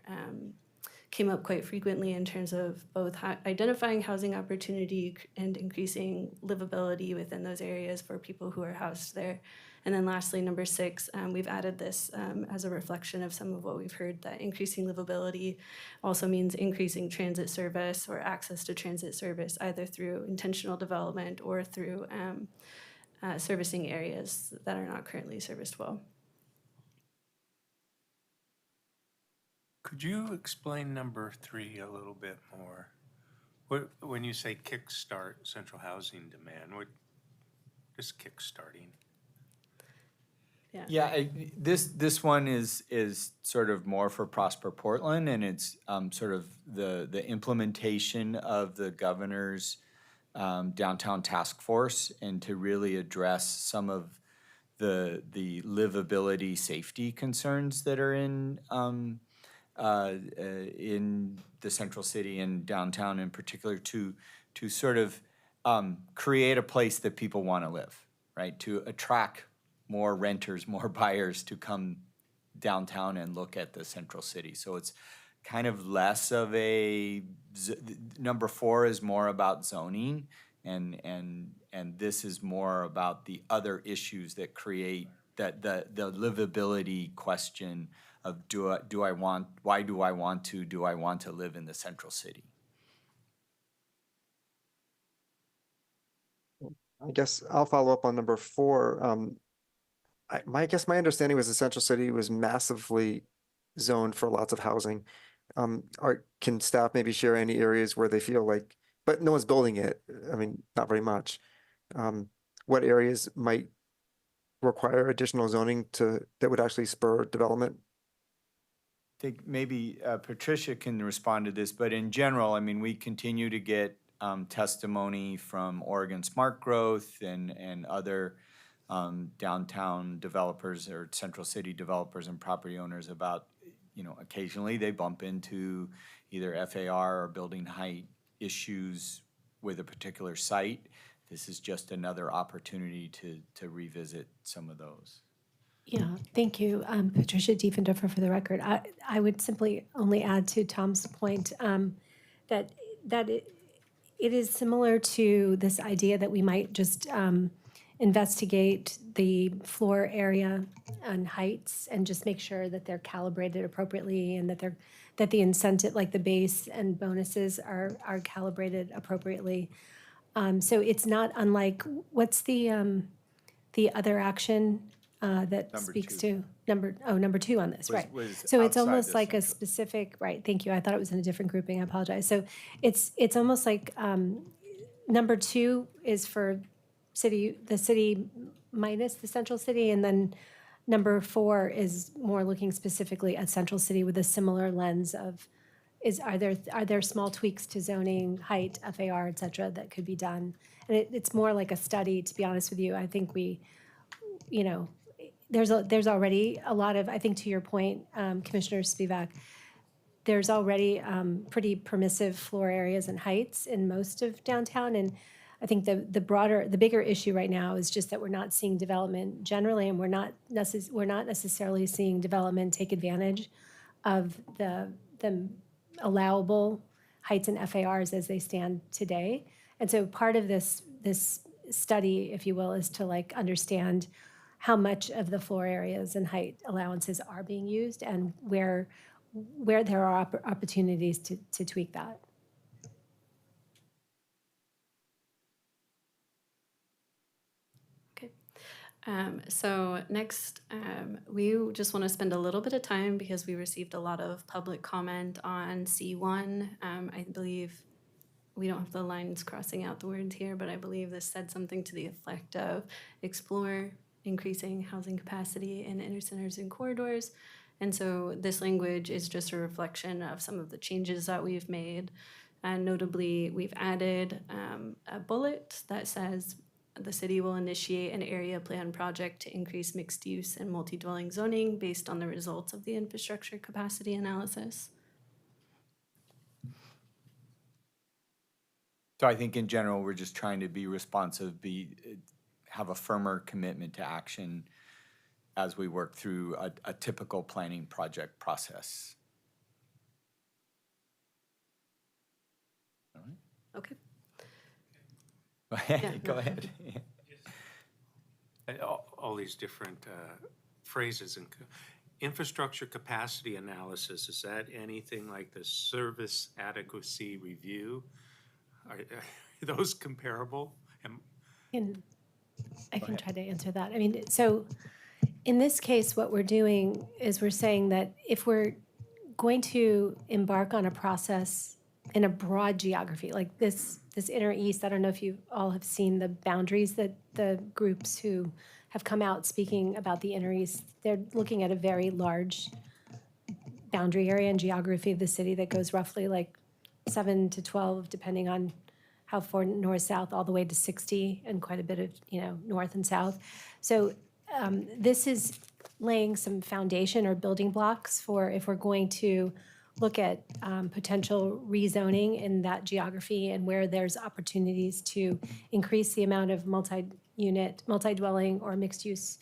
Speaker 19: came up quite frequently in terms of both identifying housing opportunity and increasing livability within those areas for people who are housed there. And then lastly, number 6, we've added this as a reflection of some of what we've heard, that increasing livability also means increasing transit service or access to transit service, either through intentional development or through servicing areas that are not currently serviced well.
Speaker 6: Could you explain number 3 a little bit more? When you say kickstart central housing demand, what is kickstarting?
Speaker 18: Yeah, this one is sort of more for Prosper Portland, and it's sort of the implementation of the governor's downtown task force, and to really address some of the livability safety concerns that are in the central city and downtown in particular, to sort of create a place that people want to live, right? To attract more renters, more buyers to come downtown and look at the central city. So it's kind of less of number 4 is more about zoning, and this is more about the other issues that create that the livability question of why do I want to live in the central city?
Speaker 1: I guess I'll follow up on number 4. I guess my understanding was the Central City was massively zoned for lots of housing. Can staff maybe share any areas where they feel like, but no one's building it? I mean, not very much. What areas might require additional zoning that would actually spur development?
Speaker 18: I think maybe Patricia can respond to this, but in general, I mean, we continue to get testimony from Oregon Smart Growth and other downtown developers or central city developers and property owners about, occasionally they bump into either FAR or building height issues with a particular site. This is just another opportunity to revisit some of those.
Speaker 3: Yeah, thank you, Patricia Diefendorfer, for the record. I would simply only add to Tom's point that it is similar to this idea that we might just investigate the floor area and heights and just make sure that they're calibrated appropriately and that the incentive, like the base and bonuses, are calibrated appropriately. So it's not unlike, what's the other action that
Speaker 18: Number
Speaker 3: speaks
Speaker 18: 2.
Speaker 3: to number 2 on this, right?
Speaker 18: was
Speaker 3: So it's
Speaker 18: outside
Speaker 3: almost
Speaker 18: the
Speaker 3: like a specific, right, thank you. I thought it was in a different grouping, I apologize. So it's almost like number 2 is for the city minus the central city, and then number 4 is more looking specifically at central city with a similar lens of are there small tweaks to zoning, height, FAR, et cetera, that could be done? And it's more like a study, to be honest with you. I think there's already a lot of, I think to your point, Commissioner Spivak, there's already pretty permissive floor areas and heights in most of downtown. And I think the bigger issue right now is just that we're not seeing development generally, and we're not necessarily seeing development take advantage of the allowable heights and FARs as they stand today. And so part of this study, if you will, is to understand how much of the floor areas and height allowances are being used and where there are opportunities to tweak that.
Speaker 19: So next, we just want to spend a little bit of time because we received a lot of public comment on C1. I believe we don't have the lines crossing out the words here, but I believe this said something to the effect of explore increasing housing capacity in inner centers and corridors. And so this language is just a reflection of some of the changes that we've made. And notably, we've added a bullet that says the city will initiate an area plan project to increase mixed use and multi-dwelling zoning based on the results of the infrastructure capacity analysis.
Speaker 18: So I think in general, we're just trying to be responsive, have a firmer commitment to action as we work through a typical planning project process. All right.
Speaker 19: Okay.
Speaker 18: Go ahead.
Speaker 6: All these different phrases and infrastructure capacity analysis, is that anything like the service adequacy review? Are those comparable?
Speaker 3: I can try to answer that. I mean, so in this case, what we're doing is we're saying that if we're going to embark on a process in a broad geography, like this Inner East, I don't know if you all have seen the boundaries that the groups who have come out speaking about the Inner East, they're looking at a very large boundary area and geography of the city that goes roughly like 7 to 12, depending on how far north-south, all the way to 60, and quite a bit of, north and south. So this is laying some foundation or building blocks for if we're going to look at potential rezoning in that geography and where there's opportunities to increase the amount of multi-unit, multi-dwelling or mixed-use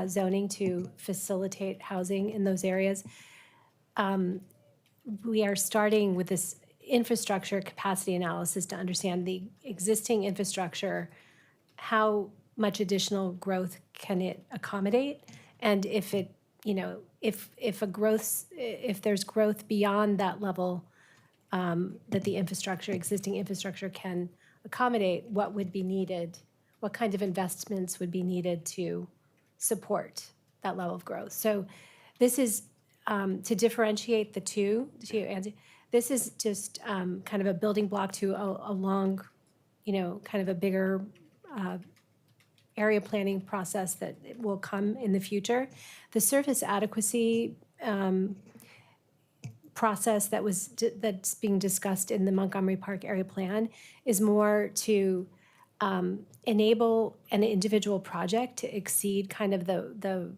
Speaker 3: zoning to facilitate housing in those areas. We are starting with this infrastructure capacity analysis to understand the existing infrastructure, how much additional growth can it accommodate? And if it, if there's growth beyond that level that the existing infrastructure can accommodate, what would be needed? What kind of investments would be needed to support that level of growth? So this is to differentiate the two, this is just kind of a building block to a long, kind of a bigger area planning process that will come in the future. The surface adequacy process that's being discussed in the Montgomery Park area plan is more to enable an individual project to exceed kind of the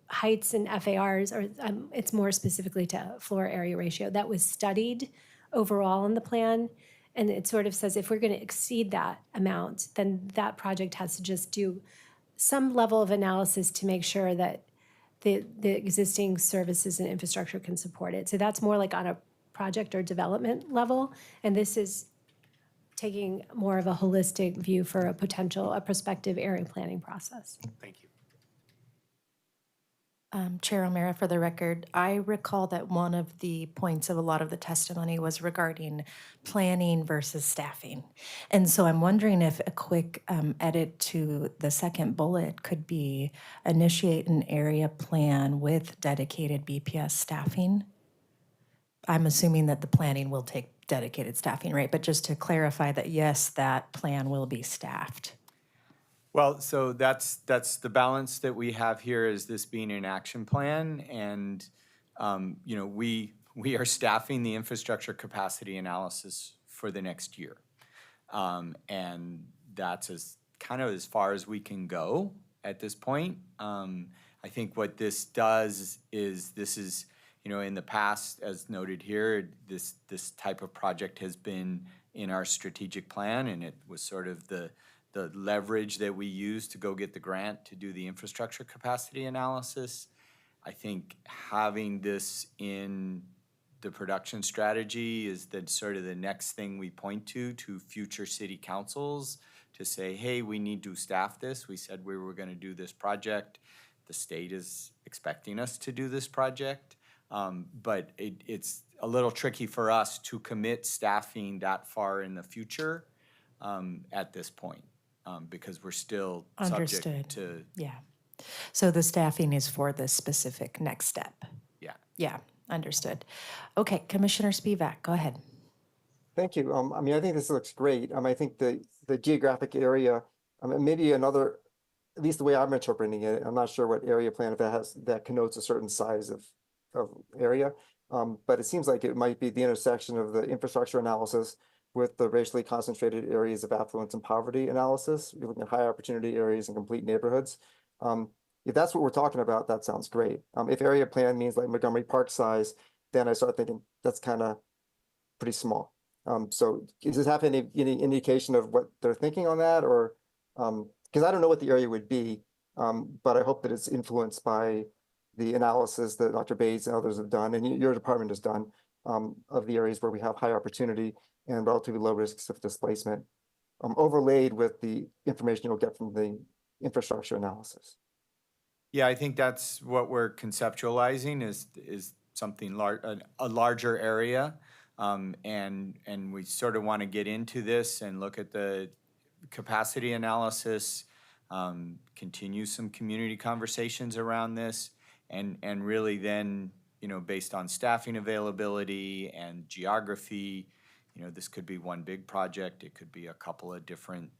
Speaker 3: heights and FARs, or it's more specifically to floor area ratio that was studied overall in the plan. And it sort of says if we're going to exceed that amount, then that project has to just do some level of analysis to make sure that the existing services and infrastructure can support it. So that's more like on a project or development level. And this is taking more of a holistic view for a prospective area planning process.
Speaker 6: Thank you.
Speaker 2: Chair O'Meara, for the record, I recall that one of the points of a lot of the testimony was regarding planning versus staffing. And so I'm wondering if a quick edit to the second bullet could be initiate an area plan with dedicated BPS staffing. I'm assuming that the planning will take dedicated staffing, right? But just to clarify that, yes, that plan will be staffed.
Speaker 18: Well, so that's the balance that we have here, is this being an action plan, and we are staffing the infrastructure capacity analysis for the next year, and that's kind of as far as we can go at this point. I think what this does is in the past, as noted here, this type of project has been in our strategic plan, and it was sort of the leverage that we use to go get the grant to do the infrastructure capacity analysis. I think having this in the production strategy is sort of the next thing we point to future city councils to say, hey, we need to staff this. We said we were going to do this project. The state is expecting us to do this project. But it's a little tricky for us to commit staffing that far in the future at this point. Because we're still subject to.
Speaker 2: Yeah. So the staffing is for the specific next step.
Speaker 18: Yeah.
Speaker 2: Yeah, understood. Okay, Commissioner Spivak, go ahead.
Speaker 1: Thank you. I think this looks great. I think the geographic area, maybe another, at least the way I'm interpreting it, I'm not sure what area plan, if that connotes a certain size of area. But it seems like it might be the intersection of the infrastructure analysis with the racially concentrated areas of affluence and poverty analysis. You're looking at high opportunity areas and complete neighborhoods. If that's what we're talking about, that sounds great. If area plan means like Montgomery Park size, then I start thinking that's kind of pretty small. So does this have any indication of what they're thinking on that? Or, because I don't know what the area would be, but I hope that it's influenced by the analysis that Dr. Bates and others have done, and your department has done, of the areas where we have high opportunity and relatively low risks of displacement, overlaid with the information you'll get from the infrastructure analysis.
Speaker 18: Yeah, I think that's what we're conceptualizing is something a larger area, and we sort of want to get into this and look at the capacity analysis, continue some community conversations around this, and really then based on staffing availability and geography. This could be one big project. It could be a couple of different,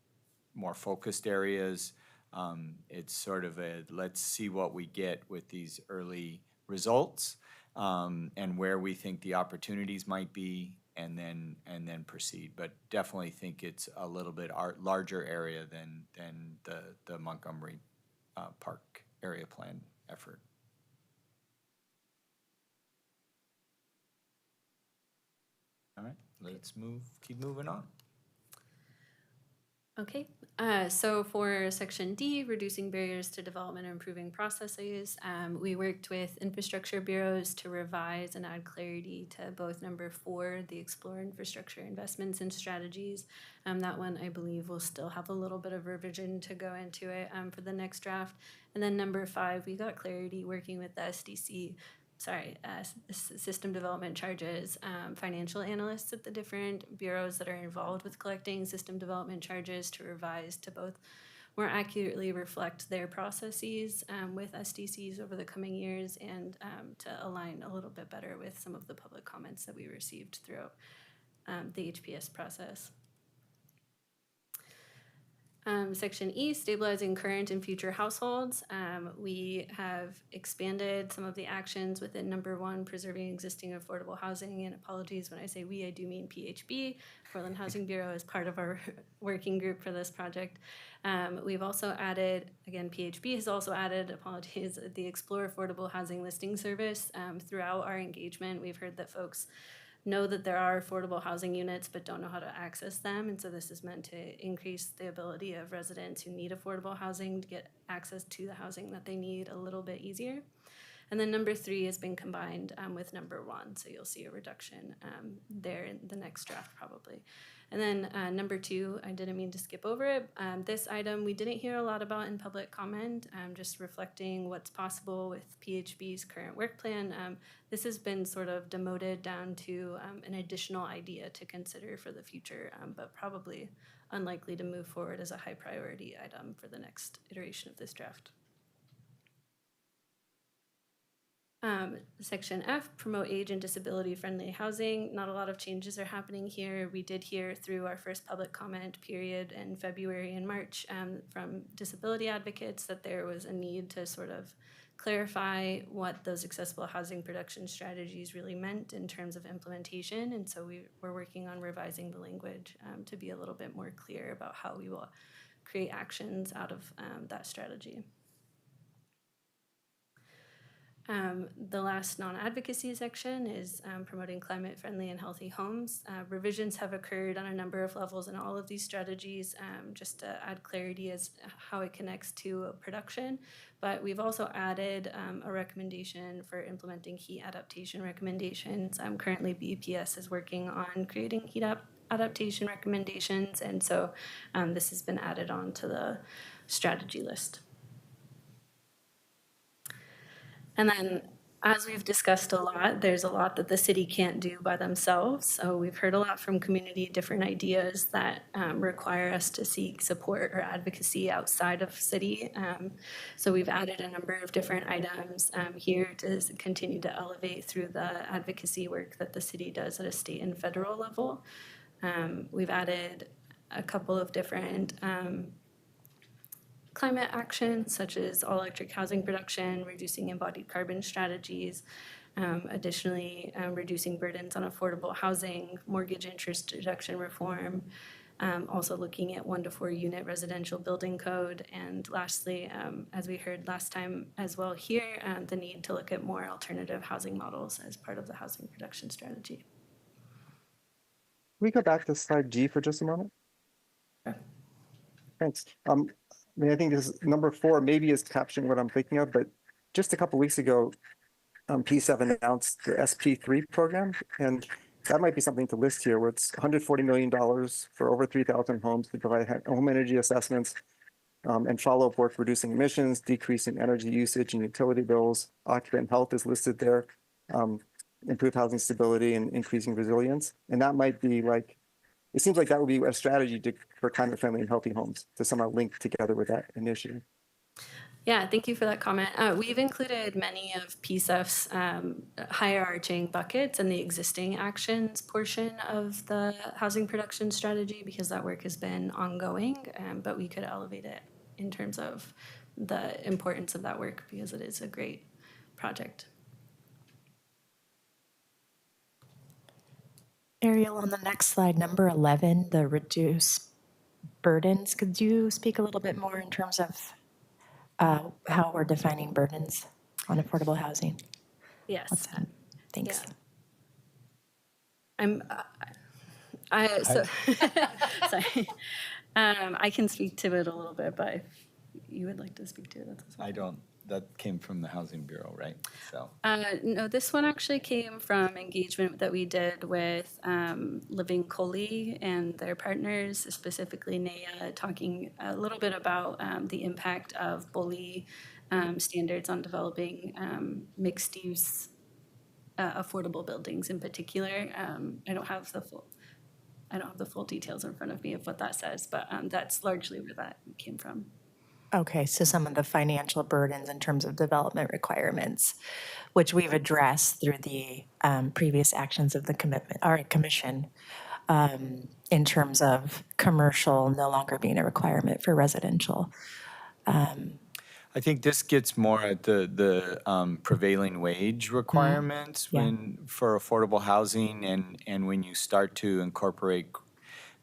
Speaker 18: more focused areas. It's sort of let's see what we get with these early results, and where we think the opportunities might be, and then proceed. But definitely think it's a little bit larger area than the Montgomery Park area plan effort. All right, let's keep moving on.
Speaker 19: Okay, so for section D, reducing barriers to development and improving processes, we worked with infrastructure bureaus to revise and add clarity to both number 4, the explore infrastructure investments and strategies. That one, I believe, will still have a little bit of revision to go into it for the next draft. And then number 5, we got clarity working with the SDC. System development charges, financial analysts at the different bureaus that are involved with collecting system development charges to revise to both more accurately reflect their processes with SDCs over the coming years and to align a little bit better with some of the public comments that we received throughout the HPS process. Section E, stabilizing current and future households. We have expanded some of the actions within number 1, preserving existing affordable housing. And apologies when I say we, I do mean PHB. Portland Housing Bureau is part of our working group for this project. We've also added, again, PHB has also added, apologies, the Explore Affordable Housing Listing Service. Throughout our engagement, we've heard that folks know that there are affordable housing units but don't know how to access them. And so this is meant to increase the ability of residents who need affordable housing to get access to the housing that they need a little bit easier. And then number 3 has been combined with number 1. So you'll see a reduction there in the next draft probably. And then number 2, I didn't mean to skip over it. This item we didn't hear a lot about in public comment, just reflecting what's possible with PHB's current work plan. This has been sort of demoted down to an additional idea to consider for the future, but probably unlikely to move forward as a high priority item for the next iteration of this draft. Section F, promote age and disability friendly housing. Not a lot of changes are happening here. We did hear through our first public comment period in February and March from disability advocates that there was a need to sort of clarify what those accessible housing production strategies really meant in terms of implementation. And so we're working on revising the language to be a little bit more clear about how we will create actions out of that strategy. The last non-advocacy section is promoting climate-friendly and healthy homes. Revisions have occurred on a number of levels in all of these strategies, just to add clarity as how it connects to production. But we've also added a recommendation for implementing heat adaptation recommendations. Currently, BEPS is working on creating heat adaptation recommendations, and so this has been added on to the strategy list. And then, as we've discussed a lot, there's a lot that the city can't do by themselves. So we've heard a lot from community, different ideas that require us to seek support or advocacy outside of city. So we've added a number of different items here to continue to elevate through the advocacy work that the city does at a state and federal level. We've added a couple of different climate actions, such as all-electric housing production, reducing embodied carbon strategies, additionally reducing burdens on affordable housing, mortgage interest deduction reform, also looking at 1 to 4 unit residential building code, and lastly, as we heard last time as well here, the need to look at more alternative housing models as part of the housing production strategy.
Speaker 1: Can we go back to slide G for just a moment?
Speaker 2: Sure.
Speaker 1: Thanks. I mean, I think this number 4 maybe is capturing what I'm thinking of, but just a couple weeks ago, P7 announced the SP3 program, and that might be something to list here, where it's $140 million for over 3,000 homes to provide home energy assessments and follow-up work reducing emissions, decreasing energy usage and utility bills. Occupant health is listed there, improve housing stability and increasing resilience. And that might be like, it seems like that would be a strategy for climate-friendly and healthy homes to somehow link together with that initiative.
Speaker 19: Yeah, thank you for that comment. We've included many of PSEF's higher-arching buckets in the existing actions portion of the housing production strategy because that work has been ongoing, but we could elevate it in terms of the importance of that work because it is a great project.
Speaker 2: Ariel, on the next slide, number 11, the reduce burdens. Could you speak a little bit more in terms of how we're defining burdens on affordable housing?
Speaker 19: Yes.
Speaker 2: What's that? Thanks.
Speaker 19: Yeah. Sorry.
Speaker 20: I can speak to it a little bit, but if you would like to speak to it, that's
Speaker 18: I don't, that came from the Housing Bureau, right? So,
Speaker 20: no, this one actually came from engagement that we did with Living Coley and their partners, specifically NAIA, talking a little bit about the impact of BOLI standards on developing mixed-use affordable buildings in particular. I don't have the full details in front of me of what that says, but that's largely where that came from.
Speaker 2: Okay, so some of the financial burdens in terms of development requirements, which we've addressed through the previous actions of the commission, in terms of commercial no longer being a requirement for residential.
Speaker 18: I think this gets more at the prevailing wage requirements
Speaker 2: Yeah.
Speaker 18: for affordable housing, and when you start to incorporate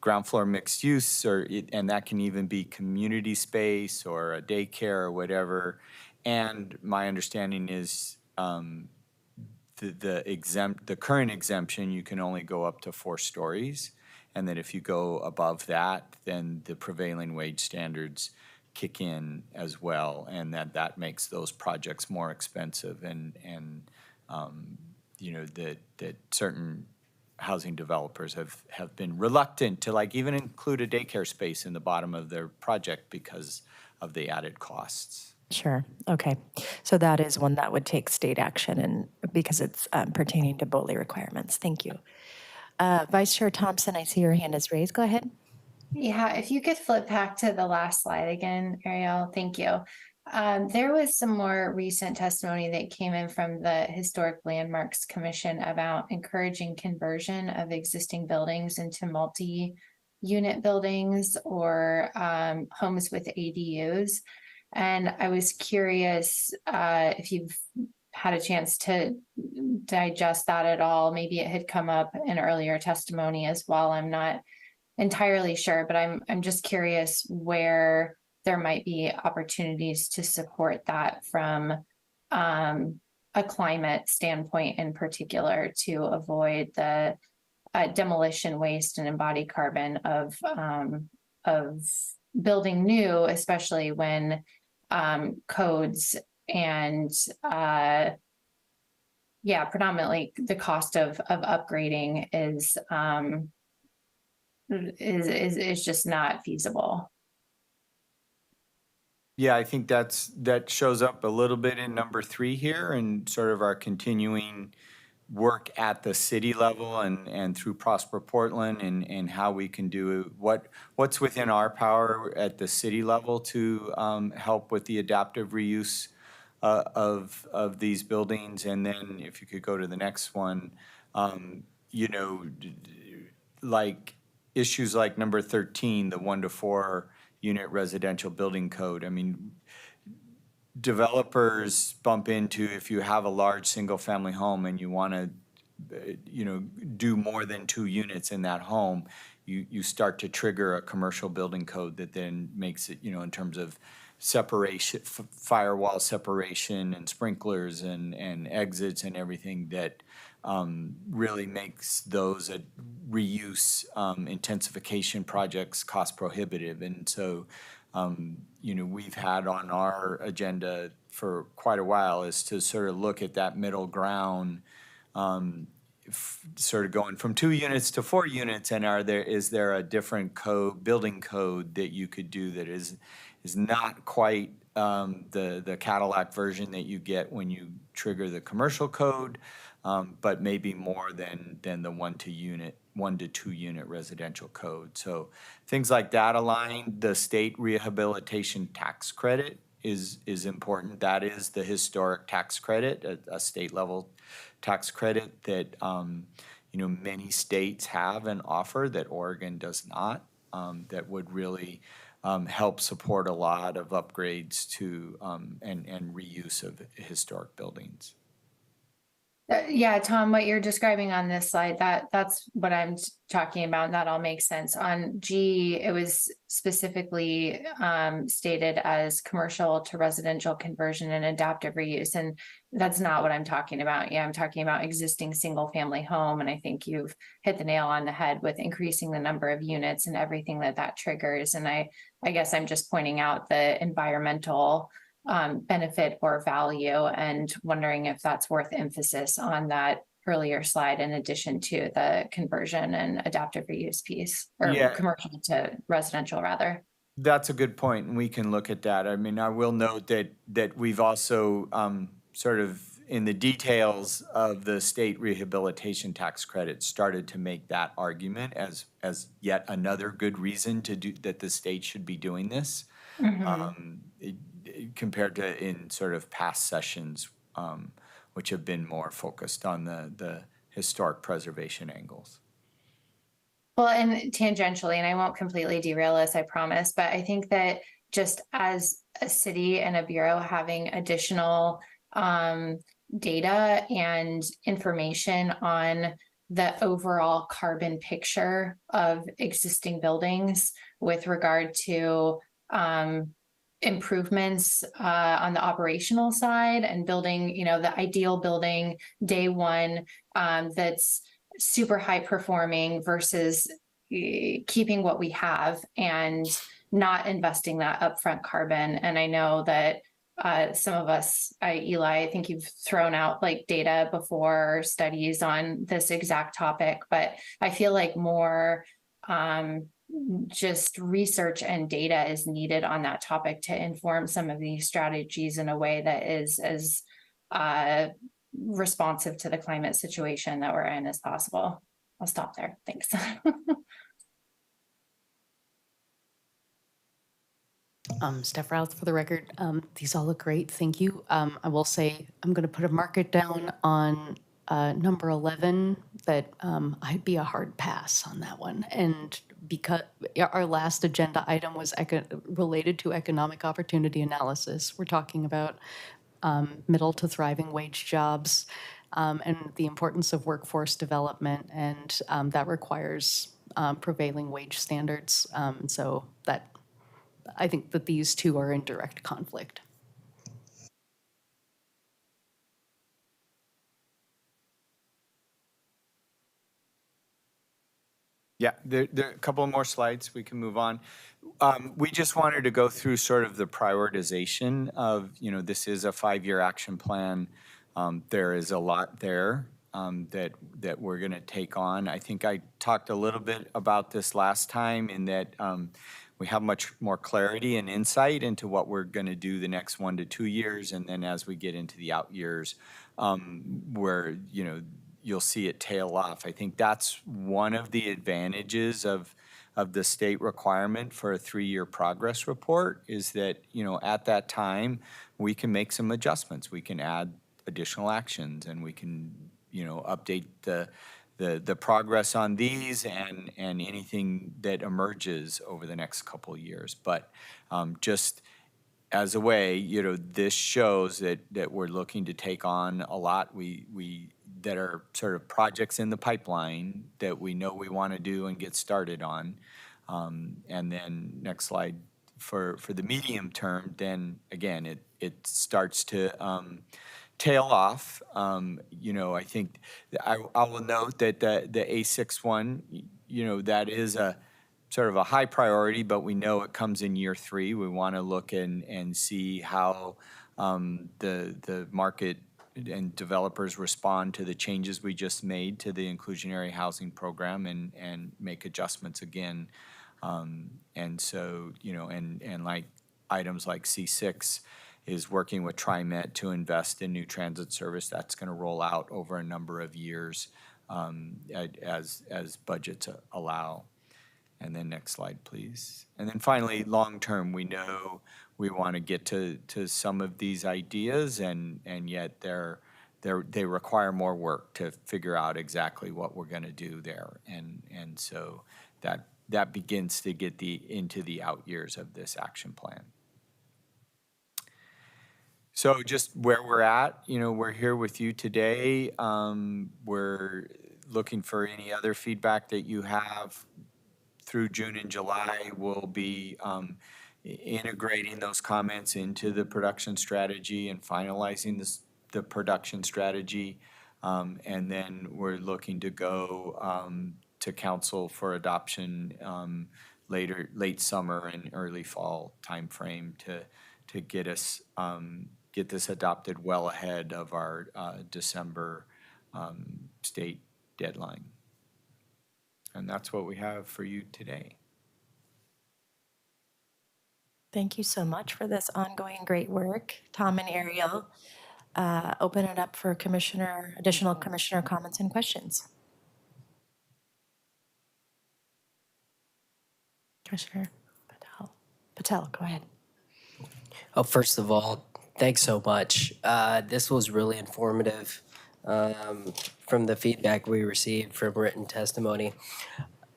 Speaker 18: ground floor mixed use, and that can even be community space or a daycare or whatever. And my understanding is the current exemption, you can only go up to 4 stories, and that if you go above that, then the prevailing wage standards kick in as well, and that makes those projects more expensive, and that certain housing developers have been reluctant to even include a daycare space in the bottom of their project because of the added costs.
Speaker 2: Sure, okay. So that is one that would take state action, and because it's pertaining to BOLI requirements. Thank you. Vice Chair Thompson, I see your hand is raised. Go ahead.
Speaker 8: Yeah, if you could flip back to the last slide again, Ariel, thank you. There was some more recent testimony that came in from the Historic Landmarks Commission about encouraging conversion of existing buildings into multi-unit buildings or homes with ADUs. And I was curious if you've had a chance to digest that at all. Maybe it had come up in earlier testimony as well. I'm not entirely sure, but I'm just curious where there might be opportunities to support that from a climate standpoint in particular, to avoid the demolition waste and embodied carbon of building new, especially when codes and predominantly the cost of upgrading is just not feasible.
Speaker 18: Yeah, I think that shows up a little bit in number 3 here, and sort of our continuing work at the city level and through Prosper Portland, and how we can do what's within our power at the city level to help with the adaptive reuse of these buildings. And then if you could go to the next one, like issues like number 13, the 1 to 4 unit residential building code. I mean, developers bump into, if you have a large single family home and you want to do more than 2 units in that home, you start to trigger a commercial building code that then makes it, in terms of separation, firewall separation and sprinklers and exits and everything, that really makes those reuse intensification projects cost prohibitive. And so, we've had on our agenda for quite a while is to sort of look at that middle ground, sort of going from 2 units to 4 units, and is there a different building code that you could do that is not quite the Cadillac version that you get when you trigger the commercial code, but maybe more than the 1 to 2 unit residential code. So things like that align. The state rehabilitation tax credit is important. That is the historic tax credit, a state level tax credit that many states have and offer that Oregon does not. That would really help support a lot of upgrades to and reuse of historic buildings.
Speaker 8: Yeah, Tom, what you're describing on this slide, that's what I'm talking about, and that all makes sense. On G, it was specifically stated as commercial to residential conversion and adaptive reuse, and that's not what I'm talking about. Yeah, I'm talking about existing single-family home, and I think you've hit the nail on the head with increasing the number of units and everything that triggers. And I guess I'm just pointing out the environmental benefit or value, and wondering if that's worth emphasis on that earlier slide in addition to the conversion and adaptive reuse piece, or
Speaker 18: Yeah.
Speaker 8: commercial to residential rather.
Speaker 18: That's a good point, and we can look at that. I mean, I will note that we've also sort of in the details of the state rehabilitation tax credit started to make that argument as yet another good reason to do that the state should be doing this. Compared to in sort of past sessions, which have been more focused on the historic preservation angles.
Speaker 8: Well, and tangentially, and I won't completely derail this, I promise, but I think that just as a city and a bureau having additional data and information on the overall carbon picture of existing buildings with regard to improvements on the operational side and building, the ideal building day one that's super high performing versus keeping what we have and not investing that upfront carbon. And I know that some of us, Eli, I think you've thrown out like data before, studies on this exact topic, but I feel like more just research and data is needed on that topic to inform some of these strategies in a way that is as responsive to the climate situation that we're in as possible. I'll stop there. Thanks.
Speaker 7: Steph Routh for the record. These all look great. Thank you. I will say I'm going to put a market down on number 11 that I'd be a hard pass on that one. And because our last agenda item was related to economic opportunity analysis, we're talking about middle to thriving wage jobs and the importance of workforce development, and that requires prevailing wage standards. So that I think that these two are in direct conflict.
Speaker 18: Yeah, there are a couple more slides. We can move on. We just wanted to go through sort of the prioritization of, this is a 5-year action plan. There is a lot there that we're going to take on. I think I talked a little bit about this last time in that we have much more clarity and insight into what we're going to do the next 1 to 2 years. And then as we get into the out years, where, you'll see it tail off. I think that's one of the advantages of the state requirement for a 3-year progress report is that, at that time, we can make some adjustments. We can add additional actions and we can, update the progress on these and anything that emerges over the next couple of years. But just as a way, this shows that we're looking to take on a lot. We that are sort of projects in the pipeline that we know we want to do and get started on. And then next slide, for the medium term, then again, it starts to tail off. I think I will note that the A6 one, that is a sort of a high priority, but we know it comes in year 3. We want to look and see how the market and developers respond to the changes we just made to the inclusionary housing program and make adjustments again. And so, and like items like C6 is working with TriMet to invest in new transit service. That's going to roll out over a number of years as budgets allow. And then next slide, please. And then finally, long term, we know we want to get to some of these ideas, and yet they require more work to figure out exactly what we're going to do there. And so that begins to get into the out years of this action plan. So just where we're at, we're here with you today. We're looking for any other feedback that you have through June and July. We'll be integrating those comments into the production strategy and finalizing the production strategy. And then we're looking to go to council for adoption late summer and early fall timeframe to get us get this adopted well ahead of our December state deadline. And that's what we have for you today.
Speaker 2: Thank you so much for this ongoing great work, Tom and Ariel. Open it up for additional commissioner comments and questions. Commissioner Patel, go ahead.
Speaker 15: Oh, first of all, thanks so much. This was really informative from the feedback we received from written testimony.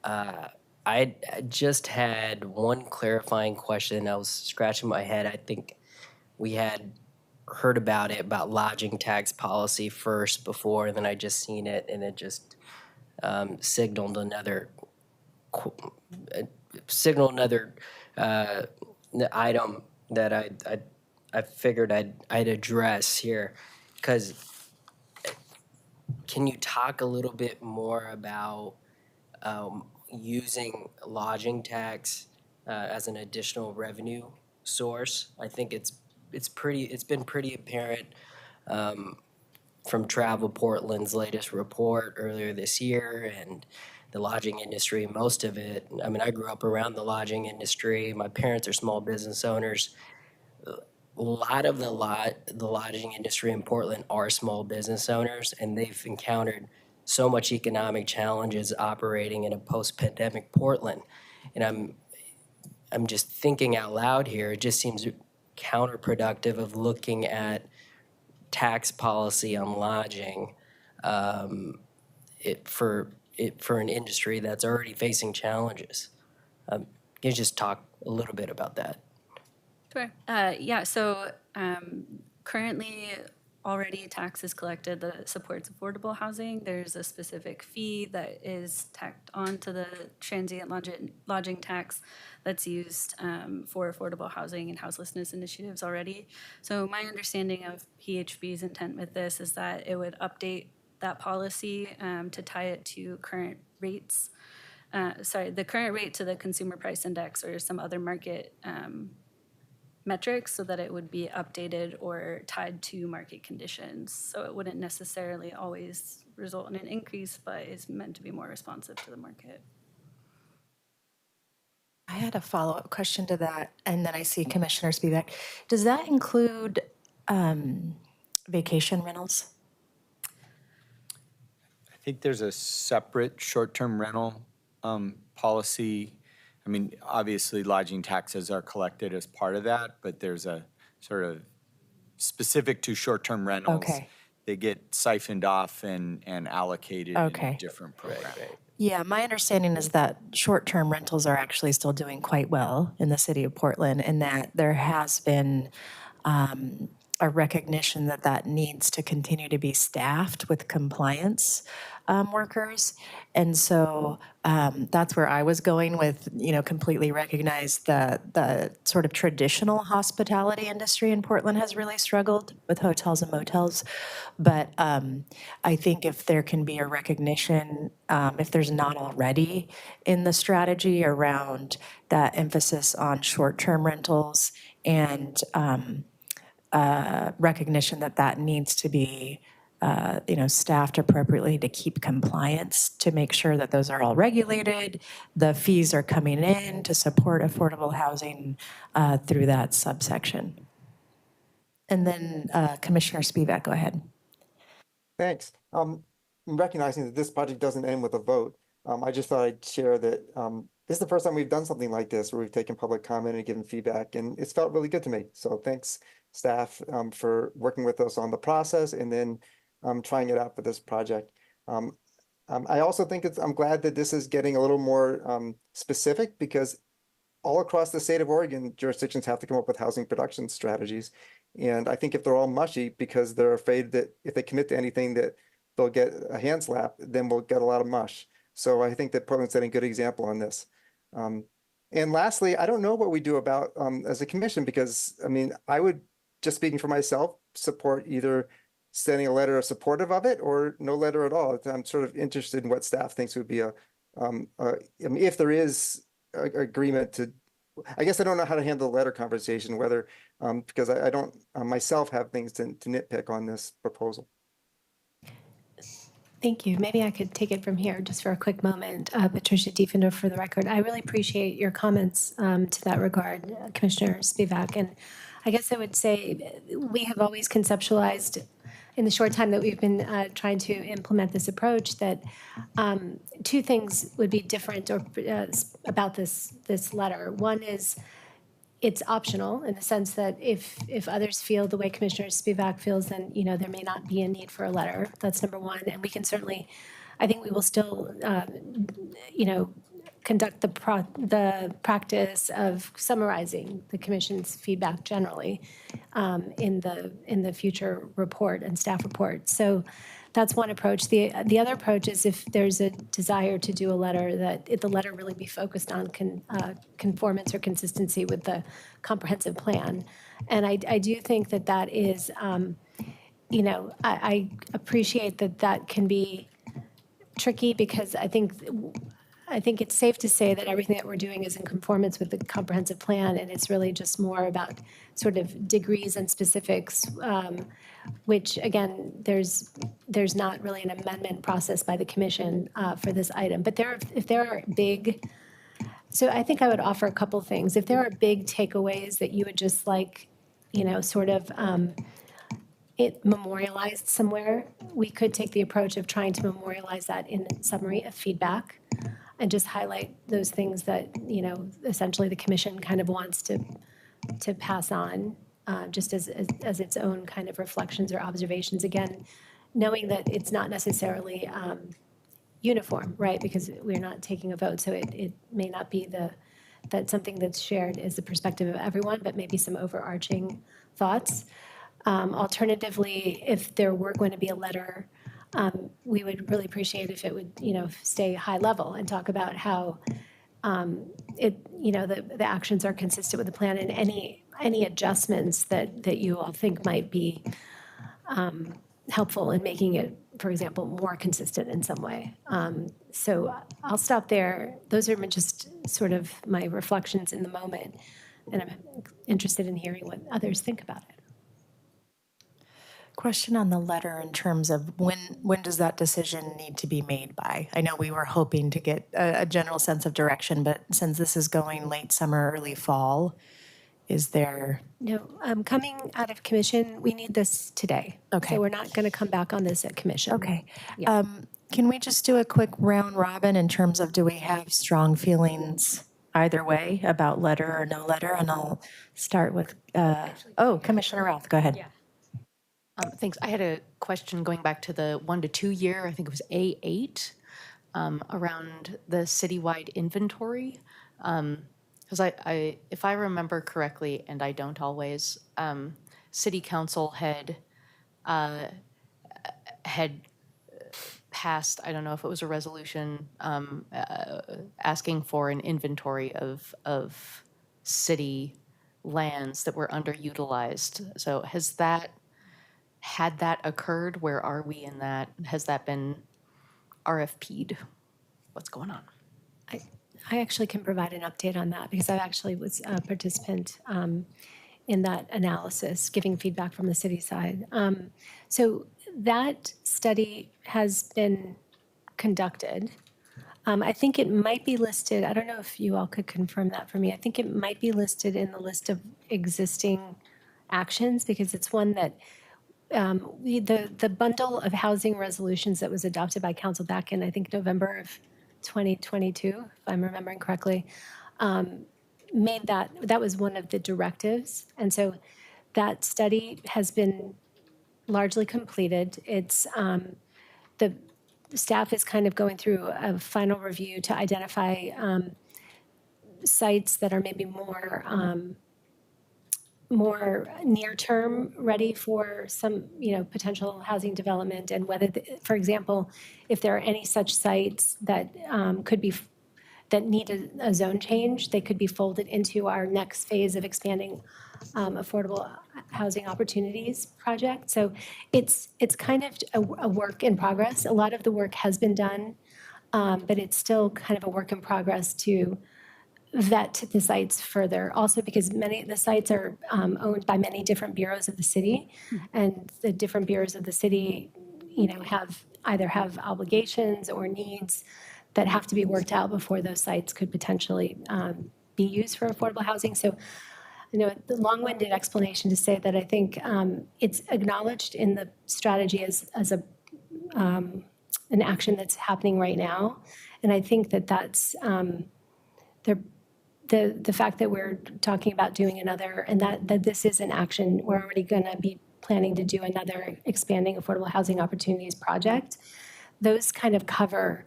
Speaker 15: I just had one clarifying question. I was scratching my head. I think we had heard about lodging tax policy first before, and then I just seen it, and it just signaled another item that I figured I'd address here, because can you talk a little bit more about using lodging tax as an additional revenue source? I think it's been pretty apparent from Travel Portland's latest report earlier this year, and the lodging industry, most of it. I mean, I grew up around the lodging industry. My parents are small business owners. A lot of the lodging industry in Portland are small business owners, and they've encountered so much economic challenges operating in a post-pandemic Portland. And I'm just thinking out loud here. It just seems counterproductive of looking at tax policy on lodging for an industry that's already facing challenges. Can you just talk a little bit about that?
Speaker 20: Sure. Yeah, so currently already tax is collected that supports affordable housing. There's a specific fee that is tacked onto the transient lodging tax that's used for affordable housing and houselessness initiatives already. So my understanding of PHB's intent with this is that it would update that policy to tie it to current rates. The current rate to the consumer price index or some other market metrics, so that it would be updated or tied to market conditions. So it wouldn't necessarily always result in an increase, but is meant to be more responsive to the market.
Speaker 2: I had a follow-up question to that, and then I see Commissioner Spivak. Does that include vacation rentals?
Speaker 18: I think there's a separate short-term rental policy. I mean, obviously lodging taxes are collected as part of that, but there's a sort of specific to short-term rentals.
Speaker 2: Okay.
Speaker 18: They get siphoned off and allocated in
Speaker 2: Okay.
Speaker 18: a different program.
Speaker 2: Yeah, my understanding is that short-term rentals are actually still doing quite well in the city of Portland, and that there has been a recognition that that needs to continue to be staffed with compliance workers. And so that's where I was going with, completely recognize the sort of traditional hospitality industry in Portland has really struggled with hotels and motels. But I think if there can be a recognition, if there's not already in the strategy around that emphasis on short-term rentals and recognition that that needs to be staffed appropriately to keep compliance, to make sure that those are all regulated, the fees are coming in to support affordable housing through that subsection. And then Commissioner Spivak, go ahead.
Speaker 1: Thanks. Recognizing that this project doesn't end with a vote, I just thought I'd share that this is the first time we've done something like this, where we've taken public comment and given feedback, and it's felt really good to me. So thanks, staff, for working with us on the process and then trying it out for this project. I also think I'm glad that this is getting a little more specific, because all across the state of Oregon, jurisdictions have to come up with housing production strategies. And I think if they're all mushy because they're afraid that if they commit to anything that they'll get a hand slap, then we'll get a lot of mush. So I think that Portland's setting a good example on this. And lastly, I don't know what we do about as a commission, because I mean, I would, just speaking for myself, support either sending a letter supportive of it or no letter at all. I'm sort of interested in what staff thinks would be I mean, if there is agreement to, I guess I don't know how to handle the letter conversation, whether, because I don't myself have things to nitpick on this proposal.
Speaker 3: Thank you. Maybe I could take it from here just for a quick moment. Patricia Diefender for the record. I really appreciate your comments to that regard, Commissioner Spivak. And I guess I would say we have always conceptualized in the short time that we've been trying to implement this approach that two things would be different or about this letter. One is it's optional in the sense that if others feel the way Commissioner Spivak feels, then, you know, there may not be a need for a letter. That's number one. And we can certainly, I think we will still, you know, conduct the practice of summarizing the commission's feedback generally in the future report and staff report. So that's one approach. The other approach is if there's a desire to do a letter, that the letter really be focused on conformance or consistency with the comprehensive plan. And I do think that is, you know, I appreciate that can be tricky, because I think it's safe to say that everything that we're doing is in conformance with the comprehensive plan, and it's really just more about sort of degrees and specifics, which again, there's not really an amendment process by the commission for this item. But if there are big, so I think I would offer a couple things. If there are big takeaways that you would just like, you know, sort of it memorialized somewhere, we could take the approach of trying to memorialize that in a summary of feedback and just highlight those things that, you know, essentially the commission kind of wants to pass on, just as its own kind of reflections or observations. Again, knowing that it's not necessarily uniform, right? Because we're not taking a vote, so it may not be that something that's shared is the perspective of everyone, but maybe some overarching thoughts. Alternatively, if there were going to be a letter, we would really appreciate if it would, you know, stay high level and talk about how you know, the actions are consistent with the plan, and any adjustments that you all think might be helpful in making it, for example, more consistent in some way. So I'll stop there. Those are just sort of my reflections in the moment, and I'm interested in hearing what others think about it.
Speaker 2: Question on the letter in terms of when does that decision need to be made by? I know we were hoping to get a general sense of direction, but since this is going late summer, early fall, is there?
Speaker 3: No, coming out of commission, we need this today.
Speaker 2: Okay.
Speaker 3: So we're not going to come back on this at commission.
Speaker 2: Okay.
Speaker 3: Yeah.
Speaker 2: Can we just do a quick round robin in terms of, do we have strong feelings either way about letter or no letter? And I'll start with, Commissioner Roth, go ahead.
Speaker 7: Yeah. Thanks. I had a question going back to the 1 to 2 year, I think it was A8, around the citywide inventory. Because if I remember correctly, and I don't always, City Council had passed, I don't know if it was a resolution, asking for an inventory of city lands that were underutilized. So had that occurred? Where are we in that? Has that been RFP'd? What's going on?
Speaker 3: I actually can provide an update on that, because I actually was a participant in that analysis, giving feedback from the city side. So that study has been conducted. I think it might be listed, I don't know if you all could confirm that for me. I think it might be listed in the list of existing actions, because it's one that the bundle of housing resolutions that was adopted by council back in, I think, November of 2022, if I'm remembering correctly, made that was one of the directives. And so that study has been largely completed. It's the staff is kind of going through a final review to identify sites that are maybe more more near-term ready for some, potential housing development, and whether, for example, if there are any such sites that that need a zone change, they could be folded into our next phase of expanding affordable housing opportunities project. So it's kind of a work in progress. A lot of the work has been done, but it's still kind of a work in progress to vet the sites further. Also because many of the sites are owned by many different bureaus of the city, and the different bureaus of the city, have obligations or needs that have to be worked out before those sites could potentially be used for affordable housing. So, the long-winded explanation to say that I think it's acknowledged in the strategy as an action that's happening right now, and I think that's the fact that we're talking about doing another, and that this is an action, we're already going to be planning to do another expanding affordable housing opportunities project. Those kind of cover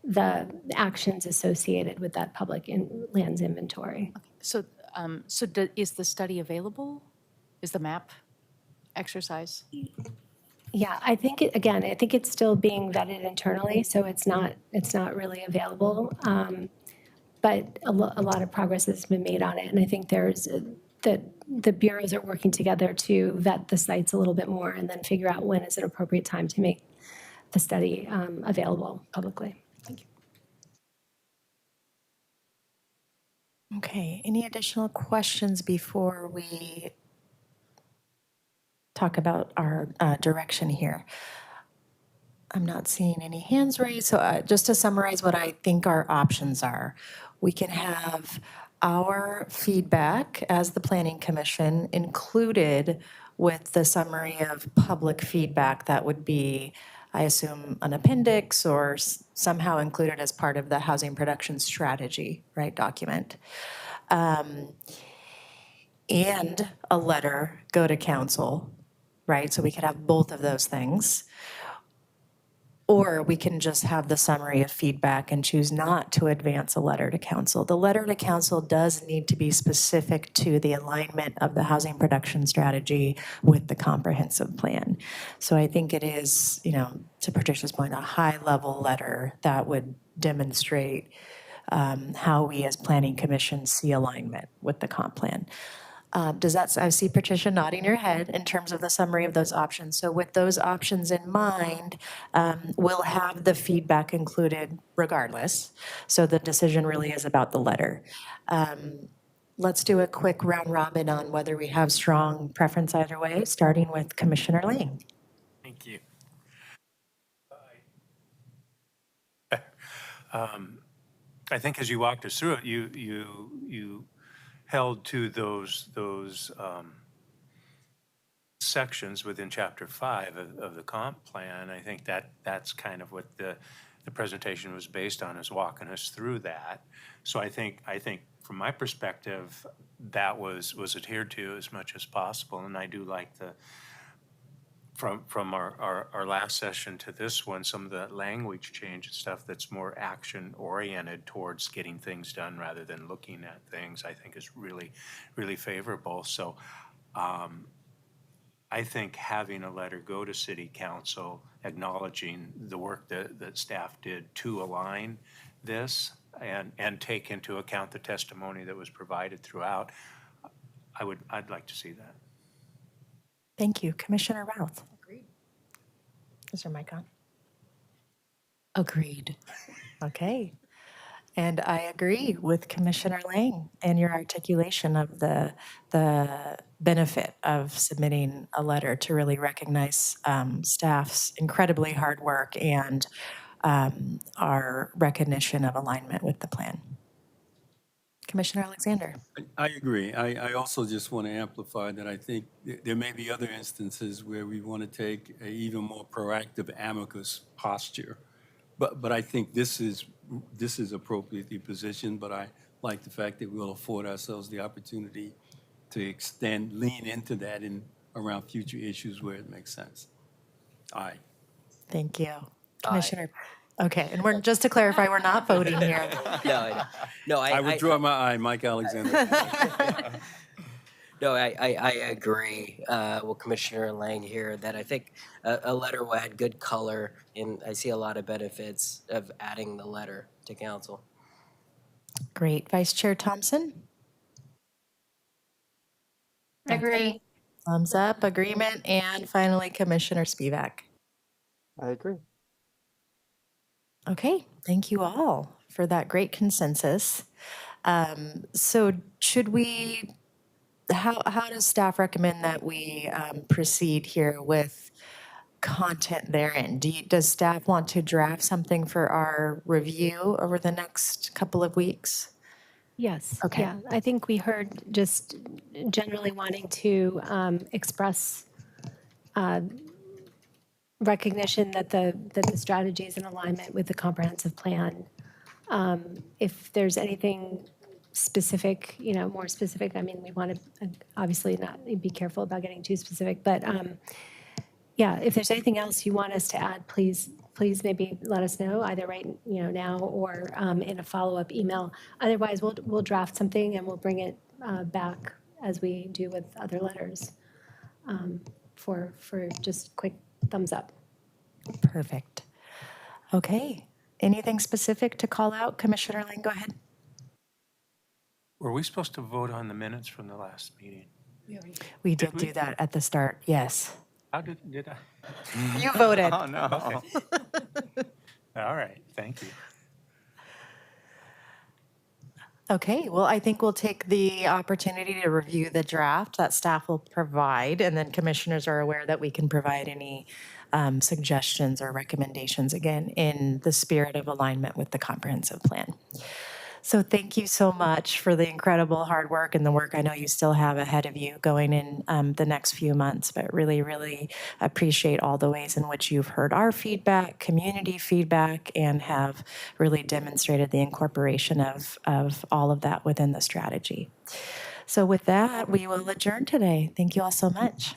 Speaker 3: the actions associated with that public lands inventory.
Speaker 7: So, is the study available? Is the map exercise?
Speaker 3: Yeah, I think it's still being vetted internally, so it's not really available. But a lot of progress has been made on it, and I think that the bureaus are working together to vet the sites a little bit more, and then figure out when is an appropriate time to make the study available publicly. Thank you.
Speaker 2: Okay, any additional questions before we talk about our direction here? I'm not seeing any hands raised, so just to summarize what I think our options are. We can have our feedback as the Planning Commission included with the summary of public feedback that would be, I assume, an appendix or somehow included as part of the housing production strategy, right, document. And a letter go to council, right? So we could have both of those things. Or we can just have the summary of feedback and choose not to advance a letter to council. The letter to council does need to be specific to the alignment of the housing production strategy with the comprehensive plan. So I think it is, to Patricia's point, a high-level letter that would demonstrate how we as Planning Commission see alignment with the comp plan. I see Patricia nodding her head in terms of the summary of those options. So with those options in mind, we'll have the feedback included regardless. So the decision really is about the letter. Let's do a quick round robin on whether we have strong preference either way, starting with Commissioner Lang.
Speaker 6: Thank you. I think as you walked us through it, you held to those sections within Chapter 5 of the comp plan. I think that's kind of what the presentation was based on, is walking us through that. So I think from my perspective, that was adhered to as much as possible, and I do like from our last session to this one, some of the language change and stuff that's more action oriented towards getting things done rather than looking at things, I think is really, really favorable. So I think having a letter go to City Council acknowledging the work that staff did to align this and take into account the testimony that was provided throughout, I'd like to see that.
Speaker 2: Thank you. Commissioner Routh. Agreed. Is your mic on?
Speaker 7: Agreed.
Speaker 2: Okay. And I agree with Commissioner Lang and your articulation of the benefit of submitting a letter to really recognize staff's incredibly hard work and our recognition of alignment with the plan. Commissioner Alexander.
Speaker 4: I agree. I also just want to amplify that I think there may be other instances where we want to take an even more proactive amicus posture. But I think this is appropriately positioned, but I like the fact that we'll afford ourselves the opportunity to lean into that around future issues where it makes sense. Aye.
Speaker 2: Thank you. Commissioner. Okay, and just to clarify, we're not voting here.
Speaker 15: No,
Speaker 4: I withdraw my aye, Mike Alexander.
Speaker 15: No, I agree with Commissioner Lang here that I think a letter will add good color, and I see a lot of benefits of adding the letter to council.
Speaker 2: Great. Vice Chair Thompson?
Speaker 8: Agree.
Speaker 2: Thumbs up, agreement, and finally Commissioner Spivak.
Speaker 1: I agree.
Speaker 2: Okay, thank you all for that great consensus. So should we, how does staff recommend that we proceed here with content therein? Does staff want to draft something for our review over the next couple of weeks?
Speaker 3: Yes.
Speaker 2: Okay.
Speaker 3: Yeah, I think we heard just generally wanting to express recognition that the strategy is in alignment with the comprehensive plan. If there's anything specific, more specific, I mean, we want to obviously not be careful about getting too specific, but yeah, if there's anything else you want us to add, please maybe let us know either right, now or in a follow-up email. Otherwise, we'll draft something and we'll bring it back as we do with other letters for just quick thumbs up.
Speaker 2: Perfect. Okay. Anything specific to call out? Commissioner Lang, go ahead.
Speaker 6: Were we supposed to vote on the minutes from the last meeting?
Speaker 2: We did
Speaker 6: we?
Speaker 2: do that at the start, yes.
Speaker 6: How did I?
Speaker 2: You voted.
Speaker 6: Oh, no. All right, thank you.
Speaker 2: Okay, well, I think we'll take the opportunity to review the draft that staff will provide, and then commissioners are aware that we can provide any suggestions or recommendations, again, in the spirit of alignment with the comprehensive plan. So thank you so much for the incredible hard work and the work I know you still have ahead of you going in the next few months, but really, really appreciate all the ways in which you've heard our feedback, community feedback, and have really demonstrated the incorporation of all of that within the strategy. So with that, we will adjourn today. Thank you all so much.